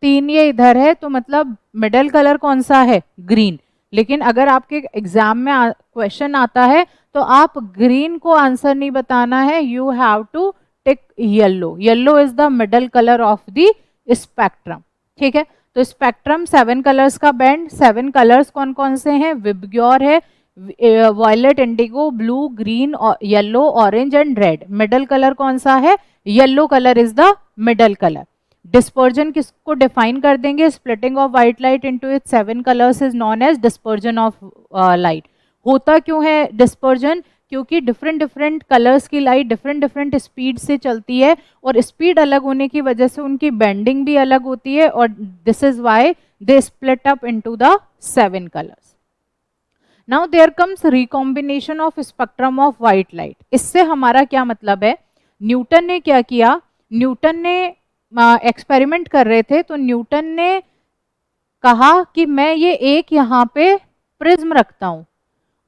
3 ये इधर है, तो मतलब मिडल कलर कौन सा है, ग्रीन। लेकिन अगर आपके एग्जाम में क्वेश्चन आता है तो आप ग्रीन को आंसर नहीं बताना है, you have to tick yellow. Yellow is the middle colour of the spectrum, ठीक है। तो स्पेक्ट्रम 7 कलर्स का बैंड, 7 कलर्स कौन कौन से हैं, विबग्योर है, violet, indigo, blue, green, yellow, orange and red. Middle colour कौन सा है, yellow colour is the middle colour. Dispersion किसको डिफाइन कर देंगे, splitting of white light into its 7 colours is known as dispersion of light. होता क्यों है डिस्पर्जन, क्योंकि डिफरेंट डिफरेंट कलर्स की लाइट डिफरेंट डिफरेंट स्पीड से चलती है और स्पीड अलग होने की वजह से उनकी बेंडिंग भी अलग होती है और this is why they split up into the 7 colours. Now there comes recombination of spectrum of white light. इससे हमारा क्या मतलब है, न्यूटन ने क्या किया, न्यूटन ने एक्सपेरिमेंट कर रहे थे तो न्यूटन ने कहा कि मैं ये एक यहाँ पे प्रिज्म रखता हूँ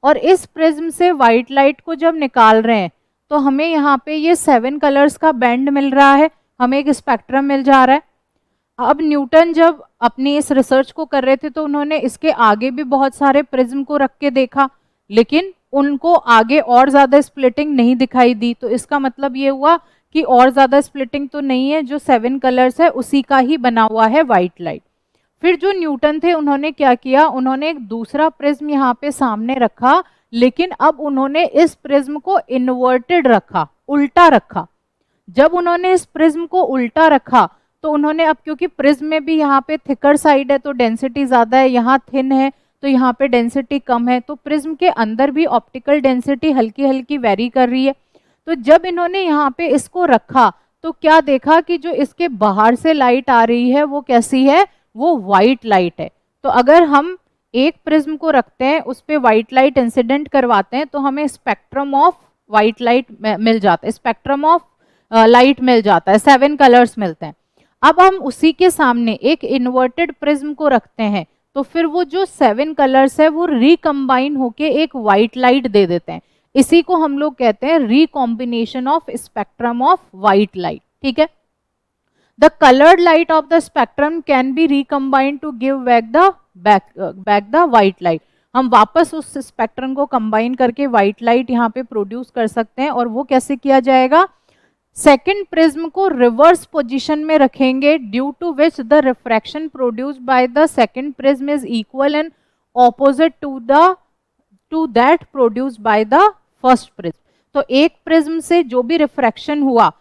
और इस प्रिज्म से व्हाइट लाइट को जब निकाल रहे हैं तो हमें यहाँ पे ये 7 कलर्स का बैंड मिल रहा है, हमें एक स्पेक्ट्रम मिल जा रहा है। अब न्यूटन जब अपनी इस रिसर्च को कर रहे थे तो उन्होंने इसके आगे भी बहुत सारे प्रिज्म को रख के देखा, लेकिन उनको आगे और ज्यादा स्प्लिटिंग नहीं दिखाई दी। तो इसका मतलब ये हुआ कि और ज्यादा स्प्लिटिंग तो नहीं है, जो 7 कलर्स है उसी का ही बना हुआ है व्हाइट लाइट। फिर जो न्यूटन थे उन्होंने क्या किया, उन्होंने एक दूसरा प्रिज्म यहाँ पे सामने रखा, लेकिन अब उन्होंने इस प्रिज्म को इन्वर्टेड रखा, उल्टा रखा। जब उन्होंने इस प्रिज्म को उल्टा रखा तो उन्होंने, अब क्योंकि प्रिज्म में भी यहाँ पे थिकर साइड है तो डेंसिटी ज्यादा है, यहाँ थिन है तो यहाँ पे डेंसिटी कम है, तो प्रिज्म के अंदर भी ऑप्टिकल डेंसिटी हल्की हल्की वेरी कर रही है। तो जब इन्होंने यहाँ पे इसको रखा तो क्या देखा कि जो इसके बाहर से लाइट आ रही है वो कैसी है, वो व्हाइट लाइट है। तो अगर हम एक प्रिज्म को रखते हैं, उस पर व्हाइट लाइट इंसिडेंट करवाते हैं तो हमें स्पेक्ट्रम ऑफ व्हाइट लाइट मिल जाता है, स्पेक्ट्रम ऑफ लाइट मिल जाता है, 7 कलर्स मिलते हैं। अब हम उसी के सामने एक इन्वर्टेड प्रिज्म को रखते हैं तो फिर वो जो 7 कलर्स है वो रिकम्बाइन होके एक व्हाइट लाइट दे देते हैं। इसी को हम लोग कहते हैं recombination of spectrum of white light. ठीक है, the coloured light of the spectrum can be recombined to give back the white light. हम वापस उस स्पेक्ट्रम को कंबाइन करके व्हाइट लाइट यहाँ पे प्रोड्यूस कर सकते हैं। और वो कैसे किया जाएगा, सेकेंड प्रिज्म को रिवर्स पोजीशन में रखेंगे, due to which the refraction produced by the second prism is equal and opposite to that produced by the first prism. तो एक प्रिज्म से जो भी रिफ्रैक्शन हुआ,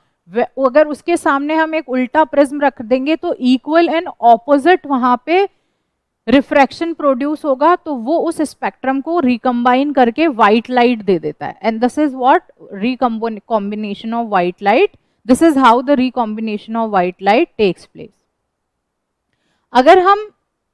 अगर उसके सामने हम एक उल्टा प्रिज्म रख देंगे तो इक्वल एंड ऑपोजिट वहां पे रिफ्रैक्शन प्रोड्यूस होगा, तो वो उस स्पेक्ट्रम को रिकम्बाइन करके व्हाइट लाइट दे देता है। And this is what recombination of white light, this is how the recombination of white light takes place. अगर हम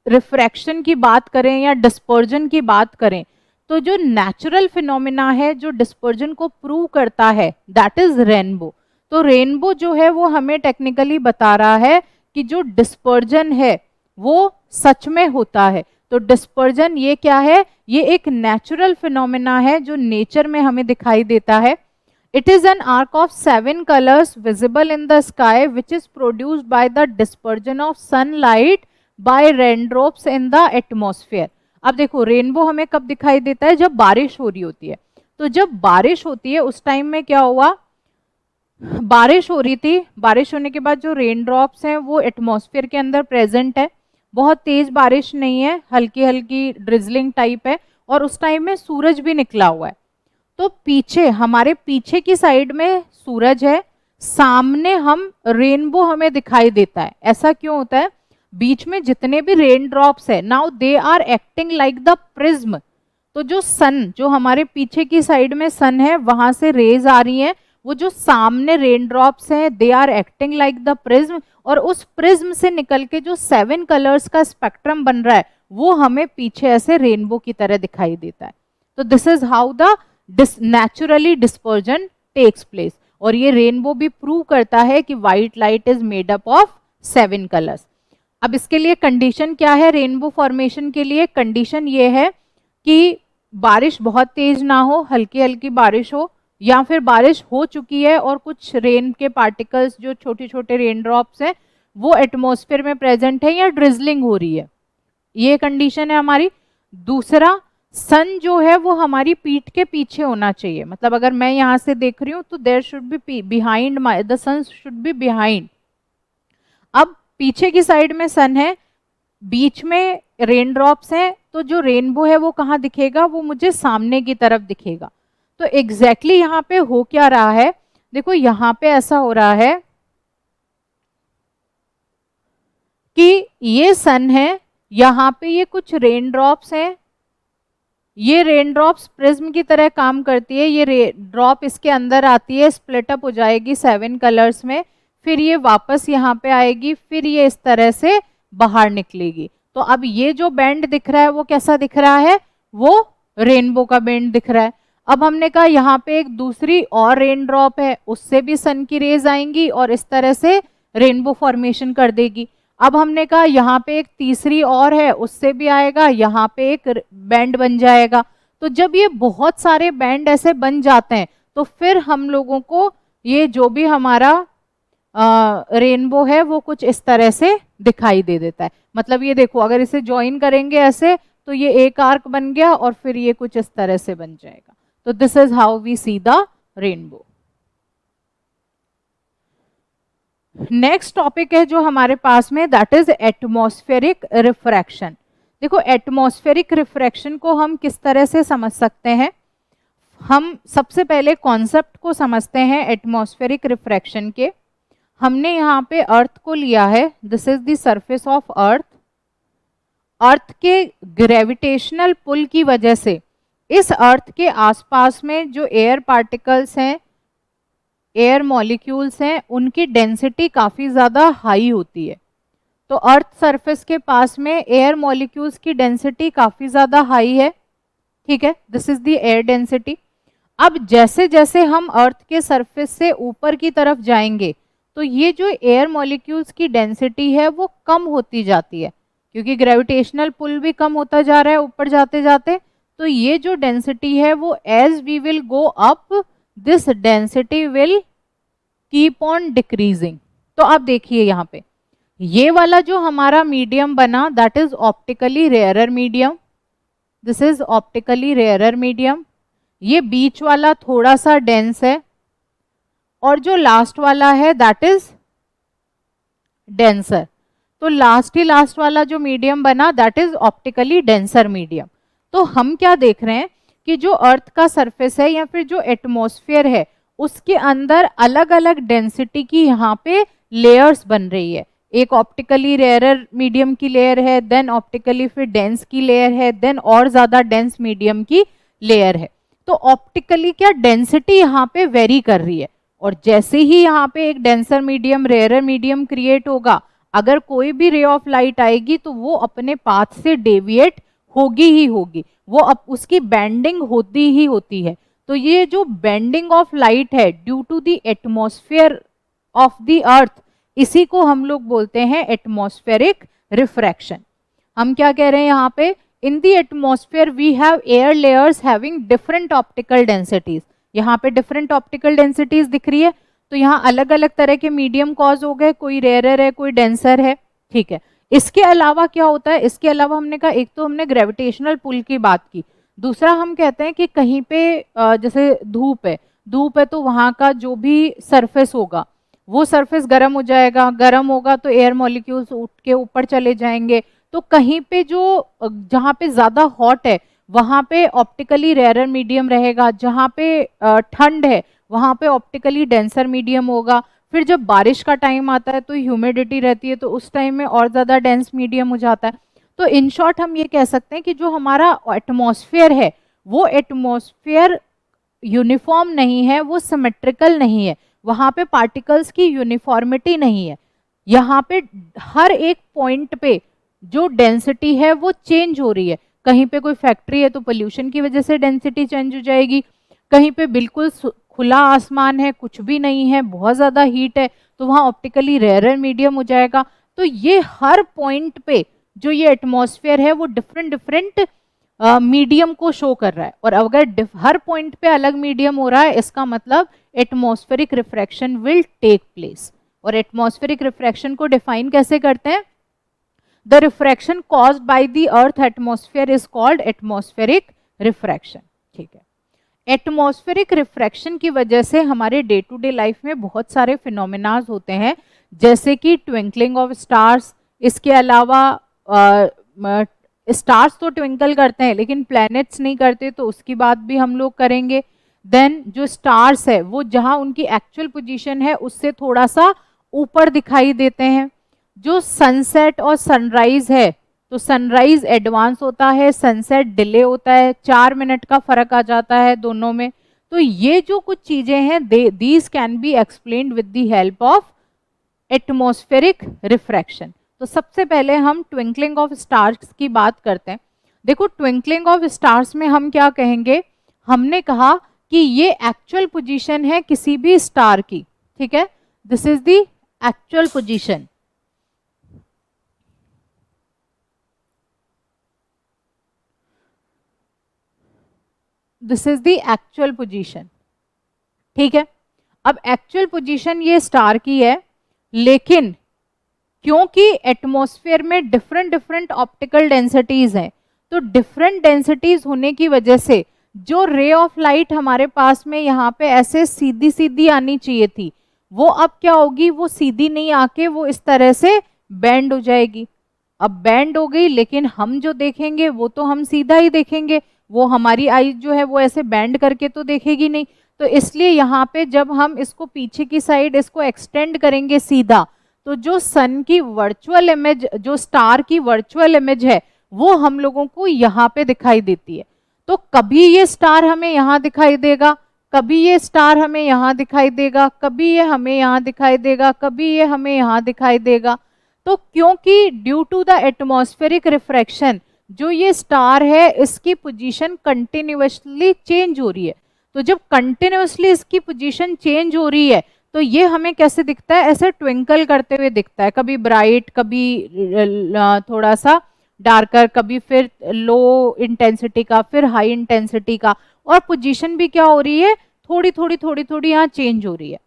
रिफ्रैक्शन की बात करें या डिस्पर्जन की बात करें, तो जो नेचुरल फिनोमिना है जो डिस्पर्जन को प्रूव करता है, दैट इज रेनबो। तो रेनबो जो है वो हमें टेक्निकली बता रहा है कि जो डिस्पर्जन है वो सच में होता है। तो डिस्पर्जन ये क्या है, ये एक नेचुरल फिनोमेना है जो नेचर में हमें दिखाई देता है। It is an arc of 7 colours visible in the sky which is produced by the dispersion of sunlight bye raindrops in the atmosphere. अब देखो, रेनबो हमें कब दिखाई देता है, जब बारिश हो रही होती है। तो जब बारिश होती है उस टाइम में क्या हुआ, बारिश हो रही थी, बारिश होने के बाद जो रेन ड्रॉप्स हैं वो एटमॉस्फेयर के अंदर प्रेजेंट है। बहुत तेज बारिश नहीं है, हल्की हल्की ड्रिजलिंग टाइप है, और उस टाइम में सूरज भी निकला हुआ है। तो पीछे, हमारे पीछे की साइड में सूरज है, सामने हम रेनबो हमें दिखाई देता है। ऐसा क्यों होता है, बीच में जितने भी रेन ड्रॉप्स है, now they are acting like the prism. तो जो सन, जो हमारे पीछे की साइड में सन है, वहां से रेज आ रही हैं, वो जो सामने रेन ड्रॉप्स हैं they are acting like the prism, और उस प्रिज्म से निकल के जो 7 कलर्स का स्पेक्ट्रम बन रहा है वो हमें पीछे ऐसे रेनबो की तरह दिखाई देता है। तो this is how the naturally dispersion takes place. और ये रेनबो भी प्रूव करता है कि white light is made up of 7 colours. अब इसके लिए कंडीशन क्या है, रेनबो फॉर्मेशन के लिए कंडीशन ये है कि बारिश बहुत तेज ना हो, हल्की हल्की बारिश हो, या फिर बारिश हो चुकी है और कुछ रेन के पार्टिकल्स, जो छोटे छोटे रेन ड्रॉप्स हैं, वो एटमॉस्फेयर में प्रेजेंट है, या ड्रिजलिंग हो रही है। ये कंडीशन है हमारी। दूसरा, सन जो है वो हमारी पीठ के पीछे होना चाहिए। मतलब अगर मैं यहाँ से देख रही हूँ तो there should be behind my, the sun should be behind. अब पीछे की साइड में सन है, बीच में रेन ड्रॉप्स हैं, तो जो रेनबो है वो कहाँ दिखेगा, वो मुझे सामने की तरफ दिखेगा। तो एग्जैक्टली यहाँ पे हो क्या रहा है, देखो यहाँ पे ऐसा हो रहा है कि ये सन है, यहाँ पे ये कुछ रेन ड्रॉप्स हैं, ये रेन ड्रॉप्स प्रिज्म की तरह काम करती है, ये ड्रॉप इसके अंदर आती है, स्प्लिट अप हो जाएगी 7 कलर्स में, फिर ये वापस यहाँ पे आएगी, फिर ये इस तरह से बाहर निकलेगी। तो अब ये जो बैंड दिख रहा है वो कैसा दिख रहा है, वो रेनबो का बैंड दिख रहा है। अब हमने कहा यहाँ पे एक दूसरी और रेन ड्रॉप है, उससे भी सन की रेज आएंगी और इस तरह से रेनबो फॉर्मेशन कर देगी। अब हमने कहा यहाँ पे एक तीसरी और है, उससे भी आएगा, यहाँ पे एक बैंड बन जाएगा। तो जब ये बहुत सारे बैंड ऐसे बन जाते हैं तो फिर हम लोगों को ये जो भी हमारा रेनबो है वो कुछ इस तरह से दिखाई दे देता है। मतलब ये देखो, अगर इसे ज्वाइन करेंगे ऐसे तो ये एक आर्क बन गया और फिर ये कुछ इस तरह से बन जाएगा। तो this is how we see the rainbow. Next topic है जो हमारे पास में, दैट इज एटमॉस्फेरिक रिफ्रैक्शन। देखो एटमॉस्फेरिक रिफ्रैक्शन को हम किस तरह से समझ सकते हैं। हम सबसे पहले कॉन्सेप्ट को समझते हैं एटमॉस्फेरिक रिफ्रैक्शन के। हमने यहाँ पे अर्थ को लिया है, this is the surface of earth. Earth के ग्रेविटेशनल पुल की वजह से इस अर्थ के आसपास में जो एयर पार्टिकल्स हैं, एयर मॉलिक्यूल्स हैं, उनकी डेंसिटी काफ़ी ज़्यादा हाई होती है। तो अर्थ सरफेस के पास में एयर मॉलिक्यूल्स की डेंसिटी काफ़ी ज़्यादा हाई है, ठीक है, this is the air density. अब जैसे जैसे हम अर्थ के सरफेस से ऊपर की तरफ जाएंगे तो ये जो एयर मॉलिक्यूल्स की डेंसिटी है वो कम होती जाती है, क्योंकि ग्रेविटेशनल पुल भी कम होता जा रहा है ऊपर जाते जाते। तो ये जो डेंसिटी है वो as we will go up, this density will keep on decreasing. तो आप देखिए यहाँ पे ये वाला जो हमारा मीडियम बना, that is optically rarer medium, this is optically rarer medium. ये बीच वाला थोड़ा सा डेंस है और जो लास्ट वाला है दैट इज डेंसर। तो लास्ट वाला जो मीडियम बना that is optically denser medium. तो हम क्या देख रहे हैं कि जो अर्थ का सरफेस है या फिर जो एटमॉस्फेयर है उसके अंदर अलग अलग डेंसिटी की यहाँ पे लेयर्स बन रही है। एक ऑप्टिकली रेयरर मीडियम की लेयर है, देन ऑप्टिकली फिर डेंस की लेयर है, देन और ज्यादा डेंस मीडियम की लेयर है। तो ऑप्टिकली क्या डेंसिटी यहाँ पे वेरी कर रही है, और जैसे ही यहाँ पे एक denser medium rarer medium create होगा, अगर कोई भी रे ऑफ लाइट आएगी तो वो अपने पाथ से डेविएट होगी ही होगी, वो अब उसकी बेंडिंग होती ही होती है। तो ये जो बेंडिंग ऑफ लाइट है due to the atmosphere of the earth, इसी को हम लोग बोलते हैं एटमॉस्फेरिक रिफ्रैक्शन। हम क्या कह रहे हैं यहाँ पे, in the atmosphere we have air layers having different optical densities. यहाँ पे डिफरेंट ऑप्टिकल डेंसिटीज दिख रही है, तो यहाँ अलग अलग तरह के मीडियम कॉज हो गए, कोई रेयरर है कोई डेंसर है, ठीक है। इसके अलावा क्या होता है, इसके अलावा हमने कहा, एक तो हमने ग्रेविटेशनल पुल की बात की, दूसरा हम कहते हैं कि कहीं पे जैसे धूप है तो वहाँ का जो भी सरफेस होगा वो सरफेस गर्म हो जाएगा, गर्म होगा तो एयर मॉलिक्यूल्स उठ के ऊपर चले जाएंगे। तो कहीं पे जो जहाँ पे ज़्यादा हॉट है वहाँ पे ऑप्टिकली रेयरर मीडियम रहेगा, जहाँ पे ठंड है वहाँ पे ऑप्टिकली डेंसर मीडियम होगा। फिर जब बारिश का टाइम आता है तो ह्यूमिडिटी रहती है, तो उस टाइम में और ज़्यादा डेंस मीडियम हो जाता है। तो इन शॉर्ट हम ये कह सकते हैं कि जो हमारा एटमॉस्फेयर है वो एटमॉस्फेयर यूनिफॉर्म नहीं है, वो सिमेट्रिकल नहीं है, वहाँ पे पार्टिकल्स की यूनिफॉर्मिटी नहीं है। यहाँ पे हर एक पॉइंट पे जो डेंसिटी है वो चेंज हो रही है। कहीं पे कोई फैक्ट्री है तो पोल्यूशन की वजह से डेंसिटी चेंज हो जाएगी, कहीं पे बिल्कुल खुला आसमान है, कुछ भी नहीं है, बहुत ज़्यादा हीट है, तो वहाँ ऑप्टिकली रेयरर मीडियम हो जाएगा। तो ये हर पॉइंट पे जो ये एटमॉस्फेयर है वो डिफरेंट डिफरेंट मीडियम को शो कर रहा है। और अगर हर पॉइंट पे अलग मीडियम हो रहा है, इसका मतलब atmospheric refraction will take place. और एटमॉस्फेरिक रिफ्रैक्शन को डिफाइन कैसे करते हैं, the refraction caused by the earth atmosphere is called atmospheric refraction, ठीक है। एटमॉस्फेरिक रिफ्रैक्शन की वजह से हमारे डे टू डे लाइफ में बहुत सारे फिनोमेनाज होते हैं, जैसे कि ट्विंकलिंग ऑफ स्टार्स। इसके अलावा स्टार्स तो ट्विंकल करते हैं लेकिन प्लैनेट्स नहीं करते, तो उसकी बात भी हम लोग करेंगे। देन जो स्टार्स है वो जहां उनकी एक्चुअल पोजीशन है उससे थोड़ा सा ऊपर दिखाई देते हैं। जो सनसेट और सनराइज है, तो सनराइज एडवांस होता है, सनसेट डिले होता है, 4 मिनट का फर्क आ जाता है दोनों में। तो ये जो कुछ चीजें हैं these can be explained with the help of atmospheric refraction. तो सबसे पहले हम ट्विंकलिंग ऑफ स्टार्स की बात करते हैं। देखो ट्विंकलिंग ऑफ स्टार्स में हम क्या कहेंगे, हमने कहा कि ये एक्चुअल पोजीशन है किसी भी स्टार की, ठीक है, this is the actual position. This is the actual position, ठीक है। अब एक्चुअल पोजीशन ये स्टार की है, लेकिन क्योंकि एटमॉस्फेयर में डिफरेंट डिफरेंट ऑप्टिकल डेंसिटीज हैं, तो डिफरेंट डेंसिटीज होने की वजह से जो रे ऑफ लाइट हमारे पास में यहाँ पे ऐसे सीधी सीधी आनी चाहिए थी, वो अब क्या होगी, वो सीधी नहीं आके वो इस तरह से बेंड हो जाएगी। अब बेंड हो गई, लेकिन हम जो देखेंगे वो तो हम सीधा ही देखेंगे, वो हमारी आई जो है वो ऐसे बेंड करके तो देखेगी नहीं। तो इसलिए यहाँ पे जब हम इसको पीछे की साइड इसको एक्सटेंड करेंगे सीधा, तो जो सन की वर्चुअल इमेज, जो स्टार की वर्चुअल इमेज है, वो हम लोगों को यहाँ पे दिखाई देती है। तो कभी ये स्टार हमें यहाँ दिखाई देगा, कभी ये स्टार हमें यहाँ दिखाई देगा, कभी ये हमें यहाँ दिखाई देगा, कभी ये हमें यहाँ दिखाई देगा। तो क्योंकि due to the atmospheric refraction जो ये स्टार है इसकी पोजीशन कंटिन्यूअसली चेंज हो रही है। तो जब कंटिन्यूअसली इसकी पोजीशन चेंज हो रही है तो ये हमें कैसे दिखता है, ऐसे ट्विंकल करते हुए दिखता है, कभी ब्राइट, कभी थोड़ा सा डार्कर, कभी फिर लो इंटेंसिटी का, फिर हाई इंटेंसिटी का, और पोजीशन भी क्या हो रही है, थोड़ी थोड़ी थोड़ी थोड़ी यहाँ चेंज हो रही है।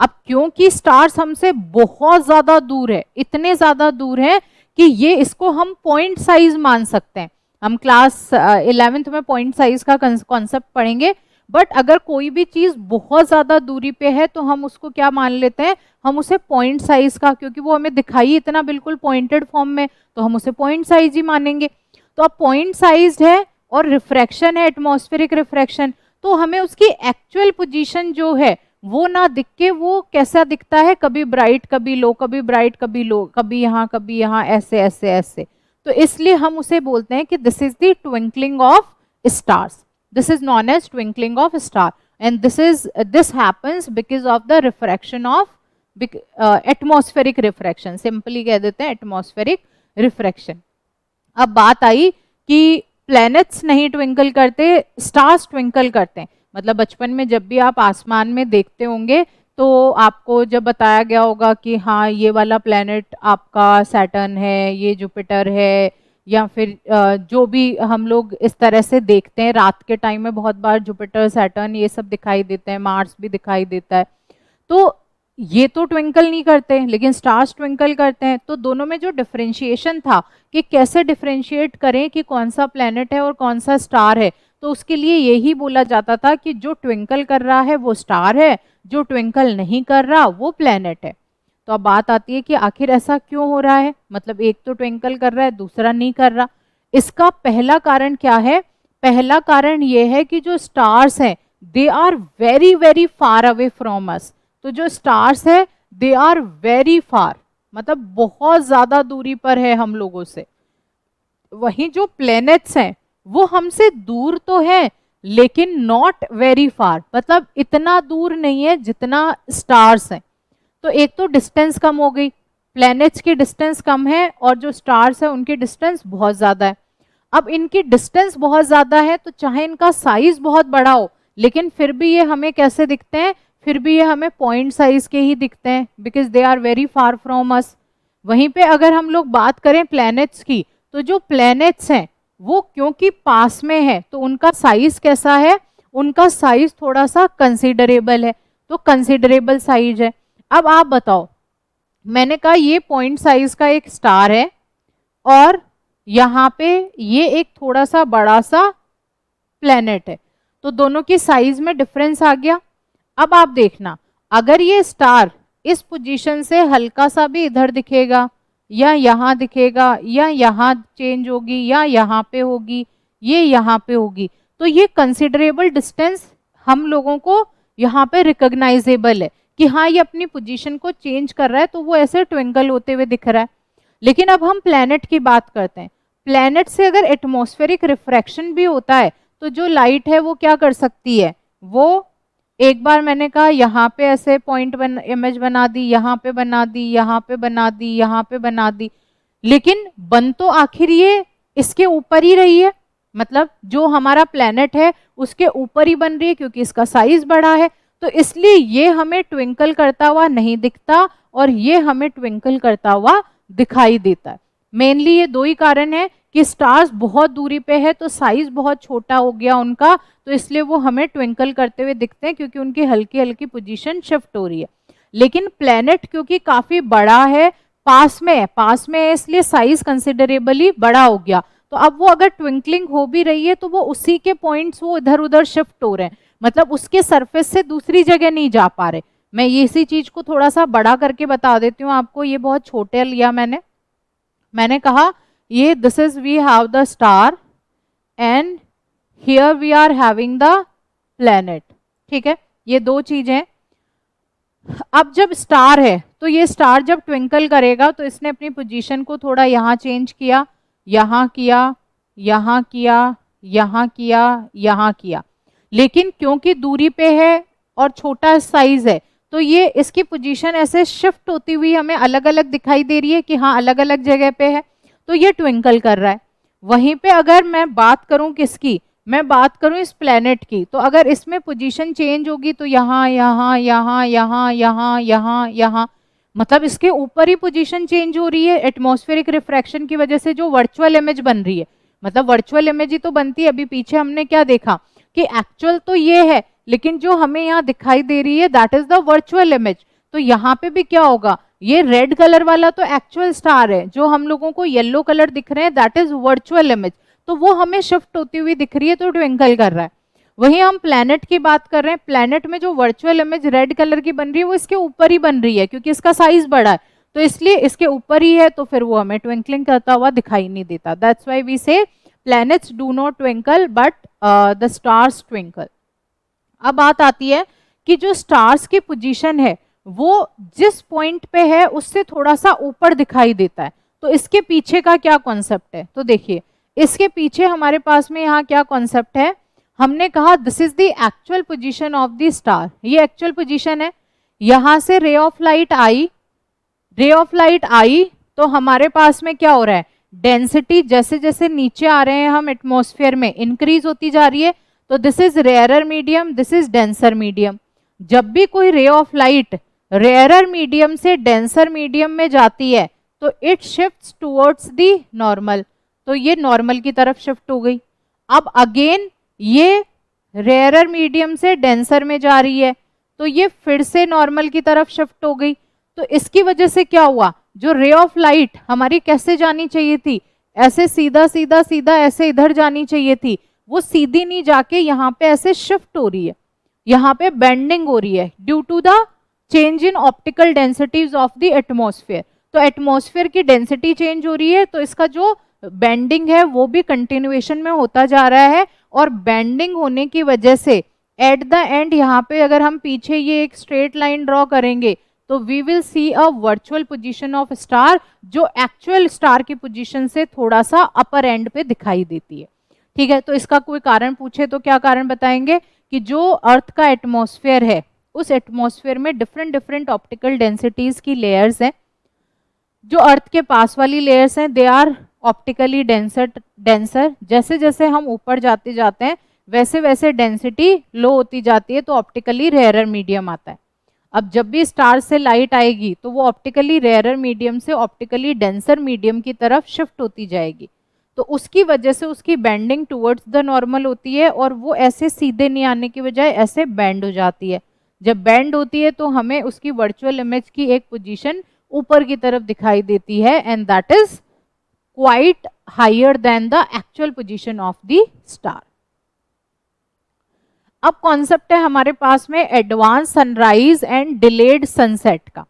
अब क्योंकि स्टार्स हमसे बहुत ज्यादा दूर है, इतने ज्यादा दूर है कि ये इसको हम पॉइंट साइज मान सकते हैं। हम क्लास 11th में पॉइंट साइज का कॉन्सेप्ट पढ़ेंगे, बट अगर कोई भी चीज बहुत ज्यादा दूरी पे है तो हम उसको क्या मान लेते हैं, हम उसे पॉइंट साइज का, क्योंकि वो हमें दिखाई इतना बिल्कुल पॉइंटेड फॉर्म में, तो हम उसे पॉइंट साइज ही मानेंगे। तो अब पॉइंट साइज है और रिफ्रैक्शन है, एटमॉस्फेरिक रिफ्रैक्शन, तो हमें उसकी एक्चुअल पोजीशन जो है वो ना दिख के वो कैसा दिखता है, कभी ब्राइट कभी लो, कभी ब्राइट कभी लो, कभी यहाँ ऐसे ऐसे ऐसे। तो इसलिए हम उसे बोलते हैं कि this is the twinkling of stars, this is known as twinkling of star, and this happens because of the refraction of atmospheric refraction, simply कह देते हैं atmospheric refraction। अब बात आई कि प्लैनेट्स नहीं ट्विंकल करते, स्टार्स ट्विंकल करते हैं। मतलब बचपन में जब भी आप आसमान में देखते होंगे तो आपको जब बताया गया होगा कि हाँ ये वाला प्लैनेट आपका सैटर्न है, ये जुपिटर है, या फिर जो भी हम लोग इस तरह से देखते हैं रात के टाइम में, बहुत बार जुपिटर, सैटर्न ये सब दिखाई देते हैं, मार्स भी दिखाई देता है। तो ये तो ट्विंकल नहीं करते, लेकिन स्टार्स ट्विंकल करते हैं। तो दोनों में जो डिफरेंशिएशन था कि कैसे डिफरेंशिएट करें कि कौन सा प्लैनेट है और कौन सा स्टार है, तो उसके लिए यही बोला जाता था कि जो ट्विंकल कर रहा है वो स्टार है, जो ट्विंकल नहीं कर रहा वो प्लैनेट है। तो अब बात आती है कि आखिर ऐसा क्यों हो रहा है, मतलब एक तो ट्विंकल कर रहा है दूसरा नहीं कर रहा। इसका पहला कारण क्या है, पहला कारण ये है कि जो स्टार्स हैं they are very very far away from us. तो जो स्टार्स है दे आर वेरी फार, मतलब बहुत ज्यादा दूरी पर है हम लोगों से। वहीं जो प्लैनेट्स हैं वो हमसे दूर तो है लेकिन नॉट वेरी फार, मतलब इतना दूर नहीं है जितना स्टार्स हैं। तो एक तो डिस्टेंस कम हो गई, प्लैनेट्स की डिस्टेंस कम है और जो स्टार्स है उनकी डिस्टेंस बहुत ज्यादा है। अब इनकी डिस्टेंस बहुत ज्यादा है तो चाहे इनका साइज बहुत बड़ा हो, लेकिन फिर भी ये हमें कैसे दिखते हैं, फिर भी ये हमें पॉइंट साइज के ही दिखते हैं, because they are very far from us. वहीं पे अगर हम लोग बात करें प्लैनेट्स की, तो जो प्लैनेट्स हैं वो क्योंकि पास में है तो उनका साइज कैसा है, उनका साइज थोड़ा सा कंसिडरेबल है, तो कंसिडरेबल साइज है। अब आप बताओ, मैंने कहा ये पॉइंट साइज का एक स्टार है और यहाँ पे ये एक थोड़ा सा बड़ा सा प्लैनेट है, तो दोनों की साइज में डिफरेंस आ गया। अब आप देखना, अगर ये स्टार इस पोजीशन से हल्का सा भी इधर दिखेगा या यहाँ दिखेगा या यहाँ चेंज होगी या यहाँ पे होगी, ये यहाँ पे होगी, तो ये कंसिडरेबल डिस्टेंस हम लोगों को यहाँ पे रिकॉग्नाइजेबल है कि हाँ ये अपनी पोजीशन को चेंज कर रहा है, तो वो ऐसे ट्विंकल होते हुए दिख रहा है। लेकिन अब हम प्लैनेट की बात करते हैं, प्लैनेट से अगर एटमॉस्फेरिक रिफ्रैक्शन भी होता है तो जो लाइट है वो क्या कर सकती है, वो एक बार मैंने कहा यहाँ पे ऐसे पॉइंट इमेज बना दी, यहाँ पे बना दी, यहाँ पे बना दी, यहाँ पे बना दी, लेकिन बन तो आखिर ये इसके ऊपर ही रही है, मतलब जो हमारा प्लैनेट है उसके ऊपर ही बन रही है क्योंकि इसका साइज बड़ा है। तो इसलिए ये हमें ट्विंकल करता हुआ नहीं दिखता और ये हमें ट्विंकल करता हुआ दिखाई देता है। मेनली ये दो ही कारण है कि स्टार्स बहुत दूरी पे है तो साइज बहुत छोटा हो गया उनका, तो इसलिए वो हमें ट्विंकल करते हुए दिखते हैं क्योंकि उनकी हल्की हल्की पोजीशन शिफ्ट हो रही है। लेकिन प्लैनेट क्योंकि काफी बड़ा है, पास में है, पास में है इसलिए साइज कंसिडरेबली बड़ा हो गया। तो अब वो अगर ट्विंकलिंग हो भी रही है तो वो उसी के पॉइंट्स वो इधर उधर शिफ्ट हो रहे हैं, मतलब उसके सरफेस से दूसरी जगह नहीं जा पा रहे। मैं ये इसी चीज को थोड़ा सा बड़ा करके बता देती हूँ आपको, ये बहुत छोटे लिया मैंने कहा ये this is we have the star and here we are having the planet, ठीक है, ये दो चीजें। अब जब स्टार है तो ये स्टार जब ट्विंकल करेगा तो इसने अपनी पोजीशन को थोड़ा यहाँ चेंज किया, यहाँ किया, यहाँ किया, यहाँ किया, यहाँ किया, लेकिन क्योंकि दूरी पे है और छोटा साइज है तो ये इसकी पोजीशन ऐसे शिफ्ट होती हुई हमें अलग अलग दिखाई दे रही है कि हाँ अलग अलग जगह पे है, तो ये ट्विंकल कर रहा है। वहीं पे अगर मैं बात करूं किसकी, मैं बात करूं इस प्लेनेट की, तो अगर इसमें पोजीशन चेंज होगी तो यहाँ यहाँ यहाँ यहाँ यहाँ यहाँ यहाँ, मतलब इसके ऊपर ही पोजीशन चेंज हो रही है एटमॉस्फेरिक रिफ्रैक्शन की वजह से, जो वर्चुअल इमेज बन रही है। मतलब वर्चुअल इमेज ही तो बनती है, अभी पीछे हमने क्या देखा कि एक्चुअल तो ये है लेकिन जो हमें यहाँ दिखाई दे रही है that is the virtual image. तो यहाँ पे भी क्या होगा, ये रेड कलर वाला तो एक्चुअल स्टार है, जो हम लोगों को येलो कलर दिख रहे हैं दैट इज वर्चुअल इमेज, तो वो हमें शिफ्ट होती हुई दिख रही है तो ट्विंकल कर रहा है। वहीं हम प्लैनेट की बात कर रहे हैं, प्लैनेट में जो वर्चुअल इमेज रेड कलर की बन रही है वो इसके ऊपर ही बन रही है क्योंकि इसका साइज बड़ा है, तो इसलिए इसके ऊपर ही है, तो फिर वो हमें ट्विंकलिंग करता हुआ दिखाई नहीं देता। दैट्स व्हाई वी से planets do not twinkle but the stars twinkle. अब बात आती है कि जो स्टार्स की पोजीशन है वो जिस पॉइंट पे है उससे थोड़ा सा ऊपर दिखाई देता है, तो इसके पीछे का क्या कॉन्सेप्ट है, तो देखिए इसके पीछे हमारे पास में यहाँ क्या कॉन्सेप्ट है, हमने कहा this is the actual position of the star, ये एक्चुअल पोजीशन है। यहां से रे ऑफ लाइट आई, रे ऑफ लाइट आई तो हमारे पास में क्या हो रहा है, डेंसिटी जैसे जैसे नीचे आ रहे हैं हम एटमॉस्फेयर में इंक्रीज होती जा रही है, तो this is rarer medium, this is denser medium. जब भी कोई रे ऑफ लाइट रेयरर मीडियम से डेंसर मीडियम में जाती है तो it shifts towards the normal, तो ये नॉर्मल की तरफ शिफ्ट हो गई। अब अगेन ये रेयरर मीडियम से डेंसर में जा रही है तो ये फिर से नॉर्मल की तरफ शिफ्ट हो गई। तो इसकी वजह से क्या हुआ, जो रे ऑफ लाइट हमारी कैसे जानी चाहिए थी, ऐसे सीधा सीधा सीधा ऐसे इधर जानी चाहिए थी, वो सीधी नहीं जाके यहाँ पे ऐसे शिफ्ट हो रही है, यहाँ पे बेंडिंग हो रही है due to the change in optical densities of the atmosphere. तो एटमॉस्फेयर की डेंसिटी चेंज हो रही है तो इसका जो बेंडिंग है वो भी कंटिन्यूएशन में होता जा रहा है, और बेंडिंग होने की वजह से एट द एंड यहाँ पे अगर हम पीछे ये एक स्ट्रेट लाइन ड्रॉ करेंगे तो we will see a virtual position of star जो एक्चुअल स्टार की पोजीशन से थोड़ा सा अपर एंड पे दिखाई देती है। ठीक है, तो इसका कोई कारण पूछे तो क्या कारण बताएंगे कि जो अर्थ का एटमॉस्फेयर है उस एटमॉस्फेयर में डिफरेंट डिफरेंट ऑप्टिकल डेंसिटीज की लेयर्स हैं। जो अर्थ के पास वाली लेयर्स हैं दे आर ऑप्टिकली डेंसर, जैसे जैसे हम ऊपर जाते जाते हैं वैसे वैसे डेंसिटी लो होती जाती है तो ऑप्टिकली रेयरर मीडियम आता है। अब जब भी स्टार से लाइट आएगी तो वो ऑप्टिकली रेयरर मीडियम से ऑप्टिकली डेंसर मीडियम की तरफ शिफ्ट होती जाएगी, तो उसकी वजह से उसकी बेंडिंग टुवर्ड्स द नॉर्मल होती है और वो ऐसे सीधे नहीं आने की बजाय ऐसे बेंड हो जाती है। जब बेंड होती है तो हमें उसकी वर्चुअल इमेज की एक पोजीशन ऊपर की तरफ दिखाई देती है and that is quite higher than the actual position of the star. अब कॉन्सेप्ट है हमारे पास में advance sunrise and delayed sunset का।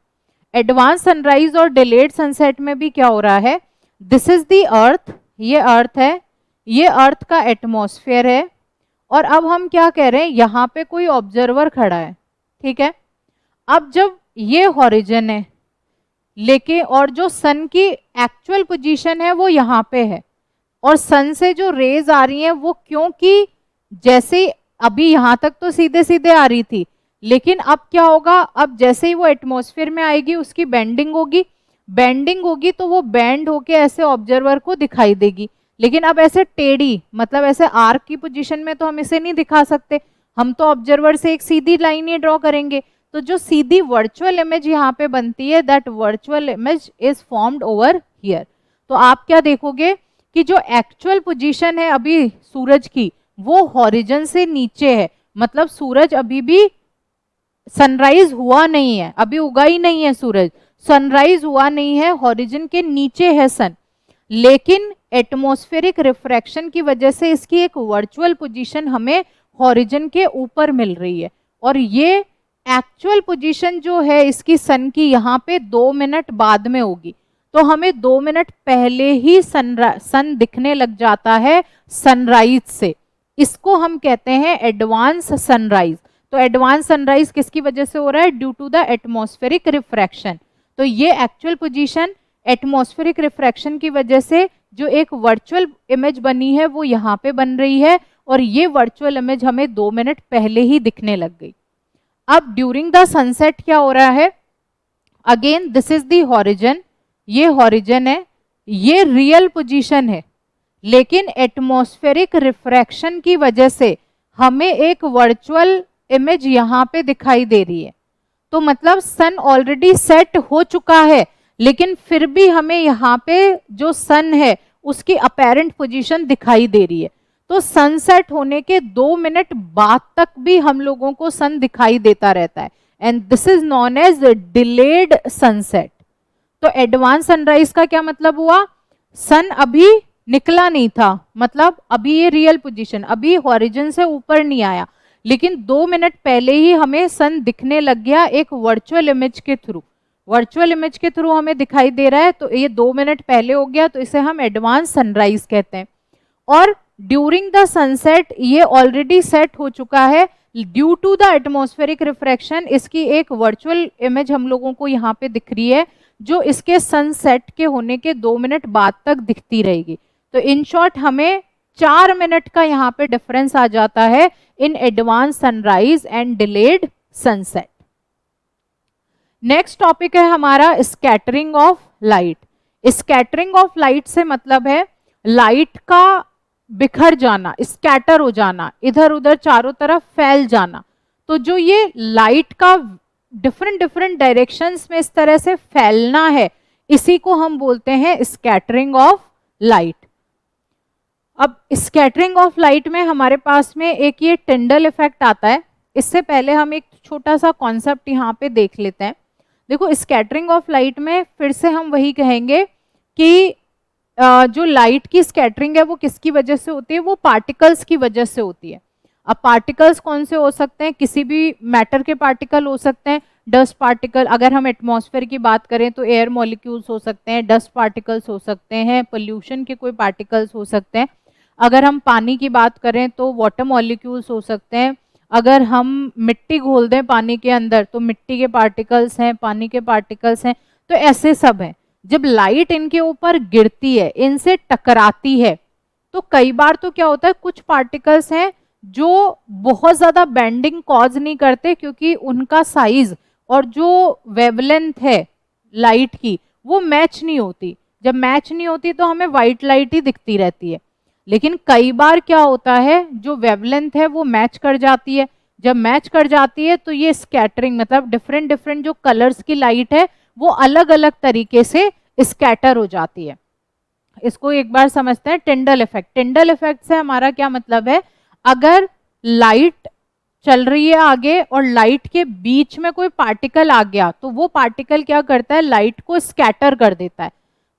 एडवांस सनराइज और डिलेड सनसेट में भी क्या हो रहा है, दिस इज द अर्थ, ये अर्थ है, ये अर्थ का एटमॉस्फेयर है, और अब हम क्या कह रहे हैं यहाँ पे कोई ऑब्जर्वर खड़ा है, ठीक है। अब जब ये हॉरिजन है लेके और जो सन की एक्चुअल पोजीशन है वो यहाँ पे है, और सन से जो रेज आ रही हैं वो क्योंकि जैसे अभी यहाँ तक तो सीधे सीधे आ रही थी, लेकिन अब क्या होगा, अब जैसे ही वो एटमॉस्फेयर में आएगी उसकी बेंडिंग होगी, बेंडिंग होगी तो वो बेंड होके ऐसे ऑब्जर्वर को दिखाई देगी। लेकिन अब ऐसे टेढ़ी मतलब ऐसे आर्क की पोजीशन में तो हम इसे नहीं दिखा सकते, हम तो ऑब्जर्वर से एक सीधी लाइन ही ड्रॉ करेंगे। तो जो सीधी वर्चुअल इमेज यहाँ पे बनती है that virtual image is formed over here. तो आप क्या देखोगे कि जो एक्चुअल पोजीशन है अभी सूरज की वो हॉरिजन से नीचे है, मतलब सूरज अभी भी सनराइज हुआ नहीं है, अभी उगा ही नहीं है सूरज, सनराइज हुआ नहीं है, हॉरिजन के नीचे है सन, लेकिन एटमॉस्फेरिक रिफ्रैक्शन की वजह से इसकी एक वर्चुअल पोजीशन हमें हॉरिजन के ऊपर मिल रही है, और ये एक्चुअल पोजीशन जो है इसकी सन की यहाँ पे 2 मिनट बाद में होगी, तो हमें 2 मिनट पहले ही सन दिखने लग जाता है सनराइज से। इसको हम कहते हैं एडवांस सनराइज। तो एडवांस सनराइज किसकी वजह से हो रहा है? Due to the atmospheric refraction. तो ये एक्चुअल पोजीशन एटमॉस्फेरिक रिफ्रैक्शन की वजह से जो एक वर्चुअल इमेज बनी है वो यहाँ पे बन रही है, और ये वर्चुअल इमेज हमें 2 मिनट पहले ही दिखने लग गई। अब ड्यूरिंग द सनसेट क्या हो रहा है? Again this is the horizon, ये हॉरिजन है, ये रियल पोजीशन है, लेकिन एटमॉस्फेरिक रिफ्रैक्शन की वजह से हमें एक वर्चुअल इमेज यहाँ पे दिखाई दे रही है। तो मतलब सन ऑलरेडी सेट हो चुका है, लेकिन फिर भी हमें यहाँ पे जो सन है उसकी अपेरेंट पोजीशन दिखाई दे रही है। तो सनसेट होने के 2 मिनट बाद तक भी हम लोगों को सन दिखाई देता रहता है, and this is known as delayed sunset. तो एडवांस सनराइज का क्या मतलब हुआ? सन अभी निकला नहीं था, मतलब अभी ये रियल पोजीशन, अभी हॉरिजन से ऊपर नहीं आया, लेकिन 2 मिनट पहले ही हमें सन दिखने लग गया एक वर्चुअल इमेज के थ्रू। वर्चुअल इमेज के थ्रू हमें दिखाई दे रहा है, तो ये 2 मिनट पहले हो गया, तो इसे हम एडवांस सनराइज कहते हैं। और ड्यूरिंग द सनसेट ये ऑलरेडी सेट हो चुका है, due to the atmospheric refraction इसकी एक वर्चुअल इमेज हम लोगों को यहाँ पे दिख रही है, जो इसके सनसेट के होने के 2 मिनट बाद तक दिखती रहेगी। तो इन शॉर्ट हमें 4 मिनट का यहाँ पे डिफरेंस आ जाता है in advance sunrise and delayed sunset. Next topic है हमारा scattering of light. Scattering of light से मतलब है लाइट का बिखर जाना, स्कैटर हो जाना, इधर उधर चारों तरफ फैल जाना। तो जो ये लाइट का डिफरेंट डिफरेंट डायरेक्शंस में इस तरह से फैलना है, इसी को हम बोलते हैं स्कैटरिंग ऑफ लाइट। अब स्कैटरिंग ऑफ लाइट में हमारे पास में एक ये टिंडल इफेक्ट आता है। इससे पहले हम एक छोटा सा कॉन्सेप्ट यहाँ पे देख लेते हैं। देखो, स्कैटरिंग ऑफ लाइट में फिर से हम वही कहेंगे कि जो लाइट की स्कैटरिंग है वो किसकी वजह से होती है? वो पार्टिकल्स की वजह से होती है। अब पार्टिकल्स कौन से हो सकते हैं? किसी भी मैटर के पार्टिकल हो सकते हैं, डस्ट पार्टिकल, अगर हम एटमॉस्फेयर की बात करें तो एयर मॉलिक्यूल्स हो सकते हैं, डस्ट पार्टिकल्स हो सकते हैं, पोल्यूशन के कोई पार्टिकल्स हो सकते हैं। अगर हम पानी की बात करें तो वाटर मॉलिक्यूल्स हो सकते हैं। अगर हम मिट्टी घोल दें पानी के अंदर तो मिट्टी के पार्टिकल्स हैं, पानी के पार्टिकल्स हैं। तो ऐसे सब हैं। जब लाइट इनके ऊपर गिरती है, इनसे टकराती है, तो कई बार तो क्या होता है, कुछ पार्टिकल्स हैं जो बहुत ज़्यादा बेंडिंग कॉज नहीं करते, क्योंकि उनका साइज और जो वेवलेंथ है लाइट की वो मैच नहीं होती। जब मैच नहीं होती तो हमें वाइट लाइट ही दिखती रहती है। लेकिन कई बार क्या होता है, जो वेवलेंथ है वो मैच कर जाती है। जब मैच कर जाती है तो ये स्कैटरिंग, मतलब डिफरेंट डिफरेंट जो कलर्स की लाइट है वो अलग अलग तरीके से स्कैटर हो जाती है। इसको एक बार समझते हैं, टिंडल इफेक्ट। टिंडल इफेक्ट से हमारा क्या मतलब है? अगर लाइट चल रही है आगे और लाइट के बीच में कोई पार्टिकल आ गया, तो वो पार्टिकल क्या करता है? लाइट को स्कैटर कर देता है।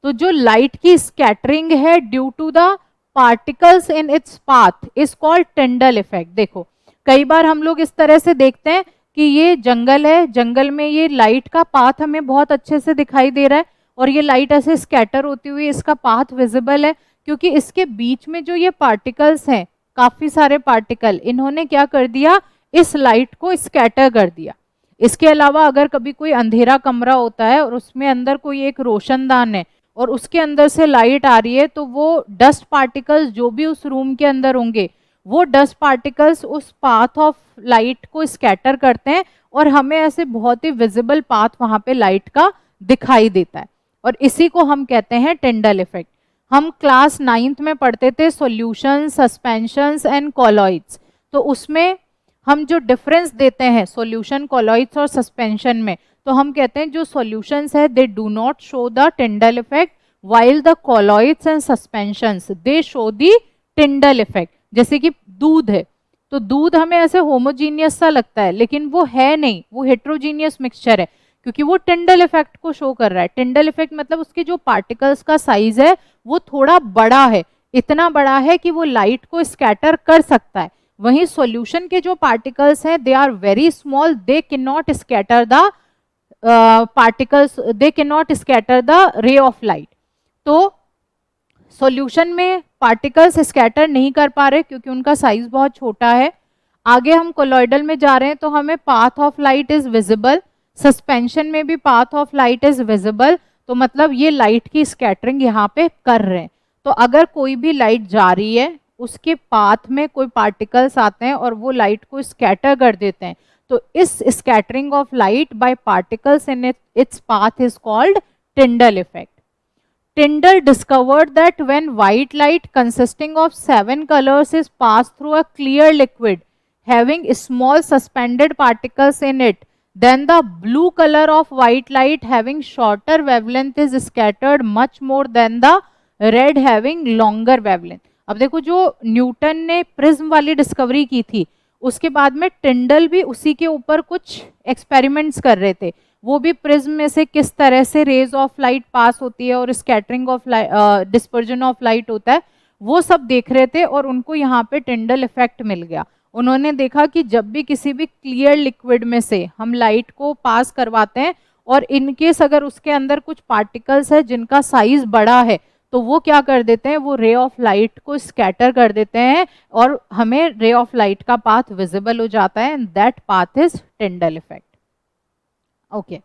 तो जो लाइट की स्कैटरिंग है due to the particles in its path is called Tyndall effect. देखो, कई बार हम लोग इस तरह से देखते हैं कि ये जंगल है, जंगल में ये लाइट का पाथ हमें बहुत अच्छे से दिखाई दे रहा है, और ये लाइट ऐसे स्कैटर होती हुई इसका पाथ विजिबल है, क्योंकि इसके बीच में जो ये पार्टिकल्स हैं, काफी सारे पार्टिकल, इन्होंने क्या कर दिया? इस लाइट को स्कैटर कर दिया। इसके अलावा अगर कभी कोई अंधेरा कमरा होता है और उसमें अंदर कोई एक रोशनदान है और उसके अंदर से लाइट आ रही है, तो वो डस्ट पार्टिकल्स जो भी उस रूम के अंदर होंगे, वो डस्ट पार्टिकल्स उस पाथ ऑफ लाइट को स्कैटर करते हैं, और हमें ऐसे बहुत ही विजिबल पाथ वहां पे लाइट का दिखाई देता है, और इसी को हम कहते हैं टिंडल इफेक्ट। हम क्लास 9th में पढ़ते थे सॉल्यूशन, सस्पेंशंस एंड कॉलॉइड्स। तो उसमें हम जो डिफरेंस देते हैं सॉल्यूशन, कॉलॉइड्स और सस्पेंशन में, तो हम कहते हैं जो सॉल्यूशंस है they do not show the Tyndall effect, while the colloids and suspensions they show the tyndall effect। जैसे कि दूध है, तो दूध हमें ऐसे होमोजीनियस सा लगता है, लेकिन वो है नहीं, वो हेट्रोजीनियस मिक्सचर है, क्योंकि वो टिंडल इफेक्ट को शो कर रहा है। टिंडल इफेक्ट मतलब उसके जो पार्टिकल्स का साइज है वो थोड़ा बड़ा है, इतना बड़ा है कि वो लाइट को स्कैटर कर सकता है। वहीं सॉल्यूशन के जो पार्टिकल्स हैं they are very small, they can not scatter the particles, they can not scatter the ray of light. तो सॉल्यूशन में पार्टिकल्स स्कैटर नहीं कर पा रहे क्योंकि उनका साइज बहुत छोटा है। आगे हम कोलॉइडल में जा रहे हैं तो हमें path of light is visible, suspension में भी path of light is visible, तो मतलब ये लाइट की स्कैटरिंग यहाँ पे कर रहे हैं। तो अगर कोई भी लाइट जा रही है उसके पाथ में कोई पार्टिकल्स आते हैं और वो लाइट को स्कैटर कर देते हैं, तो इस scattering of light by particles in its path is called Tyndall effect. Tyndall discovered that when white light consisting of 7 colors is passed through a clear liquid having small suspended particles in it, then the blue color of white light having shorter wavelength is scattered much more than the red having longer wavelength. अब देखो जो न्यूटन ने प्रिज्म वाली डिस्कवरी की थी उसके बाद में टिंडल भी उसी के ऊपर कुछ एक्सपेरिमेंट्स कर रहे थे। वो भी प्रिज्म में से किस तरह से रेज ऑफ लाइट पास होती है और scattering of dispersion of light होता है वो सब देख रहे थे, और उनको यहाँ पे टिंडल इफेक्ट मिल गया। उन्होंने देखा कि जब भी किसी भी क्लियर लिक्विड में से हम लाइट को पास करवाते हैं और इनकेस अगर उसके अंदर कुछ पार्टिकल्स है जिनका साइज बड़ा है तो वो क्या कर देते हैं, वो रे ऑफ लाइट को स्कैटर कर देते हैं और हमें रे ऑफ लाइट का पाथ विजिबल हो जाता है, and that path is Tyndall effect. Okay.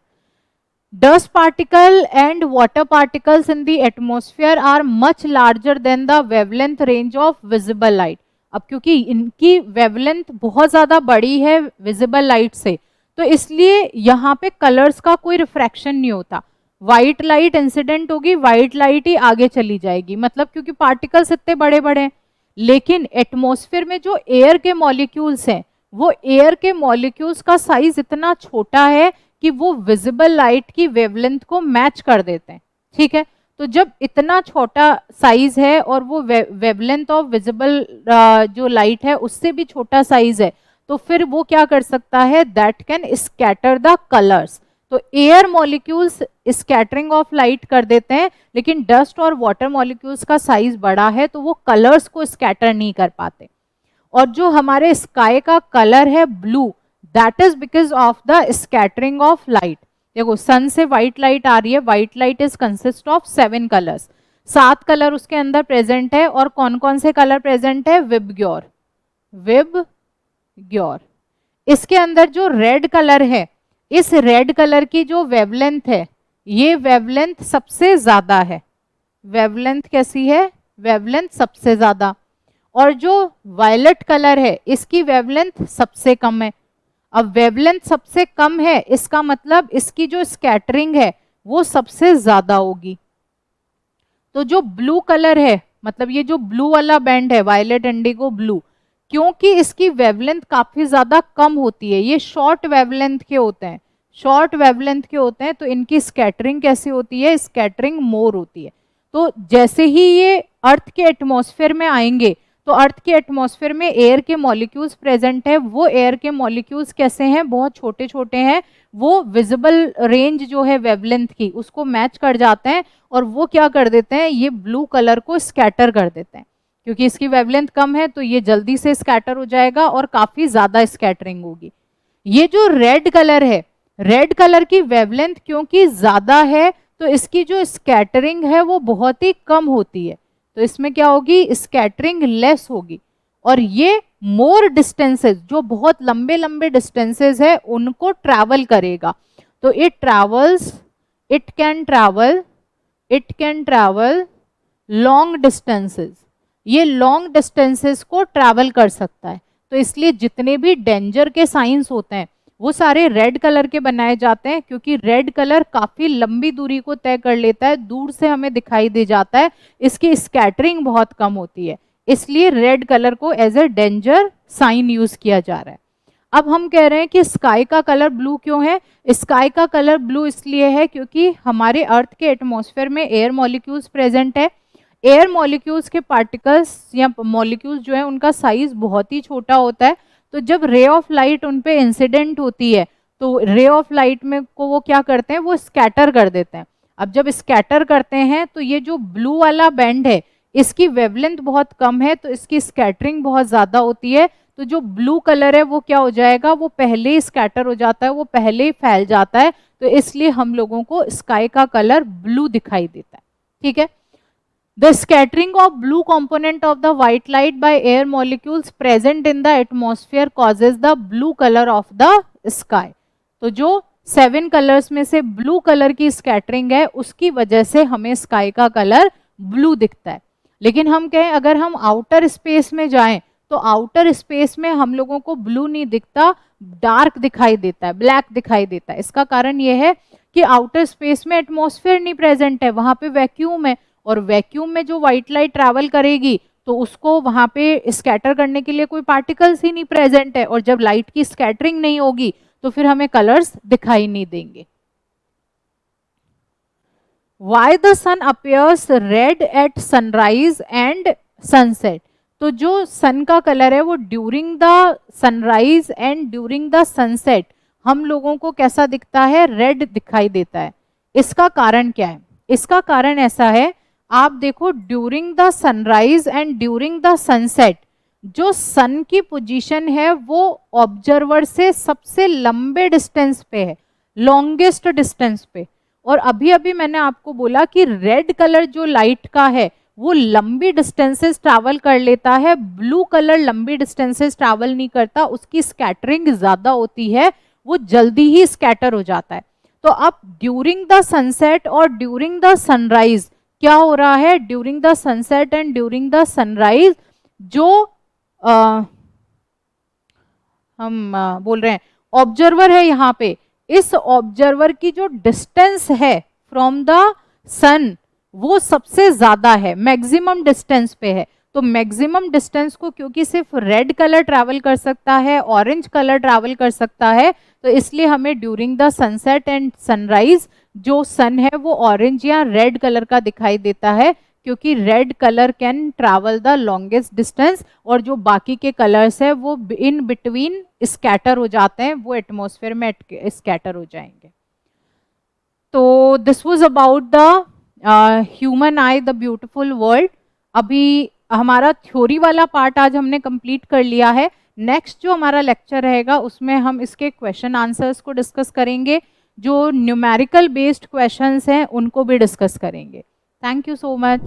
Dust particle and water particles in the atmosphere are much larger than the wavelength range of visible light. अब क्योंकि इनकी वेवलेंथ बहुत ज़्यादा बड़ी है विजिबल लाइट से, तो इसलिए यहाँ पे कलर्स का कोई रिफ्रैक्शन नहीं होता। वाइट लाइट इंसिडेंट होगी, वाइट लाइट ही आगे चली जाएगी, मतलब क्योंकि पार्टिकल्स इतने बड़े बड़े हैं। लेकिन एटमॉस्फेयर में जो एयर के मॉलिक्यूल्स हैं वो एयर के मॉलिक्यूल्स का साइज इतना छोटा है कि वो विजिबल लाइट की वेवलेंथ को मैच कर देते हैं। ठीक है, तो जब इतना छोटा साइज है और वो वेवलेंथ ऑफ विजिबल जो लाइट है उससे भी छोटा साइज है, तो फिर वो क्या कर सकता है, that can scatter the colours. तो air molecules scattering of light कर देते हैं, लेकिन डस्ट और वाटर मॉलिक्यूल्स का साइज बड़ा है तो वो कलर्स को स्कैटर नहीं कर पाते। और जो हमारे स्काई का कलर है blue, that is because of the scattering of light. देखो सन से व्हाइट लाइट आ रही है, white light is consist of 7 colours, 7 colour उसके अंदर प्रेजेंट है। और कौन कौन से कलर प्रेजेंट है, विबग्योर, विबग्योर। इसके अंदर जो रेड कलर है, इस रेड कलर की जो वेवलेंथ है, ये वेवलेंथ सबसे ज्यादा है। वेवलेंथ कैसी है, वेवलेंथ सबसे ज्यादा। और जो वायलेट कलर है इसकी वेवलेंथ सबसे कम है। अब वेवलेंथ सबसे कम है इसका मतलब इसकी जो स्कैटरिंग है वो सबसे ज्यादा होगी। तो जो ब्लू कलर है, मतलब ये जो ब्लू वाला बैंड है, वायलेट, इंडिगो, ब्लू, क्योंकि इसकी वेवलेंथ काफी ज्यादा कम होती है, ये शॉर्ट वेवलेंथ के होते हैं, शॉर्ट वेवलेंथ के होते हैं, तो इनकी स्कैटरिंग कैसी होती है, स्कैटरिंग मोर होती है। तो जैसे ही ये अर्थ के एटमॉस्फेयर में आएंगे तो अर्थ के एटमॉस्फेयर में एयर के मॉलिक्यूल्स प्रेजेंट है। वो एयर के मॉलिक्यूल्स कैसे हैं, बहुत छोटे छोटे हैं, वो विजिबल रेंज जो है वेवलेंथ की उसको मैच कर जाते हैं और वो क्या कर देते हैं, ये ब्लू कलर को स्कैटर कर देते हैं। क्योंकि इसकी वेवलेंथ कम है तो ये जल्दी से स्कैटर हो जाएगा और काफी ज्यादा स्कैटरिंग होगी। ये जो रेड कलर है, रेड कलर की वेवलेंथ क्योंकि ज्यादा है तो इसकी जो स्कैटरिंग है वो बहुत ही कम होती है, तो इसमें क्या होगी, स्कैटरिंग लेस होगी। और ये मोर डिस्टेंसेस, जो बहुत लंबे लंबे डिस्टेंसेस है उनको ट्रैवल करेगा। तो it can travel long distances, ये लॉन्ग डिस्टेंसेस को ट्रैवल कर सकता है। तो इसलिए जितने भी डेंजर के साइंस होते हैं वो सारे रेड कलर के बनाए जाते हैं, क्योंकि रेड कलर काफी लंबी दूरी को तय कर लेता है, दूर से हमें दिखाई दे जाता है, इसकी स्कैटरिंग बहुत कम होती है, इसलिए रेड कलर को as a danger sign use किया जा रहा है। अब हम कह रहे हैं कि स्काई का कलर ब्लू क्यों है, स्काई का कलर ब्लू इसलिए है क्योंकि हमारे अर्थ के एटमॉस्फेयर में एयर मॉलिक्यूल्स प्रेजेंट है। एयर मॉलिक्यूल्स के पार्टिकल्स या मॉलिक्यूल्स जो है उनका साइज बहुत ही छोटा होता है, तो जब रे ऑफ लाइट उन पे इंसिडेंट होती है तो रे ऑफ लाइट में को वो क्या करते हैं, वो स्कैटर कर देते हैं। अब जब स्कैटर करते हैं तो ये जो ब्लू वाला बैंड है इसकी वेवलेंथ बहुत कम है, तो इसकी स्कैटरिंग बहुत ज्यादा होती है। तो जो ब्लू कलर है वो क्या हो जाएगा, वो पहले ही स्कैटर हो जाता है, वो पहले ही फैल जाता है। तो इसलिए हम लोगों को स्काई का कलर ब्लू दिखाई देता है। ठीक है। The scattering of blue component of the white light by air molecules present in the atmosphere causes the blue color of the sky. तो जो 7 कलर्स में से ब्लू कलर की स्कैटरिंग है उसकी वजह से हमें स्काई का कलर ब्लू दिखता है। लेकिन हम कहें अगर हम आउटर स्पेस में जाएं तो आउटर स्पेस में हम लोगों को ब्लू नहीं दिखता, डार्क दिखाई देता है, ब्लैक दिखाई देता है। इसका कारण यह है कि आउटर स्पेस में एटमॉस्फेयर नहीं प्रेजेंट है, वहां पे वैक्यूम है, और वैक्यूम में जो व्हाइट लाइट ट्रैवल करेगी तो उसको वहां पे स्कैटर करने के लिए कोई पार्टिकल्स ही नहीं प्रेजेंट है, और जब लाइट की स्कैटरिंग नहीं होगी तो फिर हमें कलर्स दिखाई नहीं देंगे। Why the sun appears red at sunrise and sunset? तो जो सन का कलर है वो during the sunrise and during the sunset हम लोगों को कैसा दिखता है, रेड दिखाई देता है। इसका कारण क्या है? इसका कारण ऐसा है, आप देखो during the sunrise and during the sunset जो सन की पोजीशन है वो ऑब्जर्वर से सबसे लंबे डिस्टेंस पे है, लॉन्गेस्ट डिस्टेंस पे। और अभी अभी मैंने आपको बोला कि रेड कलर जो लाइट का है वो लंबी डिस्टेंसेस ट्रैवल कर लेता है, ब्लू कलर लंबी डिस्टेंसेस ट्रैवल नहीं करता, उसकी स्कैटरिंग ज्यादा होती है, वो जल्दी ही स्कैटर हो जाता है। तो अब ड्यूरिंग द सनसेट और ड्यूरिंग द सनराइज क्या हो रहा है, during the sunset and during the sunrise जो हम बोल रहे हैं ऑब्जर्वर है यहाँ पे, इस ऑब्जर्वर की जो डिस्टेंस है फ्रॉम द सन वो सबसे ज्यादा है, मैक्सिमम डिस्टेंस पे है। तो मैक्सिमम डिस्टेंस को क्योंकि सिर्फ रेड कलर ट्रैवल कर सकता है, ऑरेंज कलर ट्रैवल कर सकता है, तो इसलिए हमें during the sunset and sunrise जो सन है वो ऑरेंज या रेड कलर का दिखाई देता है, क्योंकि red colour can travel the longest distance, और जो बाकी के कलर्स है वो इन बिटवीन स्कैटर हो जाते हैं, वो एटमॉस्फेयर में स्कैटर हो जाएंगे। तो this was about the human eye the beautiful world. अभी हमारा थ्योरी वाला पार्ट आज हमने कंप्लीट कर लिया है। नेक्स्ट जो हमारा लेक्चर रहेगा उसमें हम इसके क्वेश्चन आंसर्स को डिस्कस करेंगे, जो न्यूमेरिकल बेस्ड क्वेश्चंस हैं उनको भी डिस्कस करेंगे। Thank you so much.